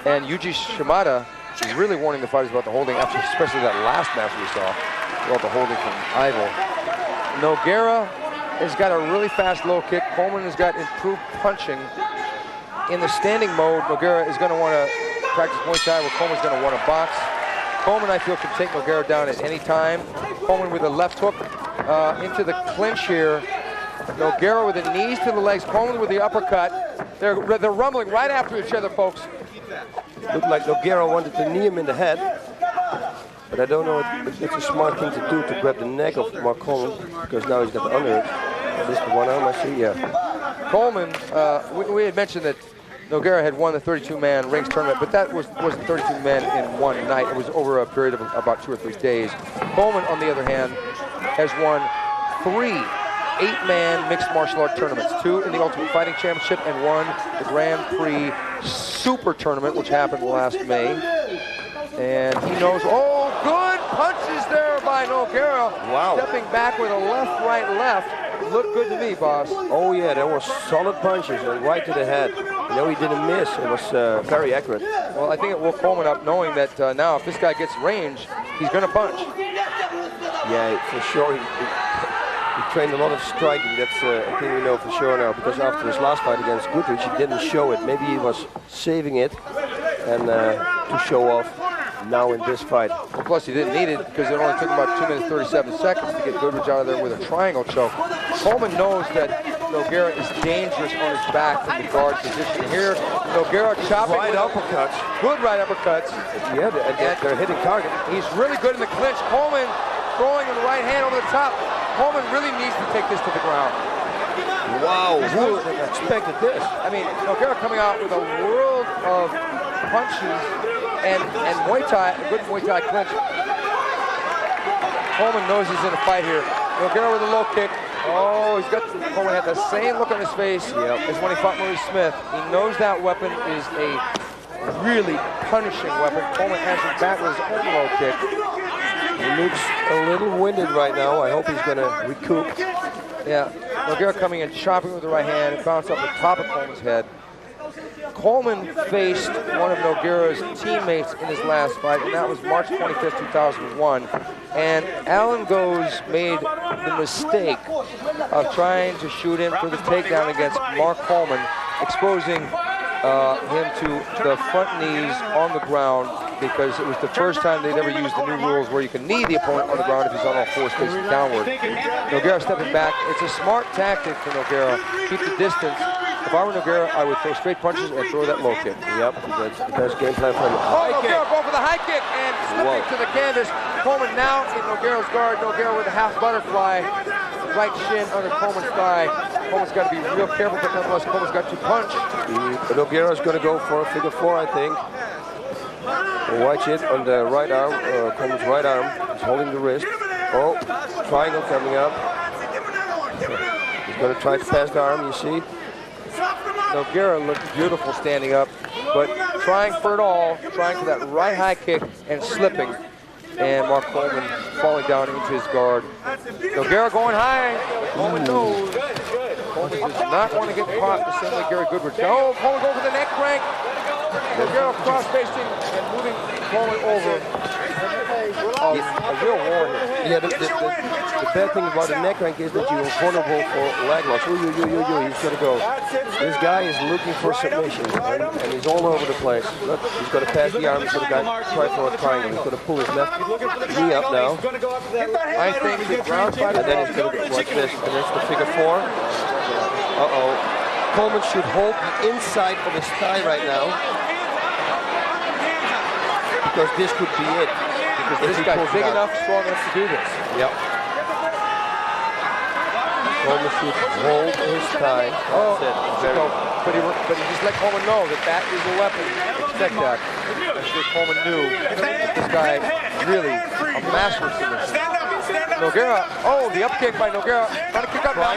And Yuji Shimada is really warning the fighters about the holding, after especially that last match we saw, about the holding from Ivel. Nogueira has got a really fast low kick. Coleman has got improved punching. In the standing mode, Nogueira is gonna wanna practice Muay Thai, where Coleman's gonna wanna box. Coleman, I feel, can take Nogueira down at any time. Coleman with a left hook into the clinch here. Nogueira with the knees to the legs. Coleman with the uppercut. They're rumbling right after each other, folks. Looked like Nogueira wanted to knee him in the head, but I don't know if it's a smart thing to do to grab the neck of Mark Coleman, because now he's got the underhook. Is this the one arm I see? Yeah. Coleman, we had mentioned that Nogueira had won the 32-man rings tournament, but that wasn't 32 men in one night. It was over a period of about 2 or 3 days. Coleman, on the other hand, has won 3 8-man mixed martial art tournaments, 2 in the Ultimate Fighting Championship and 1 the Grand Prix Super Tournament, which happened last May. And he knows, oh, good punches there by Nogueira. Wow. Stepping back with a left, right, left. Looked good to me, boss. Oh yeah, there were solid punches and right to the head. You know, he didn't miss. It was very accurate. Well, I think it woke Coleman up knowing that now if this guy gets range, he's going to punch. Yeah, for sure. He trained a lot of striking. That's a thing we know for sure now, because after his last fight against Goodridge, he didn't show it. Maybe he was saving it and to show off now in this fight. Well, plus he didn't need it because it only took him about 2 minutes 37 seconds to get Goodridge out of there with a triangle choke. Coleman knows that Nogueira is dangerous on his back in the guard position. Here, Nogueira chopping right uppercuts. Good right uppercuts. Yeah, they're hitting target. He's really good in the clinch. Coleman throwing in the right hand over the top. Coleman really needs to take this to the ground. Wow, who would have expected this? I mean, Nogueira coming out with a world of punches and Muay Thai, a good Muay Thai clinch. Coleman knows he's in a fight here. Nogueira with a low kick. Oh, Coleman had the same look on his face as when he fought Maurice Smith. He knows that weapon is a really punishing weapon. Coleman answers back with his own low kick. He looks a little winded right now. I hope he's going to recoup. Yeah, Nogueira coming in, chopping with the right hand, and bounced up the top of Coleman's head. Coleman faced one of Nogueira's teammates in his last fight, and that was March 25th, 2001. And Alan Goes made the mistake of trying to shoot in for the takedown against Mark Coleman, exposing him to the front knees on the ground, because it was the first time they'd ever used the new rules where you can knee the opponent on the ground if he's on all fours facing downward. Nogueira stepping back. It's a smart tactic for Nogueira. Keep the distance. If I were Nogueira, I would throw straight punches and throw that low kick. Yep, that's the best game plan for him. Nogueira going for the high kick and slipping to the canvas. Coleman now in Nogueira's guard. Nogueira with a half butterfly. Right shin under Coleman's thigh. Coleman's got to be real careful, but nonetheless, Coleman's got to punch. Nogueira's going to go for a figure four, I think. Watch it on the right arm, Coleman's right arm. He's holding the wrist. Oh, triangle coming up. He's going to try to pass the arm, you see. Nogueira looked beautiful standing up, but trying for it all, trying for that right high kick and slipping. And Mark Coleman falling down into his guard. Nogueira going high. Coleman knows. Coleman does not want to get caught the same way Gary Goodridge. Oh, Coleman going for the neck crank. Nogueira cross-facing and moving Coleman over. Oh, a real war here. Yeah, the bad thing about the neck crank is that you're vulnerable for leg loss. He's going to go. This guy is looking for submission, and he's all over the place. Look, he's going to pass the arm. He's going to try for a triangle. He's going to pull his left knee up now. I think the ground fight. And then he's going to watch this, and that's the figure four. Coleman should hold the inside of his thigh right now, because this could be it. Because this guy's big enough, strong enough to do this. Yep. Coleman should hold his thigh. But he just let Coleman know that that is a weapon. Expect that. I'm sure Coleman knew that this guy really a master of submission. Nogueira, the up kick by Nogueira. Trying to kick up now.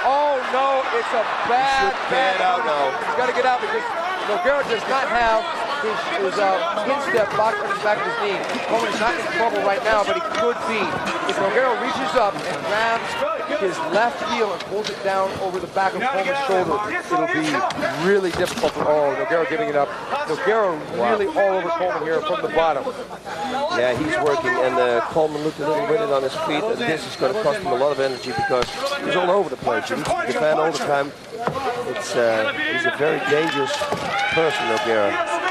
Oh no, it's a bad out now. He's got to get out because Nogueira does not have his instep locked on the back of his knee. Coleman is not in trouble right now, but he could be. If Nogueira reaches up and grabs his left heel and pulls it down over the back of Coleman's shoulder, it'll be really difficult for Nogueira giving it up. Nogueira really all over Coleman here from the bottom. Yeah, he's working, and Coleman looked a little winded on his feet, and this is going to cost him a lot of energy because he's all over the place. He needs to defend all the time. He's a very dangerous person, Nogueira.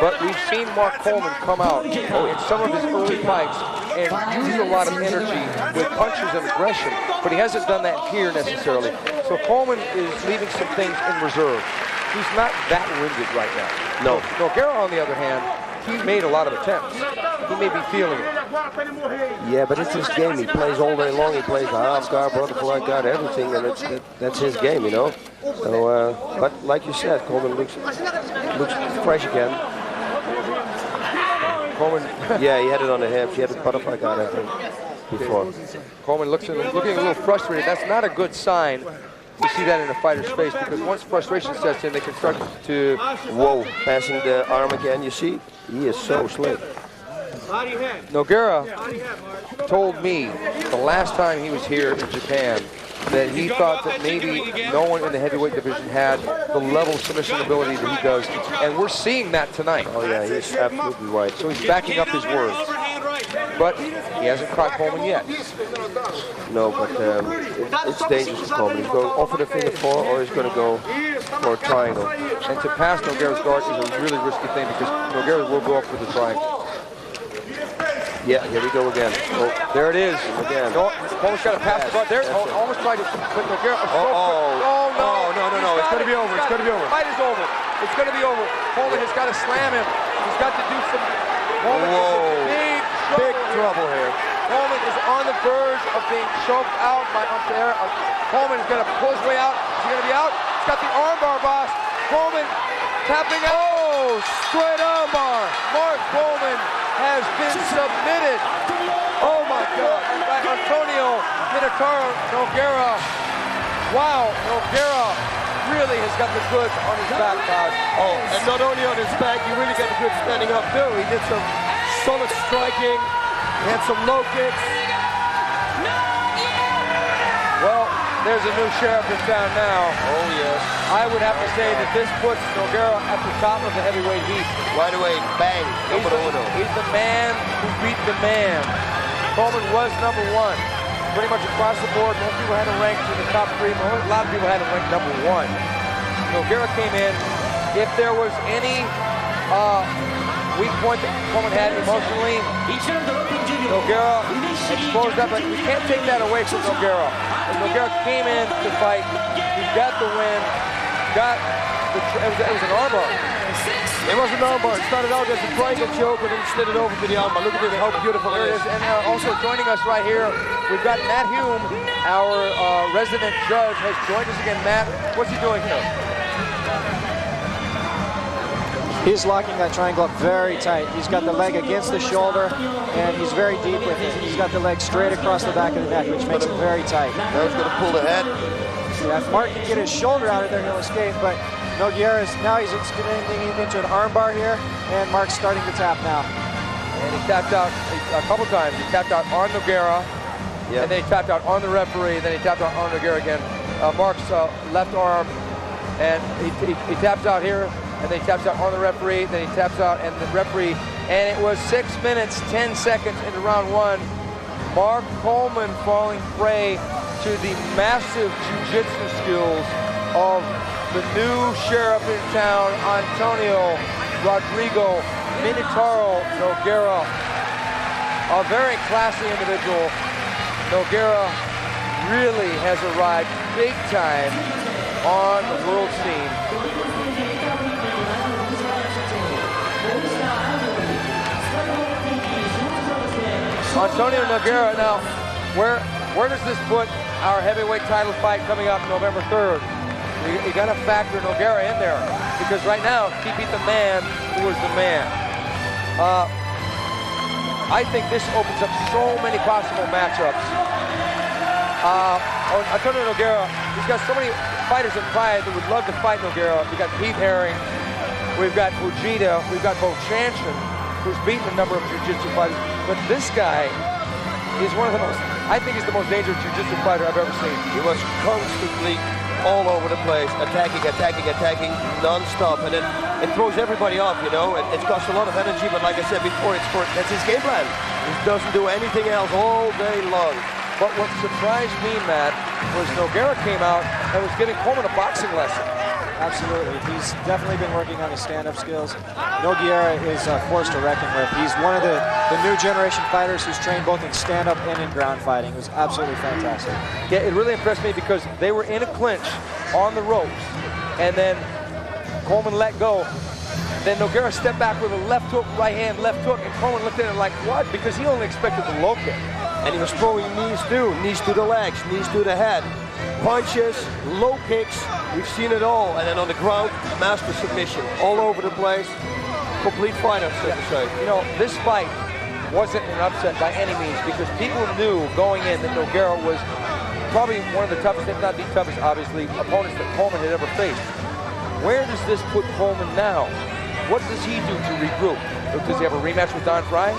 But we've seen Mark Coleman come out in some of his early fights and use a lot of energy with punches and aggression, but he hasn't done that here necessarily. So Coleman is leaving some things in reserve. He's not that winded right now. No. Nogueira, on the other hand, he made a lot of attempts. He may be feeling it. Yeah, but it's his game. He plays all day long. He plays the half guard, butterfly guard, everything, and that's his game, you know. So, but like you said, Coleman looks fresh again. Coleman, yeah, he had it on the hips. He had the butterfly guard, I think, before. Coleman looking a little frustrated. That's not a good sign to see that in a fighter's face, because once frustration sets in, they can start to... Whoa, passing the arm again, you see? He is so slick. Nogueira told me the last time he was here in Japan that he thought that maybe no one in the heavyweight division had the level of submission ability that he does, and we're seeing that tonight. Oh yeah, he's absolutely right. So he's backing up his words, but he hasn't caught Coleman yet. No, but it's dangerous for Coleman. He's going to offer the figure four, or he's going to go for a triangle. And to pass Nogueira's guard is a really risky thing, because Nogueira will go up for the triangle. Yeah, here we go again. Oh, there it is. Again. Coleman's got to pass the guard there. Almost tried to put Nogueira. No. It's going to be over. It's going to be over. The fight is over. It's going to be over. Coleman has got to slam him. He's got to do some... Coleman is in big trouble here. Coleman is on the verge of being choked out by Antônio. Coleman is going to pull his way out. Is he going to be out? He's got the armbar, boss. Coleman tapping out. Oh, straight armbar. Mark Coleman has been submitted. Oh my God, by Antônio Nogueira. Wow, Nogueira really has got the goods on his back, guys. Oh, and not only on his back, he really got the goods standing up too. He did some solid striking. He had some low kicks. Well, there's a new sheriff in town now. Oh, yes. I would have to say that this puts Nogueira at the top of the heavyweight heap. Right away, bang, number uno. He's the man who beat the man. Coleman was number one. Pretty much across the board, most people had him ranked in the top three. A lot of people had him ranked number one. Nogueira came in. If there was any weak point that Coleman had emotionally, Nogueira exposed up. But we can't take that away from Nogueira. And Nogueira came in to fight. He got the win. It was an armbar. It was an armbar. It started out as a triangle choke, and then slid it over to the armbar. Look at this, how beautiful it is. And also joining us right here, we've got Matt Hume, our resident judge, has joined us again. Matt, what's he doing here? He's locking that triangle up very tight. He's got the leg against the shoulder, and he's very deep with it. He's got the leg straight across the back of the neck, which makes it very tight. Now he's going to pull the head. Yeah, if Mark can get his shoulder out of there, he'll escape, but Nogueira now he's extending into an armbar here, and Mark's starting to tap now. And he tapped out a couple times. He tapped out on Nogueira, and then he tapped out on the referee, and then he tapped out on Nogueira again. Mark's left arm, and he taps out here, and then he taps out on the referee, then he taps out and the referee, and it was 6 minutes, 10 seconds into round one. Mark Coleman falling prey to the massive jiu-jitsu skills of the new sheriff in town, Antônio Rodrigo Minotauro Nogueira. A very classy individual. Nogueira really has arrived big time on the world scene. Antônio Nogueira, now, where does this put our heavyweight title fight coming up November 3rd? You got to factor Nogueira in there, because right now he beat the man who was the man. I think this opens up so many possible matchups. Antônio Nogueira, he's got so many fighters in Frye that would love to fight Nogueira. We got Pete Herring, we've got Fujita, we've got Bo Chanchin, who's beaten a number of jiu-jitsu fighters. But this guy is one of the most, I think he's the most dangerous jiu-jitsu fighter I've ever seen. He was constantly all over the place, attacking, non-stop, and then it throws everybody off, you know. It costs a lot of energy, but like I said before, that's his game plan. He doesn't do anything else all day long. But what surprised me, Matt, was Nogueira came out and was giving Coleman a boxing lesson. Absolutely. He's definitely been working on his stand-up skills. Nogueira is a force to reckon with. He's one of the new generation fighters who's trained both in stand-up and in ground fighting. It was absolutely fantastic. Yeah, it really impressed me because they were in a clinch on the ropes, and then Coleman let go. Then Nogueira stepped back with a left hook, right hand, left hook, and Coleman looked at it like, what? Because he only expected the low kick. And he was throwing knees too, knees to the legs, knees to the head. Punches, low kicks, we've seen it all. And then on the ground, master submission, all over the place. Complete fighter, so to say. You know, this fight wasn't an upset by any means because people knew going in that Nogueira was probably one of the toughest, if not the toughest, obviously, opponents that Coleman had ever faced. Where does this put Coleman now? What does he do to regroup? Does he have a rematch with Don Frye?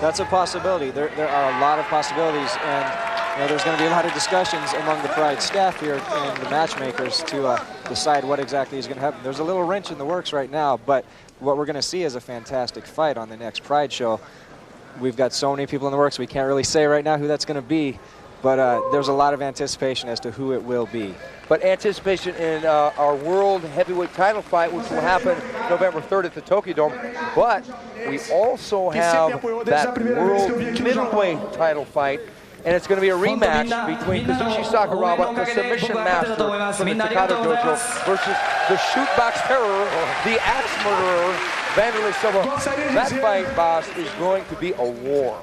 That's a possibility. There are a lot of possibilities, and you know, there's going to be a lot of discussions among the Pride staff here and the matchmakers to decide what exactly is going to happen. There's a little wrench in the works right now, but what we're going to see is a fantastic fight on the next Pride show. We've got so many people in the works, we can't really say right now who that's going to be, but there's a lot of anticipation as to who it will be. But anticipation in our world heavyweight title fight, which will happen November 3rd at the Tokyo Dome. But we also have that world middleweight title fight, and it's going to be a rematch between Kazushi Sakuraba, the submission master from the Takada Dojo, versus the shootbox terror, the axe murderer, Vanderlei Silva. That fight, boss, is going to be a war.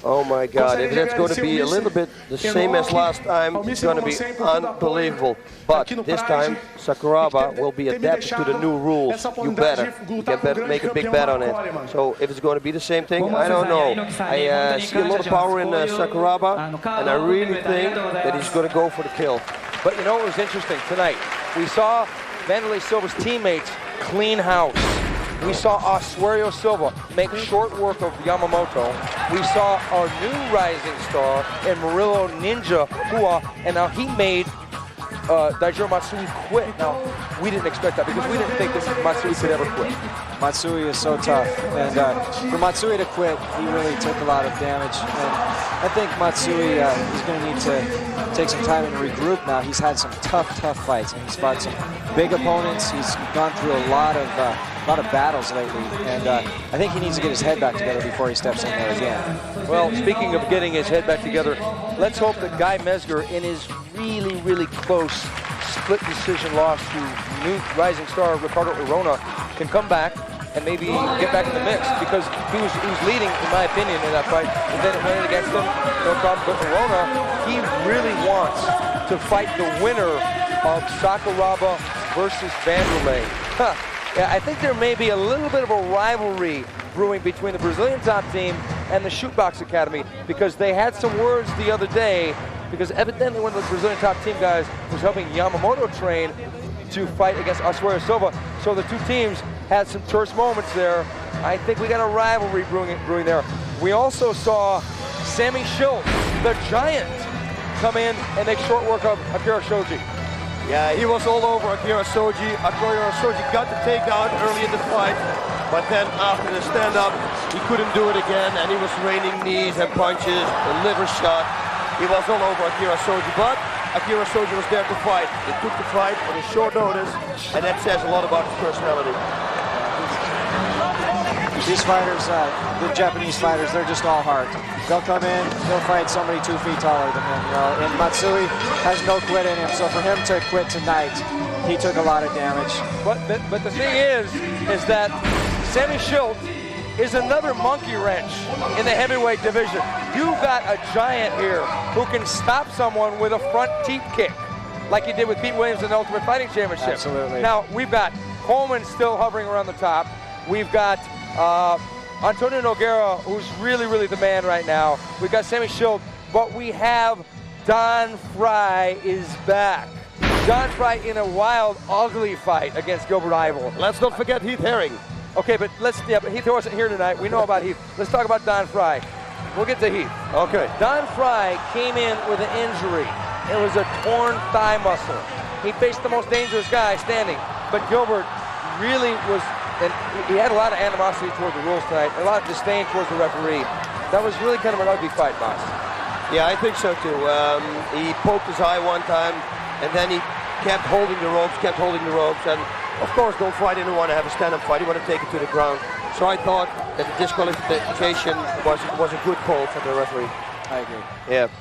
Oh my God, if that's going to be a little bit the same as last time, it's going to be unbelievable. But this time, Sakuraba will be adapted to the new rules. You can make a big bet on it. So if it's going to be the same thing, I don't know. I see a lot of power in Sakuraba, and I really think that he's going to go for the kill. But you know what was interesting tonight? We saw Vanderlei Silva's teammates clean house. We saw Assuerio Silva make short work of Yamamoto. We saw our new rising star in Murilo Ninja Hua, and now he made Daijiro Matsui quit. Now, we didn't expect that because we didn't think that Matsui could ever quit. Matsui is so tough, and for Matsui to quit, he really took a lot of damage, and I think Matsui is going to need to take some time and regroup now. He's had some tough fights, and he's fought some big opponents. He's gone through a lot of battles lately, and I think he needs to get his head back together before he steps in there again. Well, speaking of getting his head back together, let's hope that Guy Mezger, in his really close split decision loss to new rising star Ricardo Arona, can come back and maybe get back in the mix, because he was leading, in my opinion, in that fight, and then it went against him, no problem. But Arona, he really wants to fight the winner of Sakuraba versus Vanderlei. Yeah, I think there may be a little bit of a rivalry brewing between the Brazilian top team and the Shootbox Academy, because they had some words the other day, because evidently one of the Brazilian top team guys was helping Yamamoto train to fight against Assuerio Silva. So the two teams had some terse moments there. I think we got a rivalry brewing there. We also saw Semmy Schilt, the giant, come in and make short work of Akira Shoji. Yeah, he was all over Akira Shoji. Akira Shoji got the takedown early in the fight, but then after the stand-up, he couldn't do it again, and he was raining knees and punches, a liver shot. He was all over Akira Shoji, but Akira Shoji was there to fight. He took the fight on a short notice, and that says a lot about his personality. These fighters, the Japanese fighters, they're just all heart. They'll come in, they'll fight somebody 2 feet taller than him, you know, and Matsui has no quit in him, so for him to quit tonight, he took a lot of damage. But the thing is that Semmy Schilt is another monkey wrench in the heavyweight division. You've got a giant here who can stop someone with a front teep kick, like he did with Pete Williams in the Ultimate Fighting Championship. Absolutely. Now, we've got Coleman still hovering around the top. We've got Antônio Nogueira, who's really the man right now. We've got Semmy Schilt, but we have Don Frye is back. Don Frye in a wild, ugly fight against Gilbert Ivel. Let's not forget Heath Herring. Okay, but but Heath wasn't here tonight. We know about Heath. Let's talk about Don Frye. We'll get to Heath. Okay. Don Frye came in with an injury. It was a torn thigh muscle. He faced the most dangerous guy standing, but Gilbert really was, and he had a lot of animosity toward the rules tonight, a lot of disdain towards the referee. That was really kind of an ugly fight, boss. Yeah, I think so too. He poked his eye one time, and then he kept holding the ropes, and of course, don't fight anyone to have a stand-up fight. You want to take it to the ground. So I thought that the disqualification was a good call for the referee. I agree.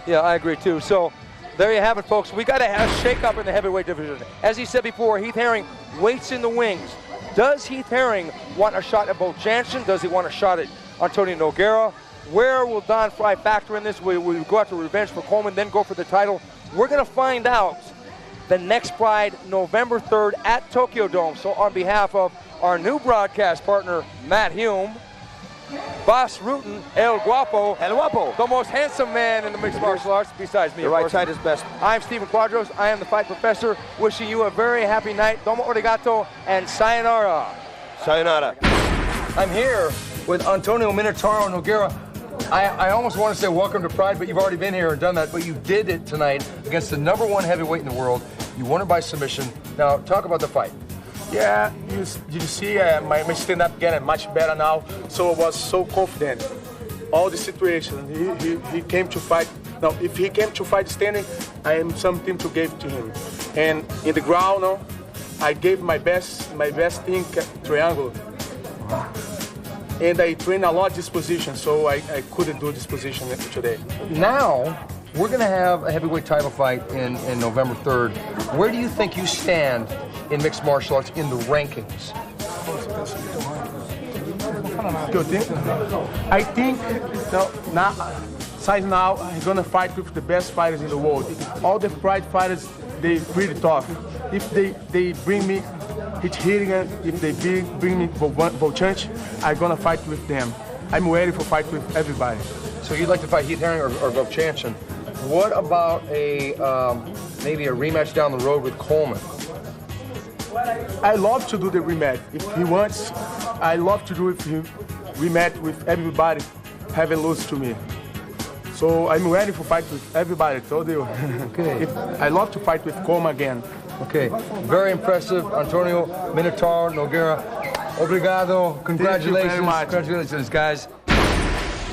Yeah, I agree too. So there you have it, folks. We got to have a shake-up in the heavyweight division. As he said before, Heath Herring waits in the wings. Does Heath Herring want a shot at Bo Jansen? Does he want a shot at Antônio Nogueira? Where will Don Frye factor in this? Will we go after revenge for Coleman, then go for the title? We're going to find out the next Pride, November 3rd at Tokyo Dome. So on behalf of our new broadcast partner, Matt Hume, Boss Rutan, El Guapo, the most handsome man in the mixed martial arts, besides me, the right side is best. I'm Stephen Quadros. I am the Fight Professor, wishing you a very happy night. Domo arigato and sayonara. Sayonara. I'm here with Antônio Minotauro Nogueira. I almost want to say welcome to Pride, but you've already been here and done that. But you did it tonight against the #1 heavyweight in the world. You won it by submission. Now, talk about the fight. Yeah, you see my stand-up getting much better now, so I was so confident. All the situation, he came to fight. Now, if he came to fight standing, I am something to give to him. And in the ground, no, I gave my best thing, triangle. And I trained a lot this position, so I couldn't do this position today. Now, we're going to have a heavyweight title fight in November 3rd. Where do you think you stand in mixed martial arts in the rankings? I think now I'm going to fight with the best fighters in the world. All the Pride fighters, they really tough. If they bring me hitting, if they bring me Volchance, I'm going to fight with them. I'm ready for fight with everybody. So you'd like to fight Heath Herring or Volchance? What about maybe a rematch down the road with Coleman? I love to do the rematch. If he wants, I love to do with him. We met with everybody, haven't lost to me. So I'm ready to fight with everybody, told you. Okay. I love to fight with Coleman again. Okay, very impressive, Antônio, Minotaur, Nogueira. Obrigado, congratulations. Thank you very much. Congratulations, guys.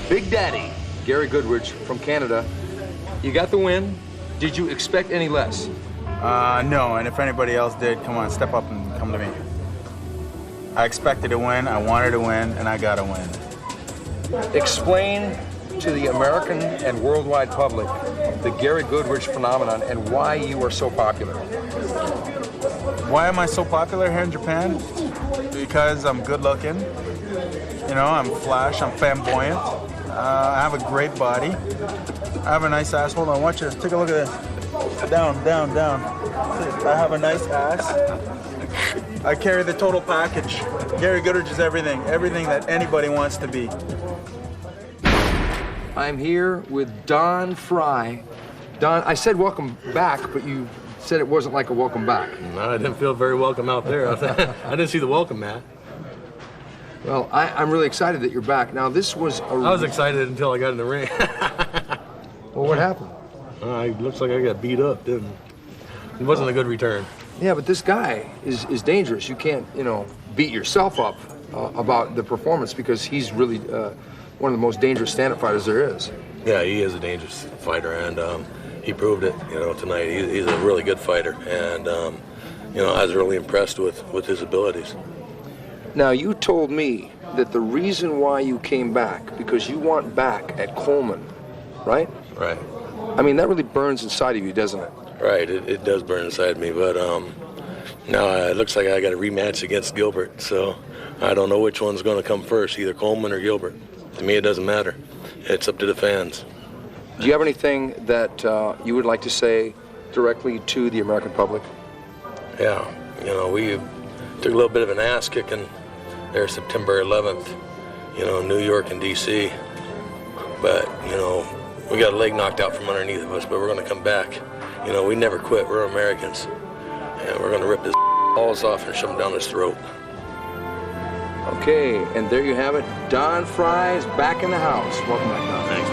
Big Daddy, Gary Goodridge from Canada. You got the win. Did you expect any less? No, and if anybody else did, come on, step up and come to me. I expected to win, I wanted to win, and I got to win. Explain to the American and worldwide public the Gary Goodridge phenomenon and why you are so popular. Why am I so popular here in Japan? Because I'm good looking, you know, I'm flash, I'm flamboyant, I have a great body, I have a nice ass. Hold on, I want you to take a look at this. Down, down, down. I have a nice ass. I carry the total package. Gary Goodridge is everything, everything that anybody wants to be. I'm here with Don Frye. Don, I said welcome back, but you said it wasn't like a welcome back. No, I didn't feel very welcome out there. I didn't see the welcome mat. Well, I'm really excited that you're back. Now, this was I was excited until I got in the ring. Well, what happened? It looks like I got beat up, didn't it? It wasn't a good return. Yeah, but this guy is dangerous. You can't, you know, beat yourself up about the performance because he's really one of the most dangerous stand-up fighters there is. Yeah, he is a dangerous fighter, and he proved it, you know, tonight. He's a really good fighter, and, you know, I was really impressed with his abilities. Now, you told me that the reason why you came back, because you want back at Coleman, right? Right. I mean, that really burns inside of you, doesn't it? Right, it does burn inside me, but now it looks like I got a rematch against Gilbert, so I don't know which one's going to come first, either Coleman or Gilbert. To me, it doesn't matter. It's up to the fans. Do you have anything that you would like to say directly to the American public? Yeah, you know, we took a little bit of an ass kicking there September 11th, you know, New York and D.C., but, you know, we got a leg knocked out from underneath of us, but we're going to come back. You know, we never quit. We're Americans. And we're going to rip his balls off and shove him down his throat. Okay, and there you have it. Don Frye is back in the house. Welcome back, Don. Thanks.